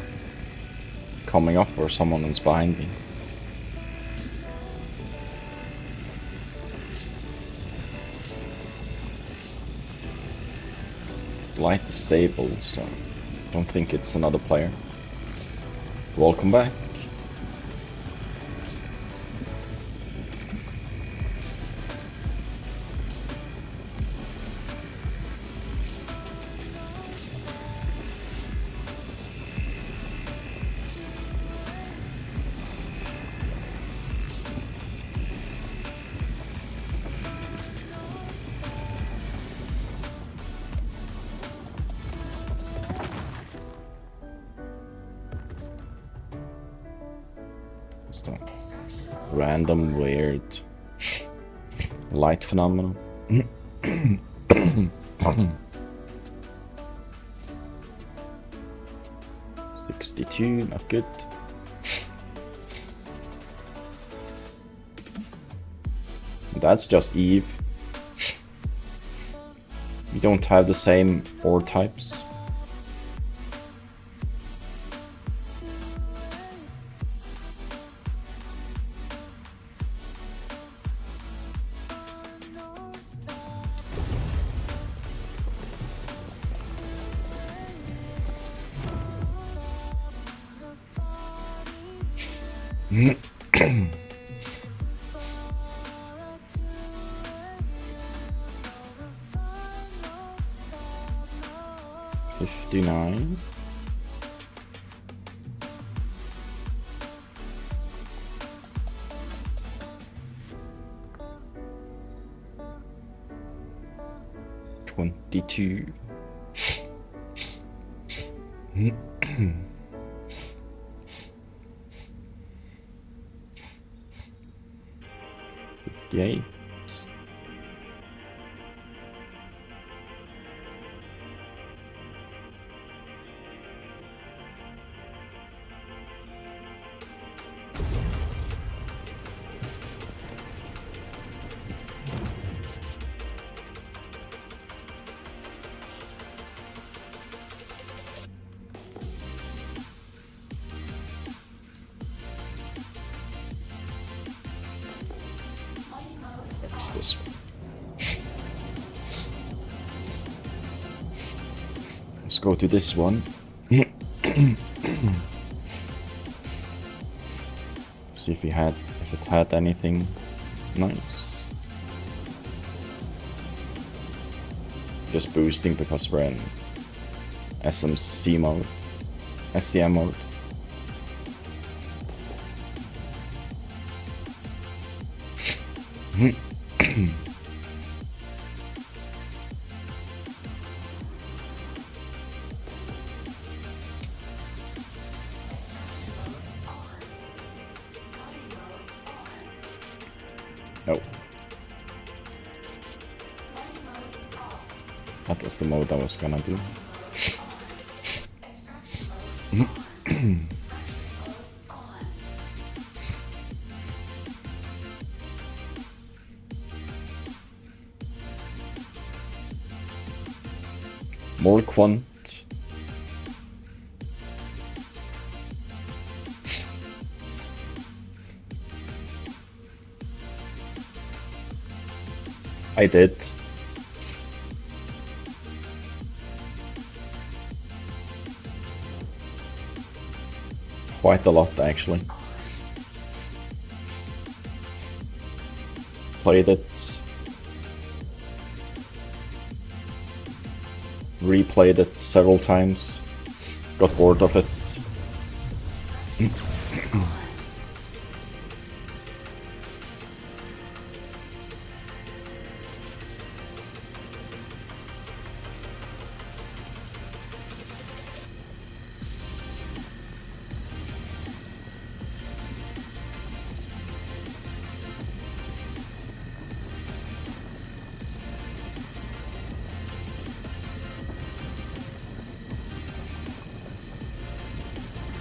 coming up or someone is behind me. The light is stable, so I don't think it's another player. Welcome back. Random weird light phenomenon. 62, not good. That's just Eve. We don't have the same ore types. $59. $22. 58. What's this one? Let's go to this one. See if it had anything nice. Just boosting because we're in SMC mode, SCM mode. No. That was the mode I was gonna do. More quant. I did. Quite a lot, actually. Played it. Replayed it several times. Got bored of it.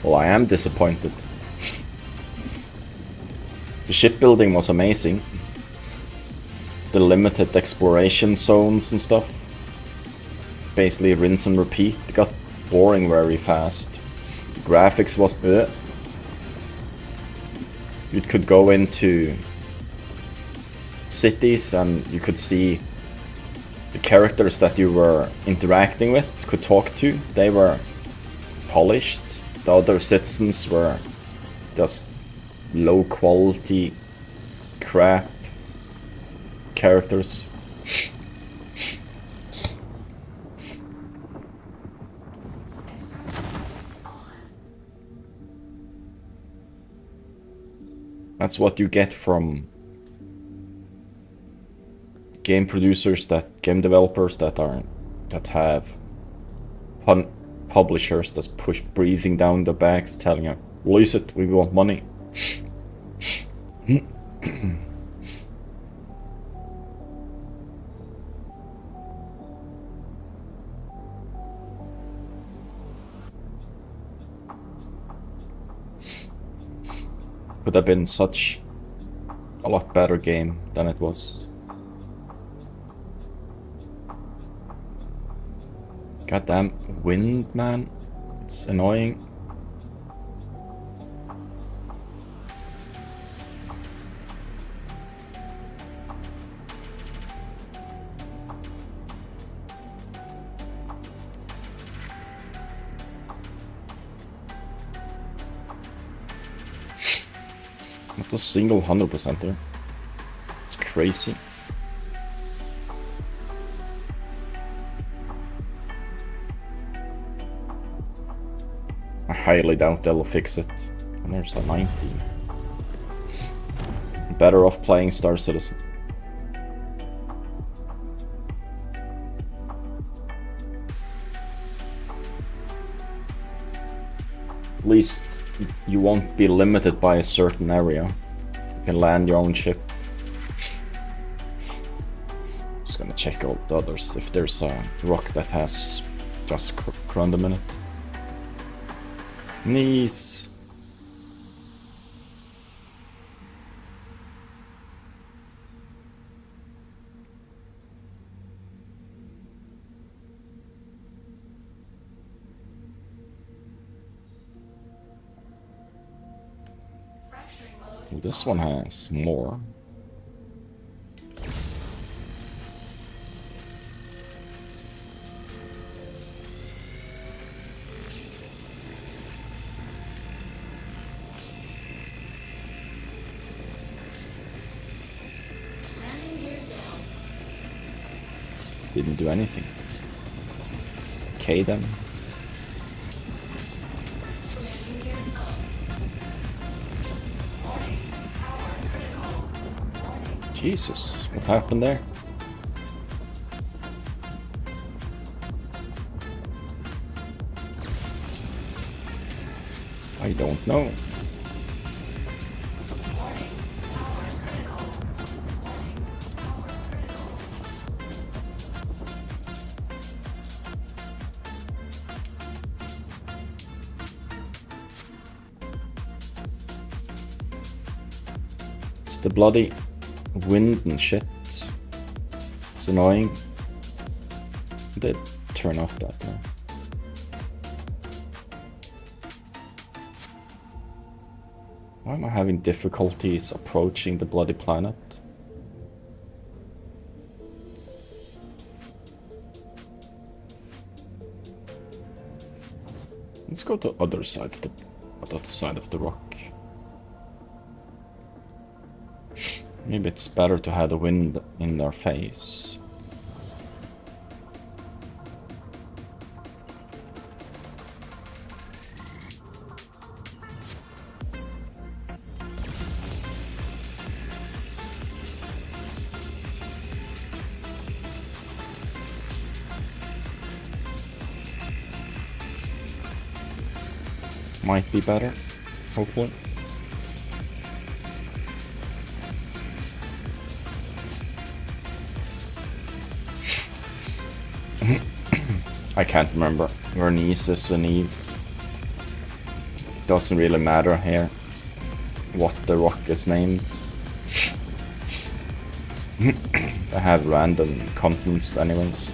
Well, I am disappointed. The shipbuilding was amazing. The limited exploration zones and stuff. Basically rinse and repeat got boring very fast. Graphics was you could go into cities and you could see the characters that you were interacting with, could talk to. They were polished. The other citizens were just low quality crap characters. That's what you get from game producers, game developers that have publishers that push breathing down their backs, telling you, release it, we want money. Could have been such a lot better game than it was. Goddamn wind, man. It's annoying. Not a single 100%er. It's crazy. I highly doubt they'll fix it. And there's a 90. Better off playing Star Citizen. At least you won't be limited by a certain area. You can land your own ship. Just gonna check all the others if there's a rock that has just random in it. Nice. Ooh, this one has more. Didn't do anything. Okay then. Jesus, what happened there? I don't know. It's the bloody wind and shit. It's annoying. They turn off that now. Why am I having difficulties approaching the bloody planet? Let's go to the other side of the rock. Maybe it's better to have the wind in their face. Might be better, hopefully. I can't remember where Nice is and Eve. Doesn't really matter here what the rock is named. I have random continents anyways.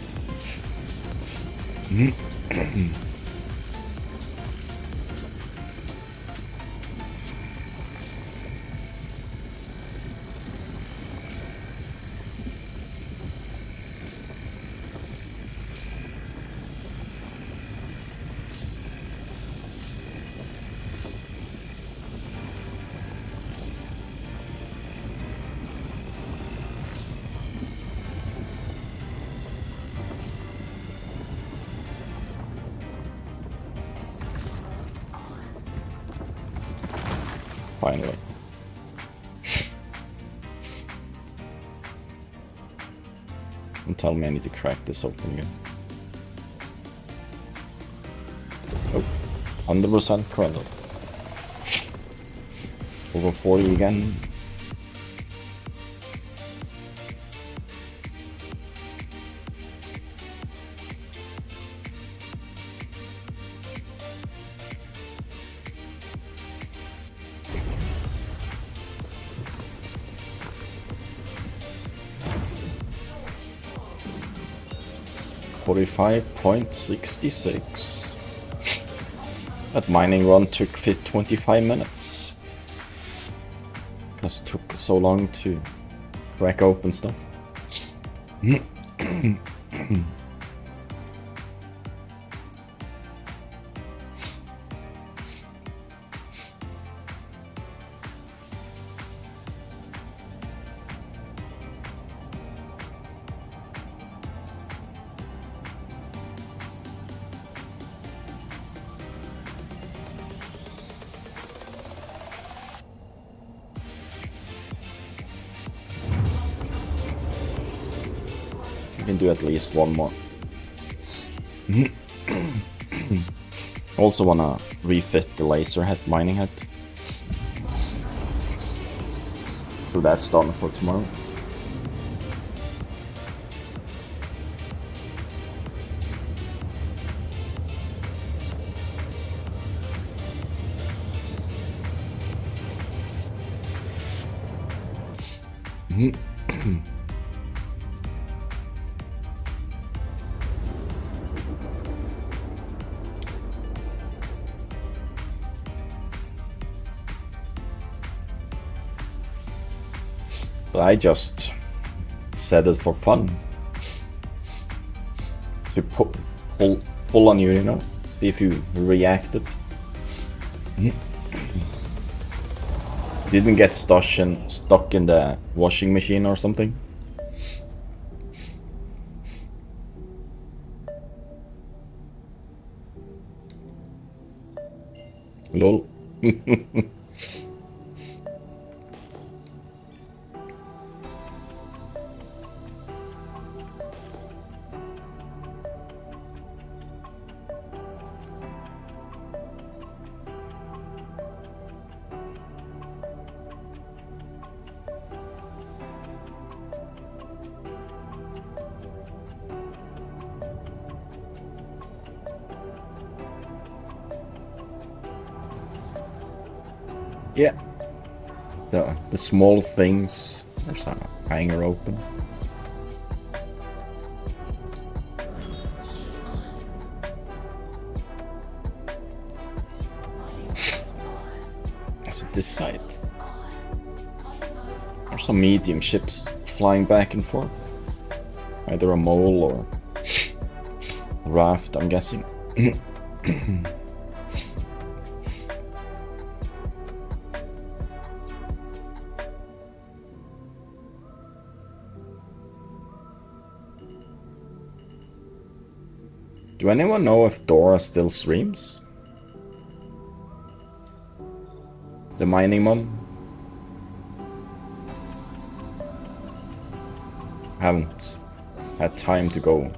Finally. Don't tell me I need to crack this open again. Oh, 100% credit. Over 40 again. $45.66. That mining run took 25 minutes. Because it took so long to crack open stuff. We can do at least one more. Also wanna refit the laser head mining head. So that's done for tomorrow. But I just said it for fun. To pull on you, you know? See if you reacted. Didn't get stuck in the washing machine or something. Lol. Yeah. The small things. There's a hanger open. Is it this side? There's some medium ships flying back and forth. Either a mole or a raft, I'm guessing. Do anyone know if Dora still streams? The mining one? Haven't had time to go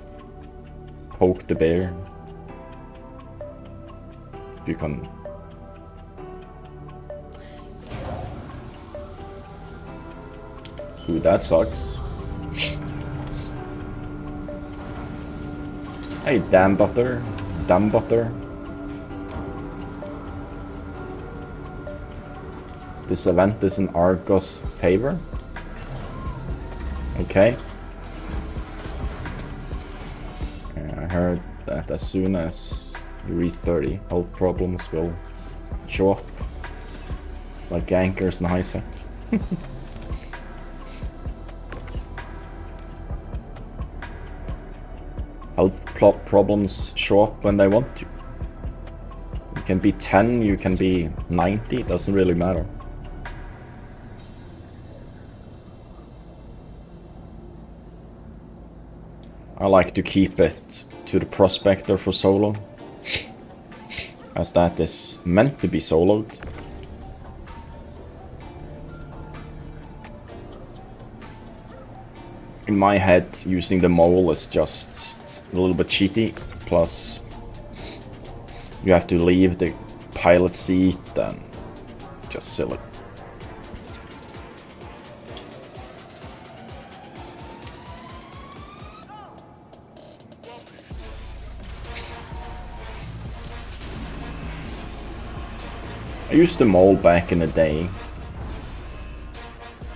poke the bear. If you can. Ooh, that sucks. Hey, damn butter. Damn butter. This event is in Argos' favor. Okay. I heard that as soon as you reach 30, health problems will show up. Like anchors in high sec. Health problems show up when they want to. You can be 10, you can be 90, it doesn't really matter. I like to keep it to the Prospector for solo, as that is meant to be soloed. in my head, using the mole is just a little bit cheaty. Plus, you have to leave the pilot seat and just silly. I used the mole back in the day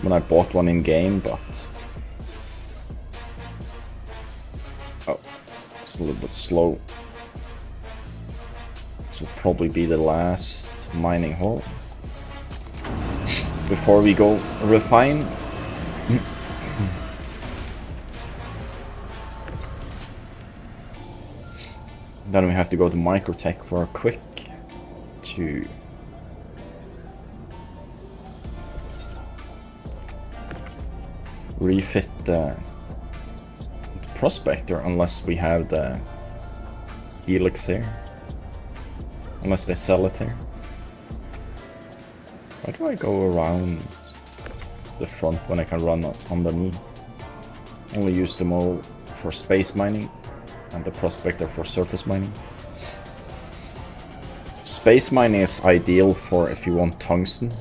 when I bought one in game, but oh, it's a little bit slow. This will probably be the last mining hole before we go refine. Then we have to go to Microtech for a quick to refit the prospector, unless we have the helix here. Unless they sell it here. Why do I go around the front when I can run underneath? Only use the mole for space mining and the prospector for surface mining. Space mining is ideal for if you want tungsten,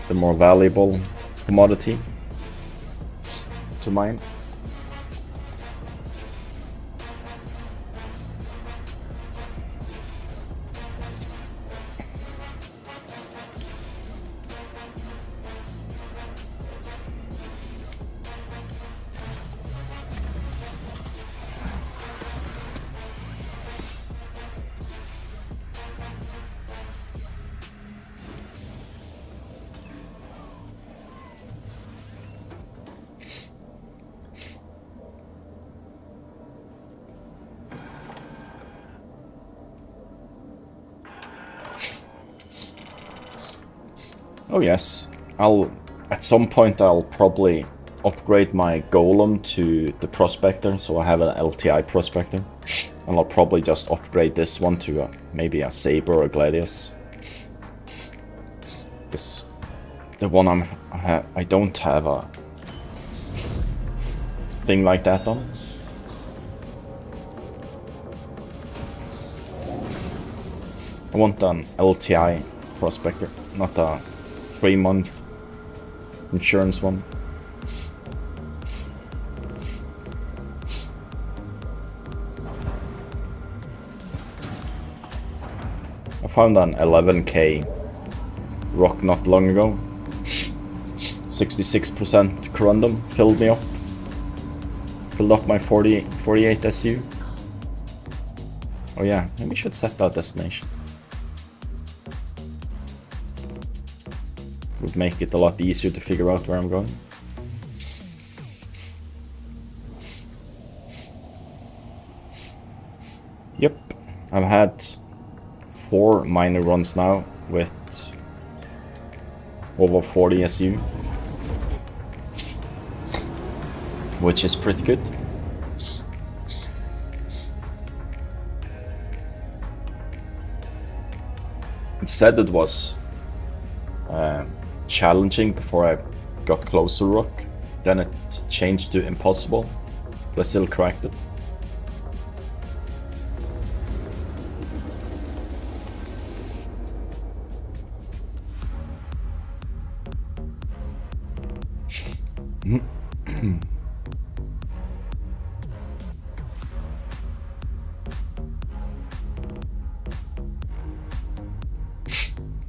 the more valuable commodity to mine. Oh yes, at some point I'll probably upgrade my golem to the prospector, so I have an LTI prospector, and I'll probably just upgrade this one to maybe a saber or a gladius. The one I don't have a thing like that on. I want an LTI prospector, not a 3-month insurance one. I found an 11k rock not long ago. 66% corundum filled me up. Filled up my 48 SU. Oh yeah, maybe we should set that destination. Would make it a lot easier to figure out where I'm going. Yep, I've had 4 minor runs now with over 40 SU, which is pretty good. It said it was challenging before I got close to rock, then it changed to impossible, but I still cracked it.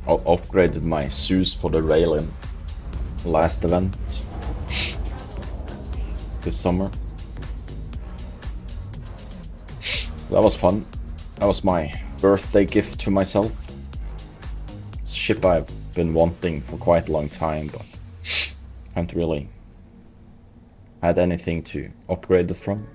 I upgraded my Zeus for the rail in last event this summer. That was fun. That was my birthday gift to myself. It's a ship I've been wanting for quite a long time, but haven't really had anything to upgrade it from.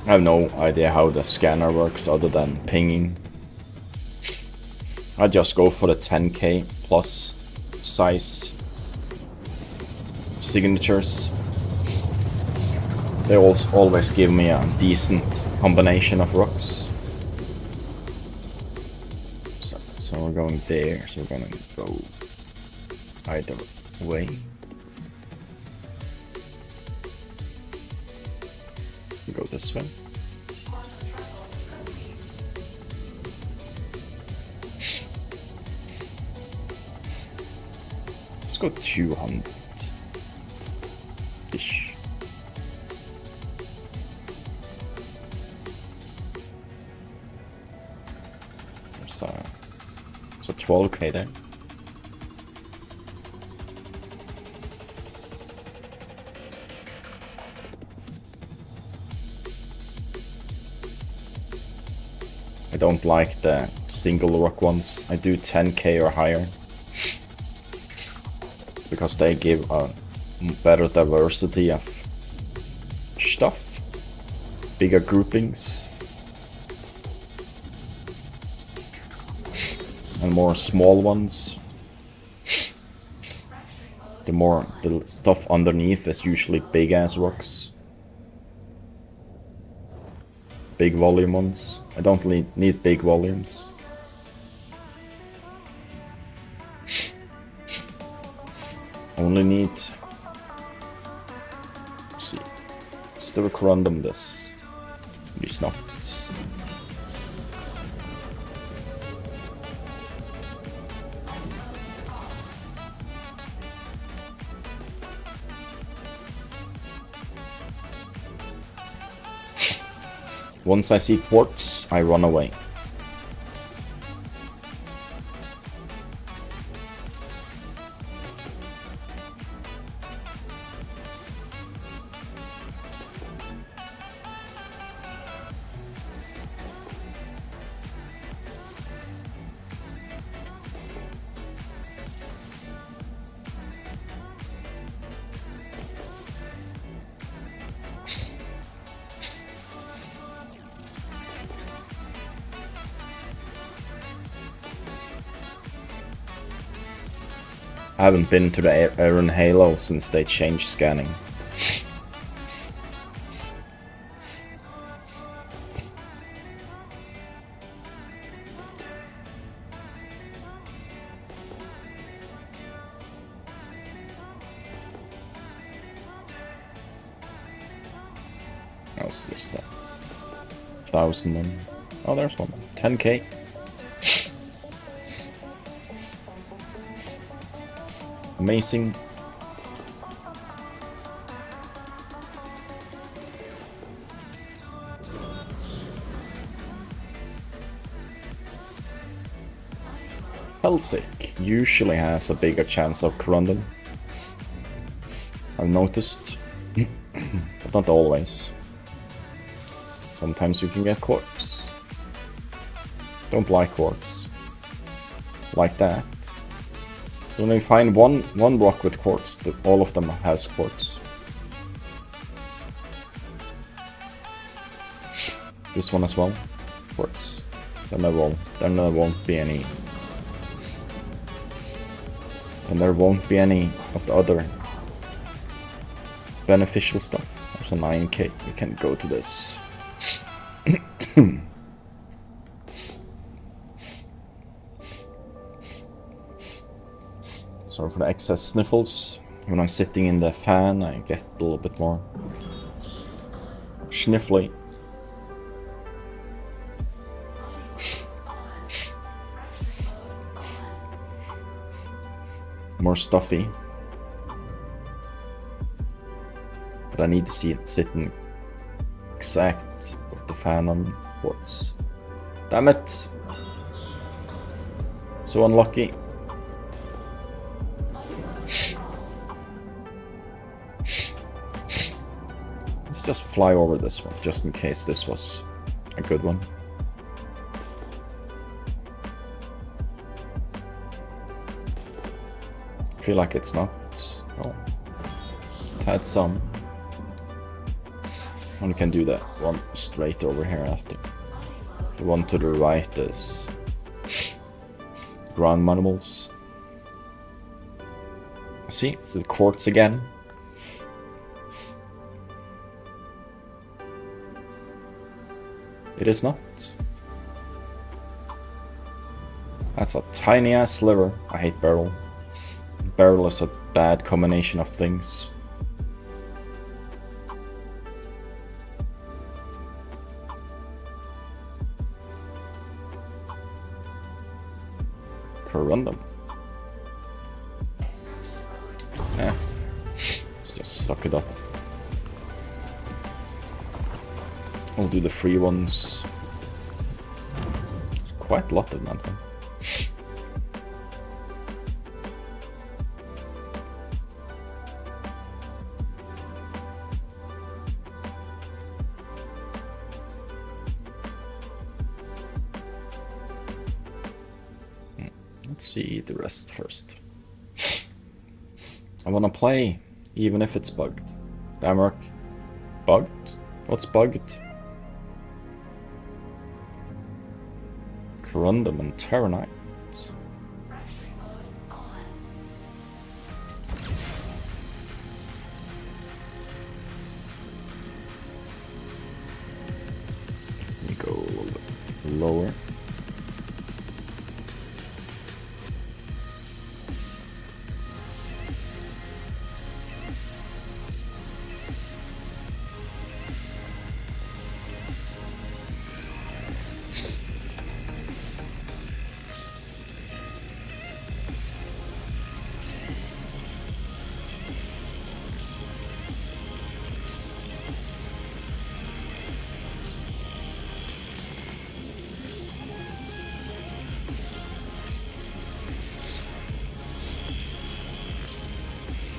I have no idea how the scanner works other than pinging. I just go for the 10k plus size signatures. They always give me a decent combination of rocks. So we're going there, so we're gonna go either way. Go this way. Let's go 200-ish. So 12k there. I don't like the single rock ones. I do 10k or higher because they give a better diversity of stuff, bigger groupings, and more small ones. The stuff underneath is usually big ass rocks. Big volume ones. I don't need big volumes. Only need... Let's see. Still random this. These not. Once I see quartz, I run away. I haven't been to the Iron Halo since they changed scanning. That's just a 1,000 one. Oh, there's one. 10k. Amazing. Hellsick usually has a bigger chance of corundum, I've noticed, but not always. Sometimes you can get quartz. Don't like quartz. Like that. When you find one rock with quartz, all of them has quartz. This one as well, quartz. Then there won't be any. And there won't be any of the other beneficial stuff. There's a 9k. We can go to this. Sorry for the excess sniffles. When I'm sitting in the fan, I get a little bit more sniffly. More stuffy. But I need to see it sitting exact with the fan on what's. Damn it! So unlucky. Let's just fly over this one, just in case this was a good one. I feel like it's not. Oh, it had some. And we can do that one straight over here after. The one to the right is ground animals. See, it's the quartz again. It is not. That's a tiny ass sliver. I hate beryl. Beryl is a bad combination of things. Corundum. Yeah. Let's just suck it up. I'll do the free ones. There's quite a lot of that one. Let's see the rest first. I wanna play, even if it's bugged. Damrock. Bugged? What's bugged? Corundum and Terranite. Let me go a little bit lower.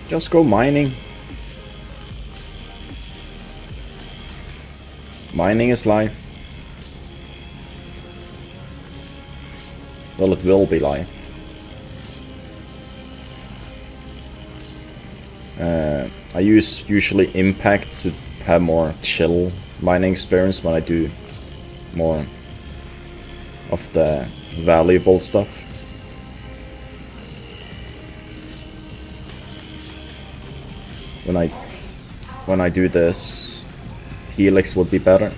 Just go mining. Mining is life. Well, it will be life. I use usually impact to have more chill mining experience when I do more of the valuable stuff. When I do this, Helix would be better.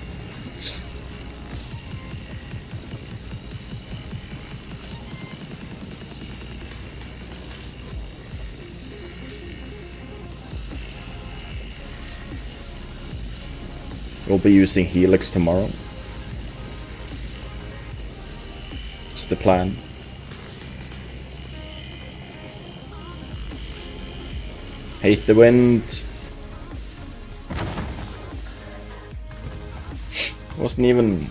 We'll be using Helix tomorrow. It's the plan. Hate the wind. Wasn't even...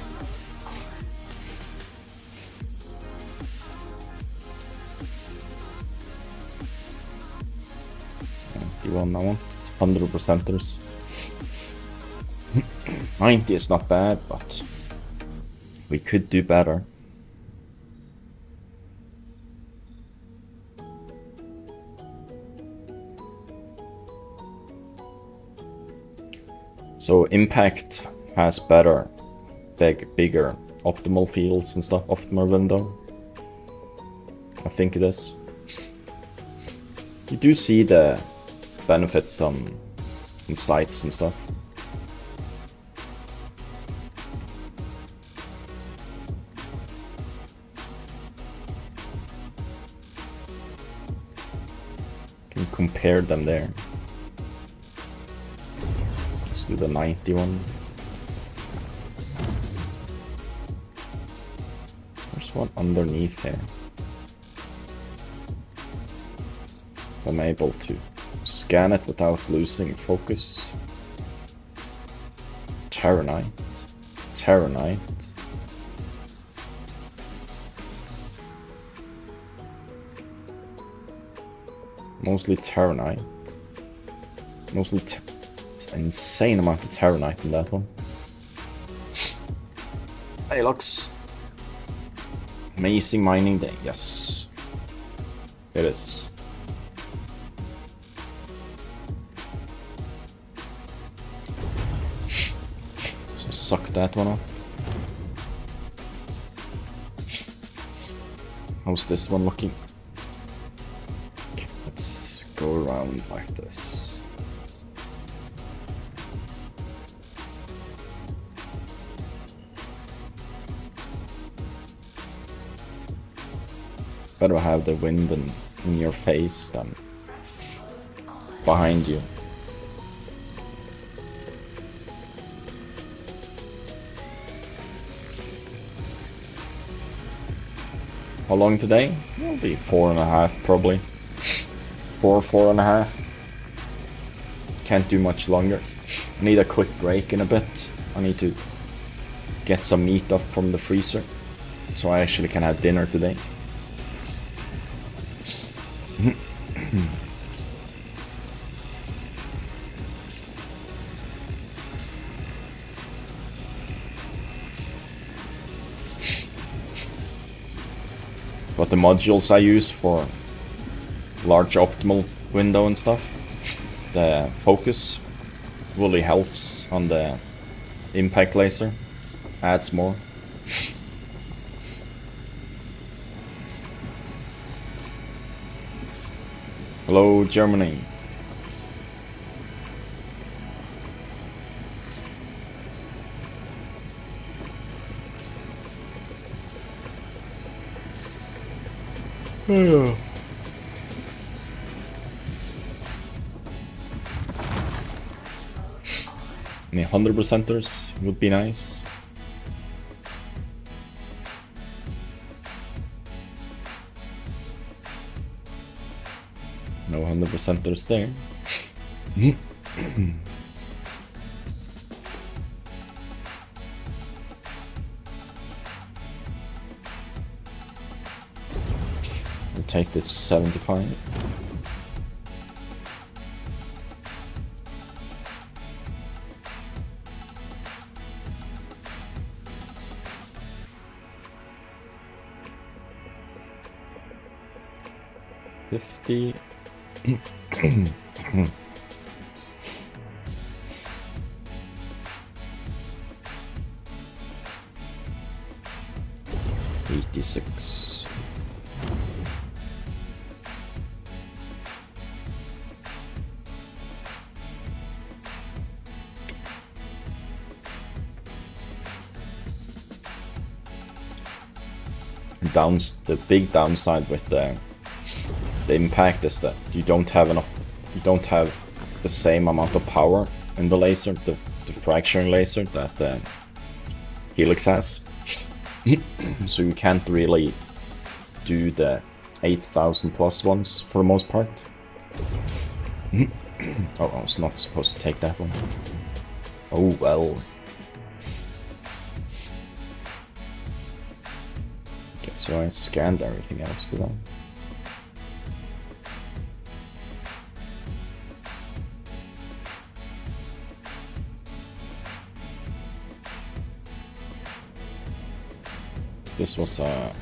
I want 100%ers. 90 is not bad, but we could do better. So impact has better, bigger optimal fields and stuff, optimal window. I think it is. You do see the benefits on sites and stuff. You can compare them there. Let's do the 90 one. There's one underneath there. I'm able to scan it without losing focus. Terranite. Terranite. Mostly Terranite. Mostly insane amount of Terranite in that one. Hey, looks amazing mining day. Yes, it is. suck that one up. How's this one looking? Okay, let's go around like this. Better have the wind in your face than behind you. How long today? It'll be 4.5 probably. 4.5. Can't do much longer. I need a quick break in a bit. I need to get some meat up from the freezer, so I actually can have dinner today. But the modules I use for large optimal window and stuff, the focus really helps on the impact laser, adds more. Hello, Germany. Any 100%ers would be nice. No 100%ers there. I'll take this 75. $50. 86. The big downside with the impact is that you don't have the same amount of power in the laser, the fracturing laser that Helix has. So you can't really do the 8,000 plus ones for the most part. Oh, I was not supposed to take that one. Oh well. Okay, so I scanned everything else for them. This was a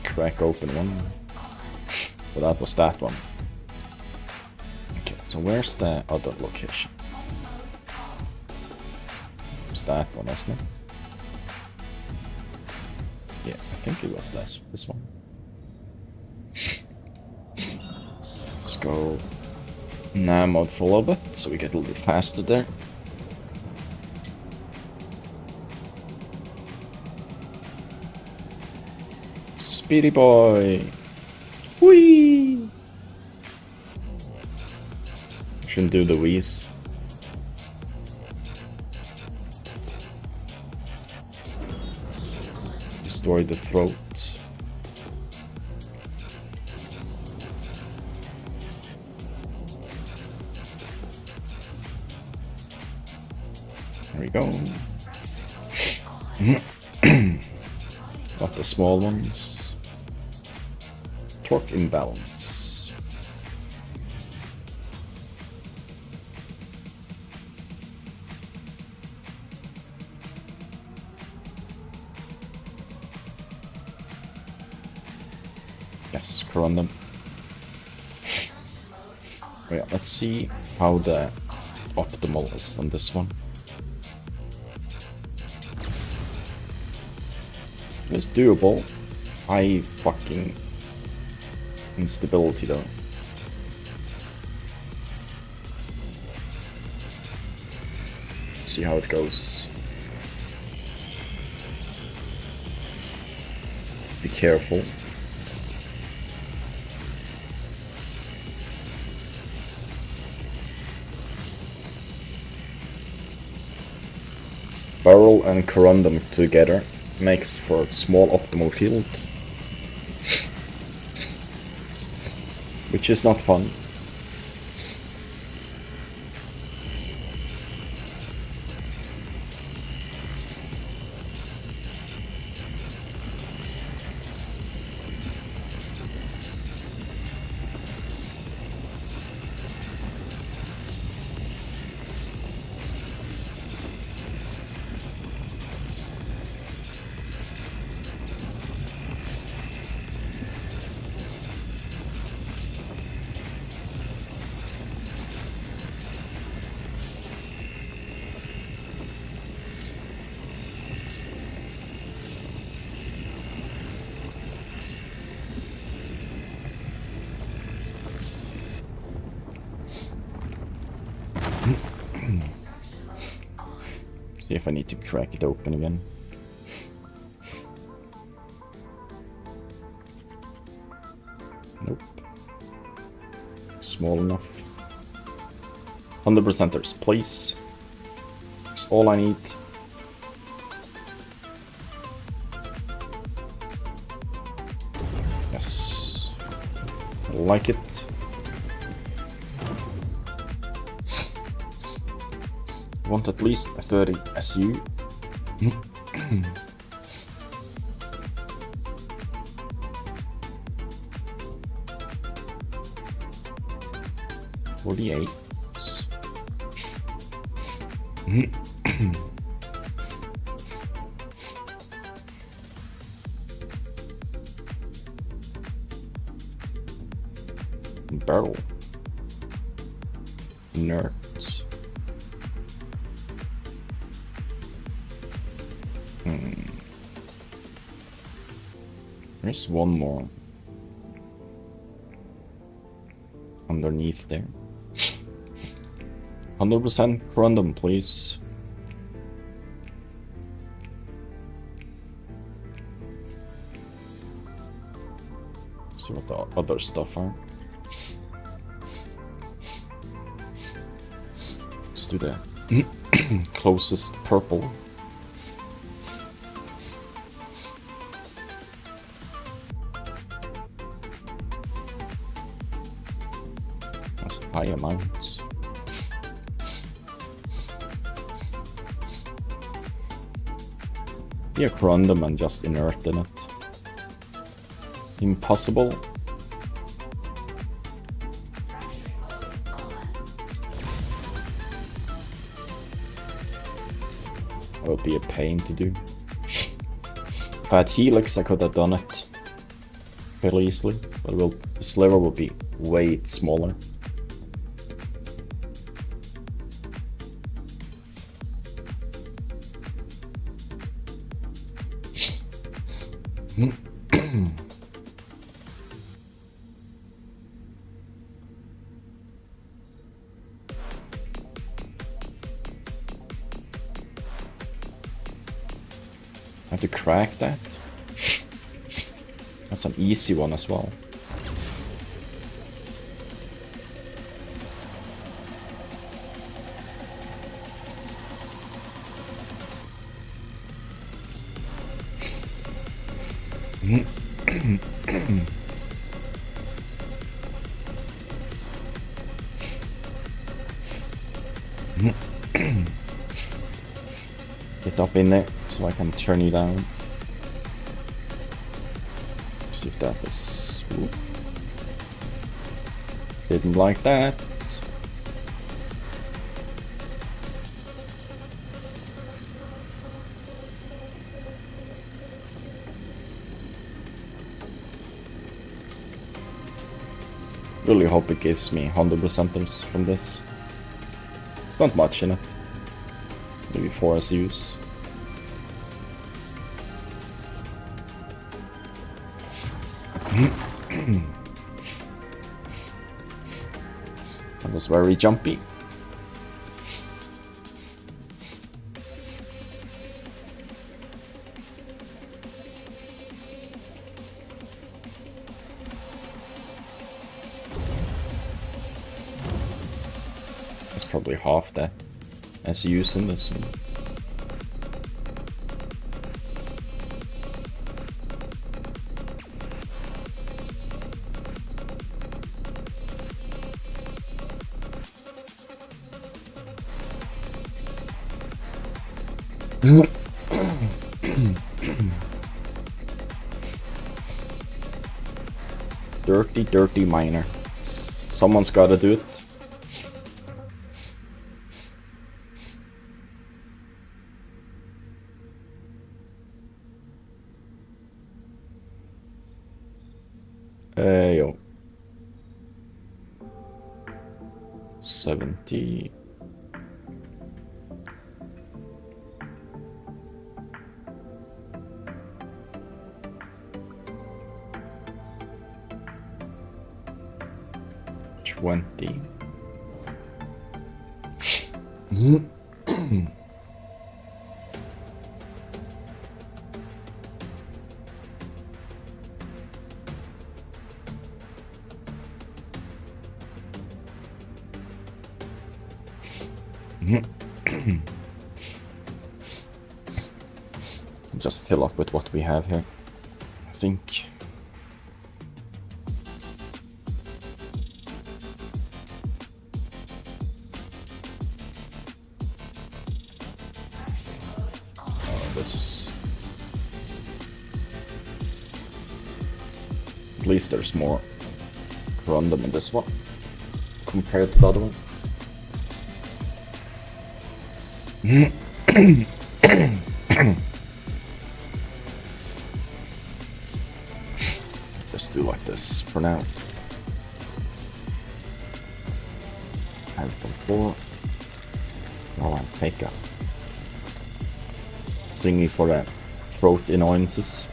crack open one, but that was that one. Okay, so where's the other location? It's that one, wasn't it? Yeah, I think it was this one. Let's go NAM mode for a little bit, so we get a little bit faster there. Speedy boy! Whee! Shouldn't do the wheeze. Destroy the throat. There we go. Got the small ones. Torque imbalance. Yes, corundum. Yeah, let's see how the optimal is on this one. It's doable. High fucking instability though. Let's see how it goes. Be careful. Barrel and corundum together makes for a small optimal field, which is not fun. See if I need to crack it open again. Nope. Small enough. 100%ers, please. That's all I need. Yes. I like it. Want at least a 30 SU. $48. Barrel. Nerds. There's one more underneath there. 100% random, please. See what the other stuff are. Let's do the closest purple. That's high amounts. Be a random and just inert in it. Impossible. That would be a pain to do. If I had Helix, I could have done it fairly easily, but the sliver would be way smaller. I have to crack that. That's an easy one as well. Get up in there so I can turn you down. See if that is... Ooh. Didn't like that. really hope it gives me 100%ers from this. It's not much in it. Maybe 4 SUs. That was very jumpy. That's probably half the SUs in this one. Dirty miner. Someone's gotta do it. Yo. 70. $20. Just fill up with what we have here, I think. At least there's more random in this one compared to the other one. Just do like this for now. Add from 4. Now I'll take a thingy for the throat annoyances.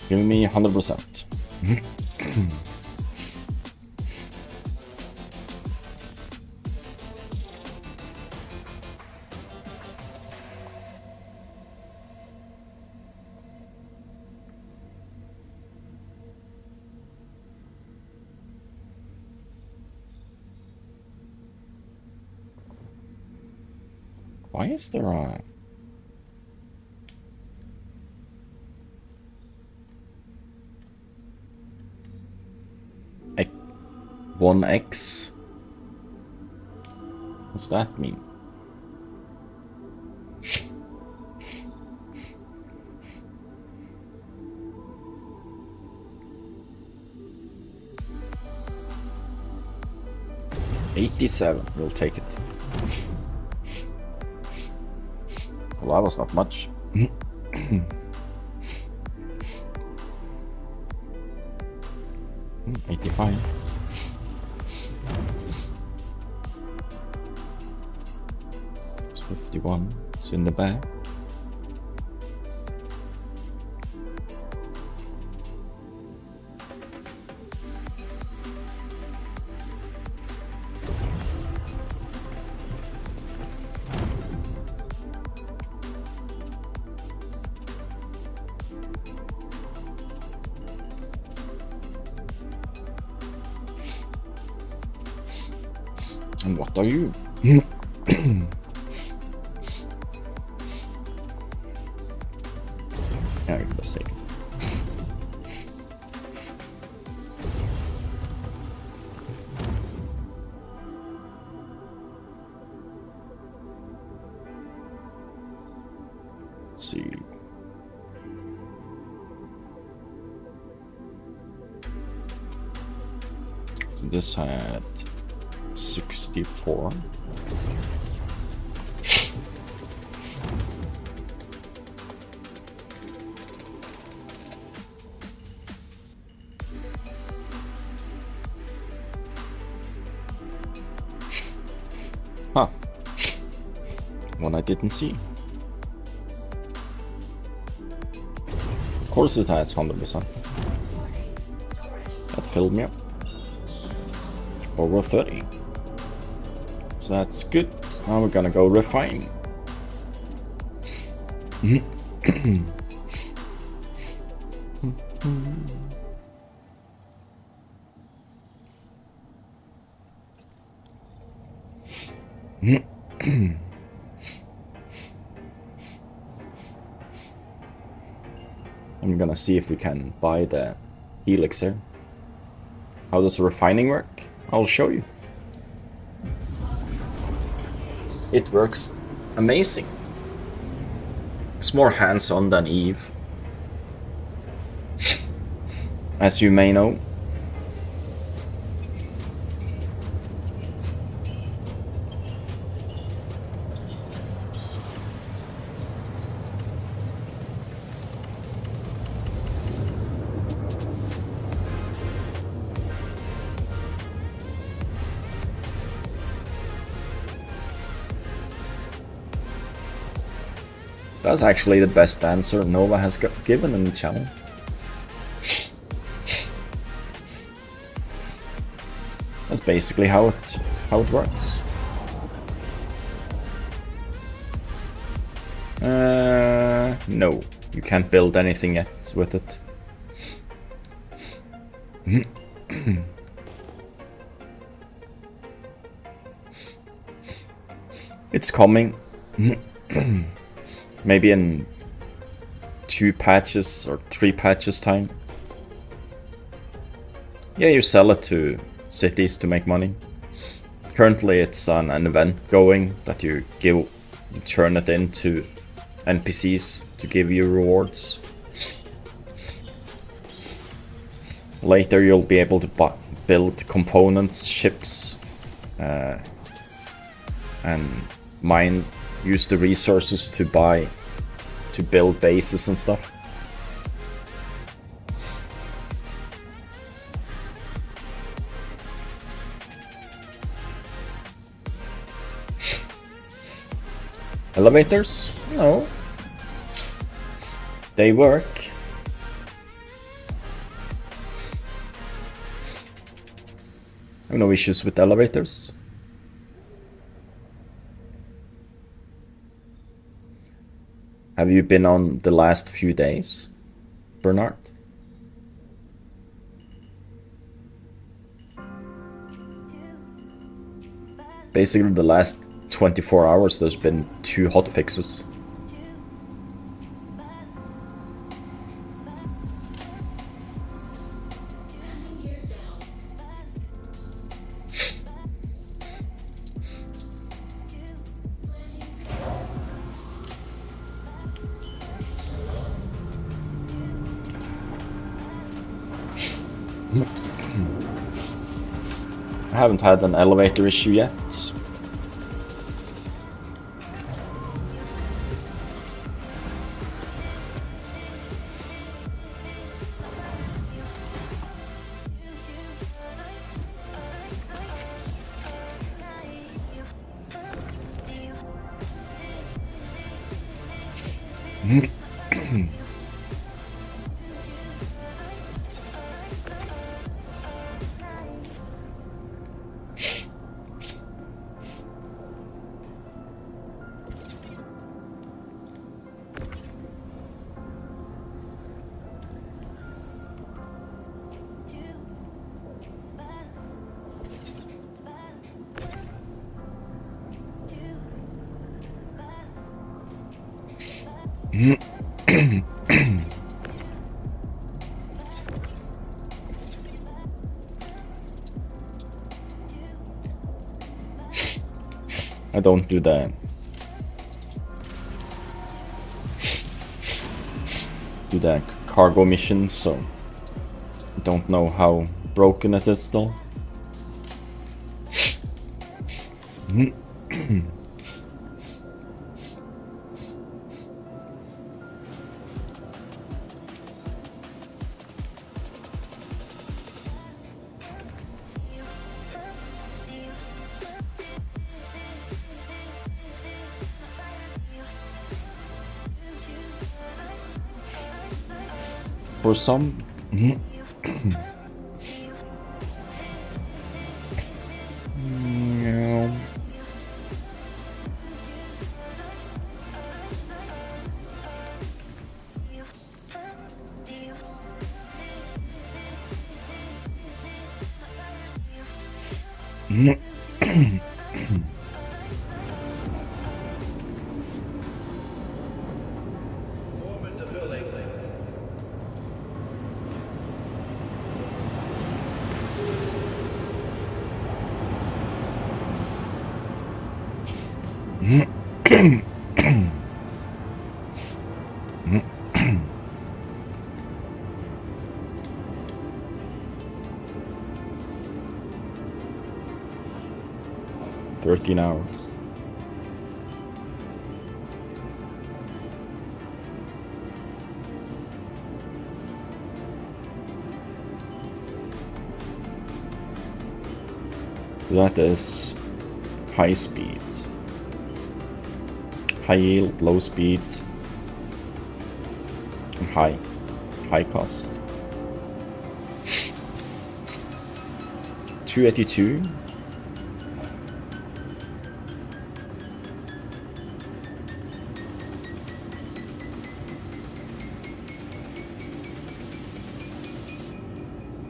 Give me 100%. Why is there a... One X? What's that mean? $87, we'll take it. Well, that was not much. 85. 51, it's in the back. And what are you? Yeah, let's take it. Let's see. So this had 64. Huh. One I didn't see. Of course it has 100%. That filled me up. Over 30. So that's good. Now we're gonna go refine. I'm gonna see if we can buy the helix here. How does refining work? I'll show you. It works amazing. It's more hands-on than Eve, as you may know. That's actually the best answer Nova has given in the channel. That's basically how it works. No, you can't build anything yet with it. It's coming. Maybe in 2 patches or 3 patches time. Yeah, you sell it to cities to make money. Currently it's an event going that you turn it into NPCs to give you rewards. Later you'll be able to build components, ships, and use the resources to build bases and stuff. Elevators? No. They work. I have no issues with elevators. Have you been on the last few days, Bernard? Basically the last 24 hours there's been 2 hotfixes. I haven't had an elevator issue yet. I don't do that. Do that cargo missions, so I don't know how broken it is still. For some... ...13 hours. So that is high speed, high yield, low speed, and high cost. 282.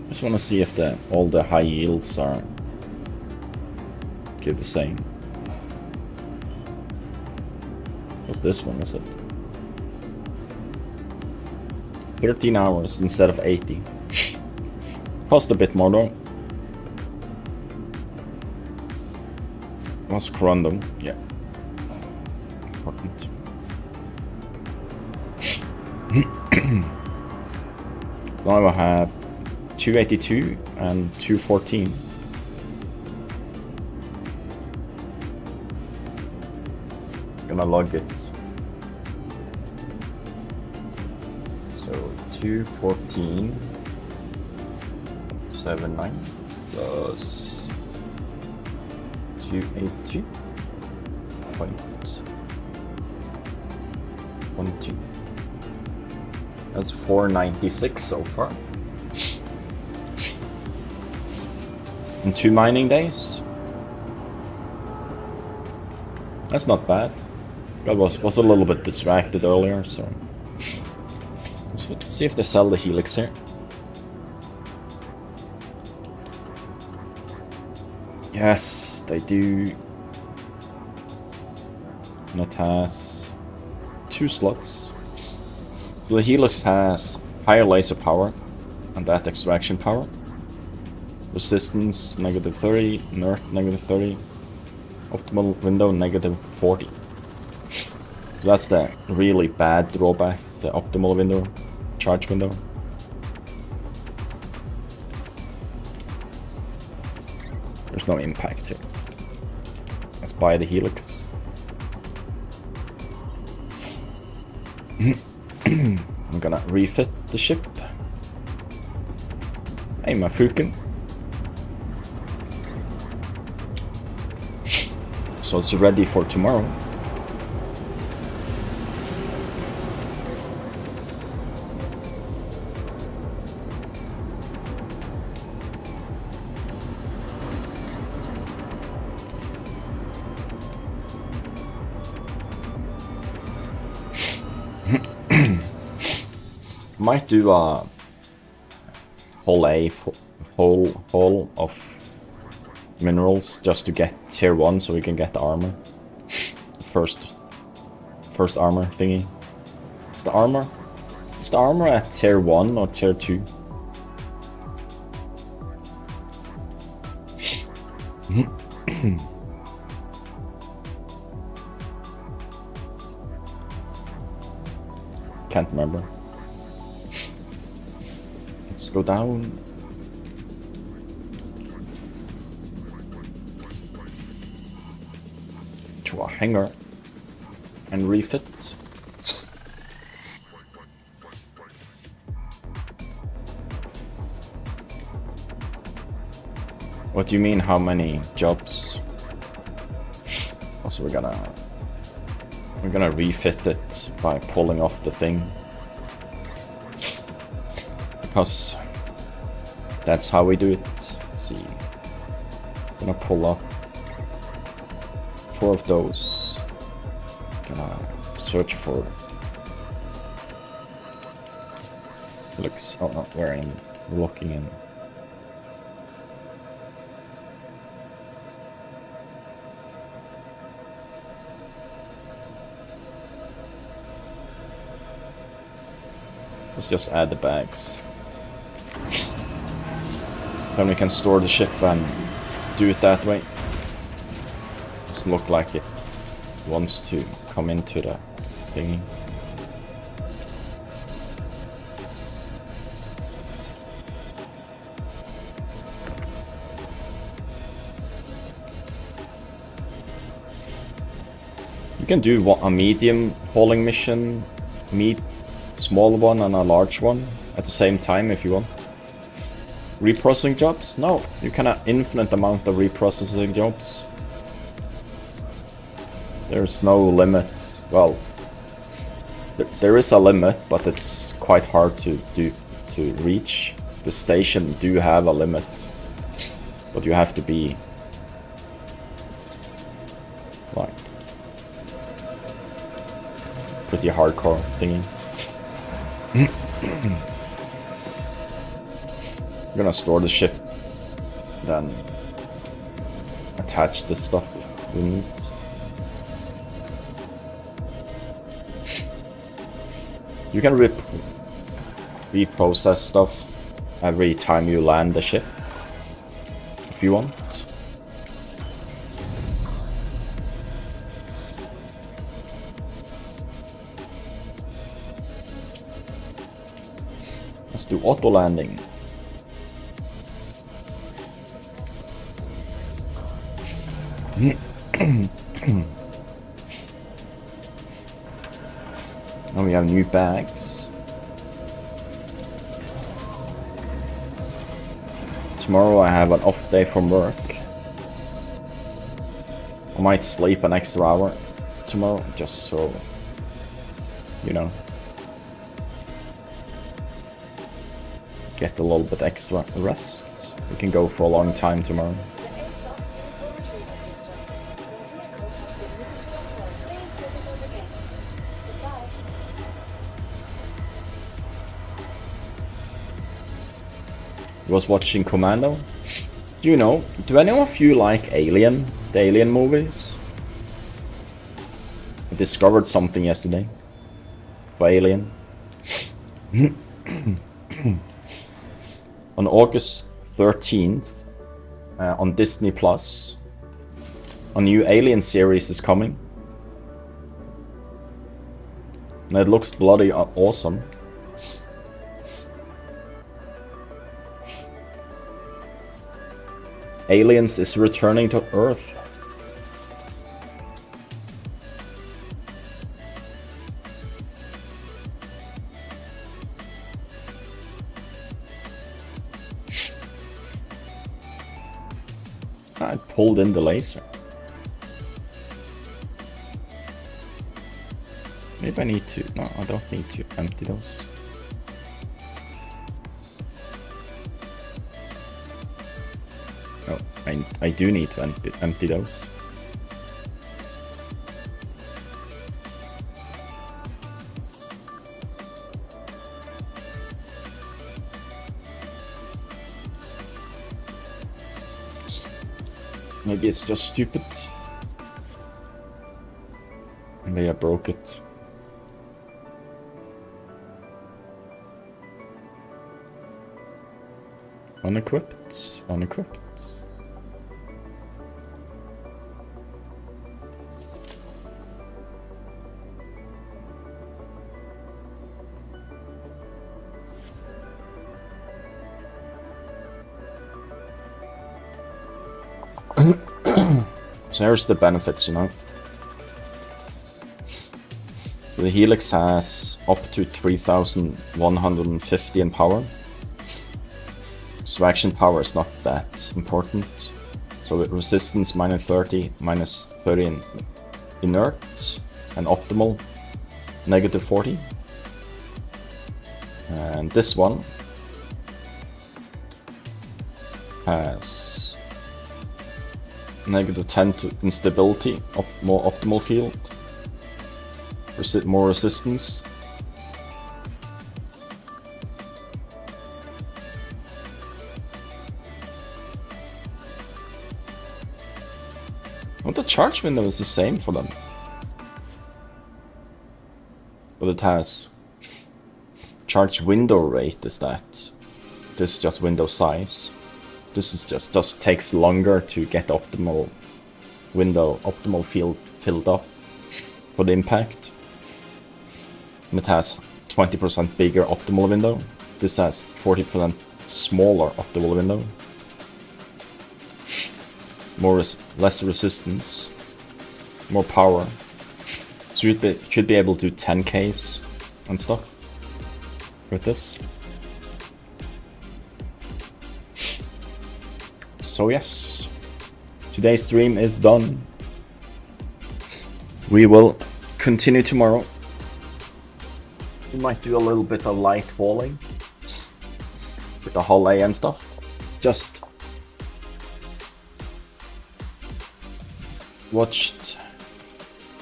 Just want to see if all the high yields are give the same. What's this one, is it? 13 hours instead of 80. Cost a bit more though. What's Corundum? Yeah. Important. So now I have 282 and 214. Gonna log it. So 214.79 plus 282.12. That's 496 so far. In 2 mining days. That's not bad. I was a little bit distracted earlier, so let's see if they sell the Helix here. Yes, they do. And it has 2 slots. So the Helix has higher laser power and that extraction power. Resistance -30, inert -30, optimal window -40. So that's the really bad drawback, the optimal window, charge window. There's no impact here. Let's buy the Helix. I'm gonna refit the ship. Hey, my Fukin. So it's ready for tomorrow. Might do a haul of minerals just to get tier 1 so we can get the armor. First armor thingy. Is the armor? Is the armor at tier 1 or tier 2? Can't remember. Let's go down. To a hangar and refit. What do you mean, how many jobs? Also, we're gonna refit it by pulling off the thing, because that's how we do it. Let's see, gonna pull up 4 of those. Gonna search for looks. Oh no, where I'm looking in. Let's just add the bags. Then we can store the ship and do it that way. Doesn't look like it wants to come into the thingy. You can do a medium hauling mission, small one and a large one at the same time if you want. Reprocessing jobs? No, you can have infinite amount of reprocessing jobs. There's no limit. Well, there is a limit, but it's quite hard to reach. The station do have a limit, but you have to be like pretty hardcore thingy. I'm gonna store the ship, then attach the stuff we need. You can reprocess stuff every time you land the ship, if you want. Let's do auto landing. Now we have new bags. Tomorrow I have an off day from work. I might sleep an extra hour tomorrow, just so you know. Get a little bit extra rest. We can go for a long time tomorrow. Was watching Commando. Do you know, do any of you like Alien? The Alien movies? I discovered something yesterday for Alien. On August 13th, on Disney Plus, a new Alien series is coming. And it looks bloody awesome. Aliens is returning to Earth. I pulled in the laser. Maybe I need to. No, I don't need to empty those. Oh, I do need to empty those. Maybe it's just stupid. Maybe I broke it. Unequipped. Unequipped. So here's the benefits, you know. The Helix has up to 3150 in power. So action power is not that important. So with resistance minus 30 in inert, and optimal negative 40. And this one has negative 10 to instability, more optimal field, more resistance. Well, the charge window is the same for them, but it has charge window rate is that. This is just window size. This is just takes longer to get optimal field filled up for the impact. And it has 20% bigger optimal window. This has 40% smaller optimal window. Less resistance, more power. So you should be able to do 10Ks and stuff with this. So yes, today's stream is done. We will continue tomorrow. We might do a little bit of light walling with the Hull A and stuff. Just watched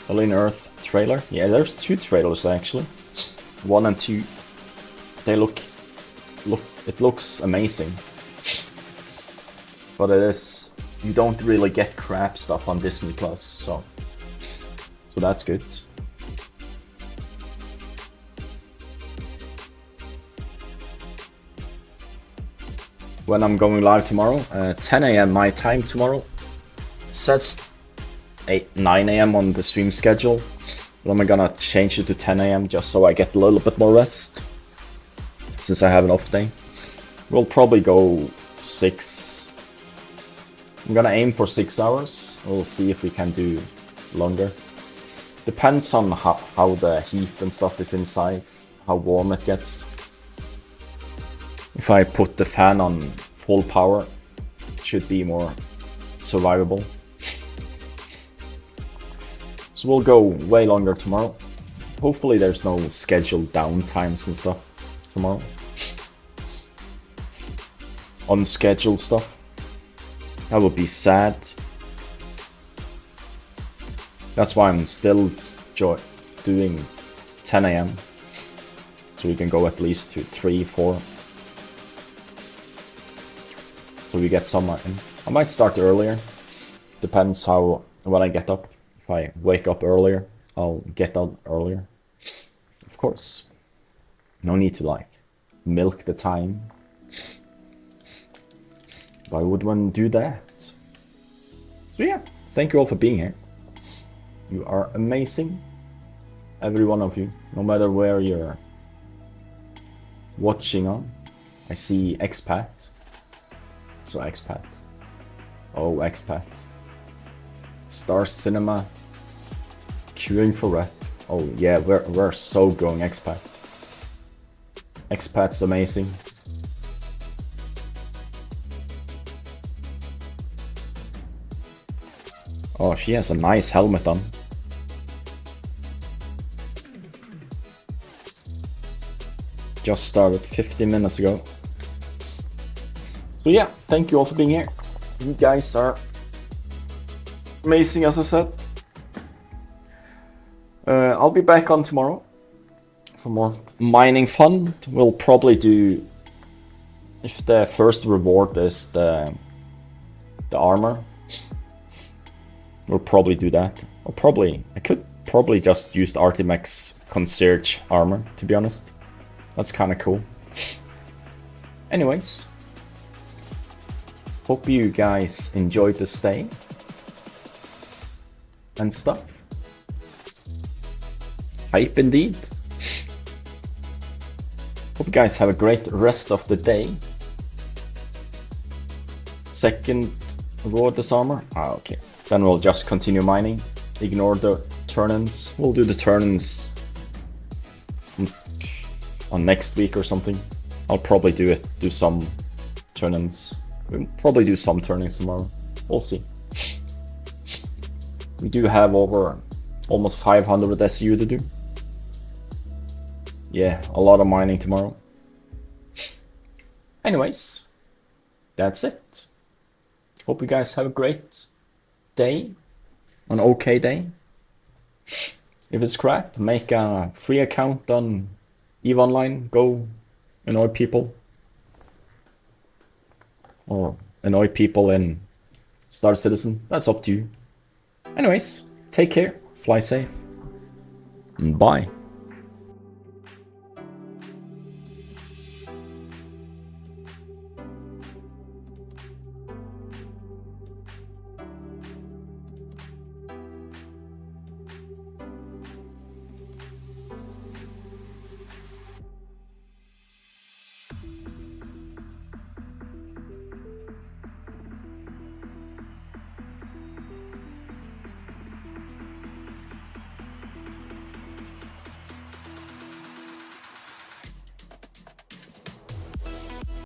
Alien Earth trailer. Yeah, there's 2 trailers actually. 1 and 2. They it looks amazing. But you don't really get crap stuff on Disney Plus, so that's good. When I'm going live tomorrow, 10 AM my time tomorrow. It says 9 AM on the stream schedule, but I'm gonna change it to 10 AM just so I get a little bit more rest, since I have an off day. We'll probably go 6. I'm gonna aim for 6 hours. We'll see if we can do longer. Depends on how the heat and stuff is inside, how warm it gets. If I put the fan on full power, it should be more survivable. So we'll go way longer tomorrow. Hopefully there's no scheduled downtimes and stuff tomorrow. Unscheduled stuff. That would be sad. That's why I'm still doing 10 AM. So we can go at least to 3, 4. So we get some in. I might start earlier. Depends when I get up. If I wake up earlier, I'll get up earlier. Of course. No need to milk the time. Why would one do that? So yeah, thank you all for being here. You are amazing. Every one of you, no matter where you're watching on. I see expat. So expat. Oh, expat. Star Cinema. Queuing for rep. Oh yeah, we're so going expat. Expat's amazing. Oh, she has a nice helmet on. Just started 15 minutes ago. So yeah, thank you all for being here. You guys are amazing, as I said. I'll be back on tomorrow for more mining fun. We'll probably do, if the first reward is the armor, we'll probably do that. I could probably just use the Artimex Concierge armor, to be honest. That's kind of cool. Anyways, Hope you guys enjoyed the stay and stuff. Hype indeed. Hope you guys have a great rest of the day. Second reward disarmor. Okay. Then we'll just continue mining. Ignore the turn-ins. We'll do the turn-ins on next week or something. I'll probably do some turn-ins. We'll probably do some turn-ins tomorrow. We'll see. We do have over almost 500 SU to do. Yeah, a lot of mining tomorrow. Anyways, that's it. Hope you guys have a great day. An okay day. If it's crap, make a free account on EVE Online. Go annoy people. Or annoy people in Star Citizen. That's up to you. Anyways, take care. Fly safe. And bye.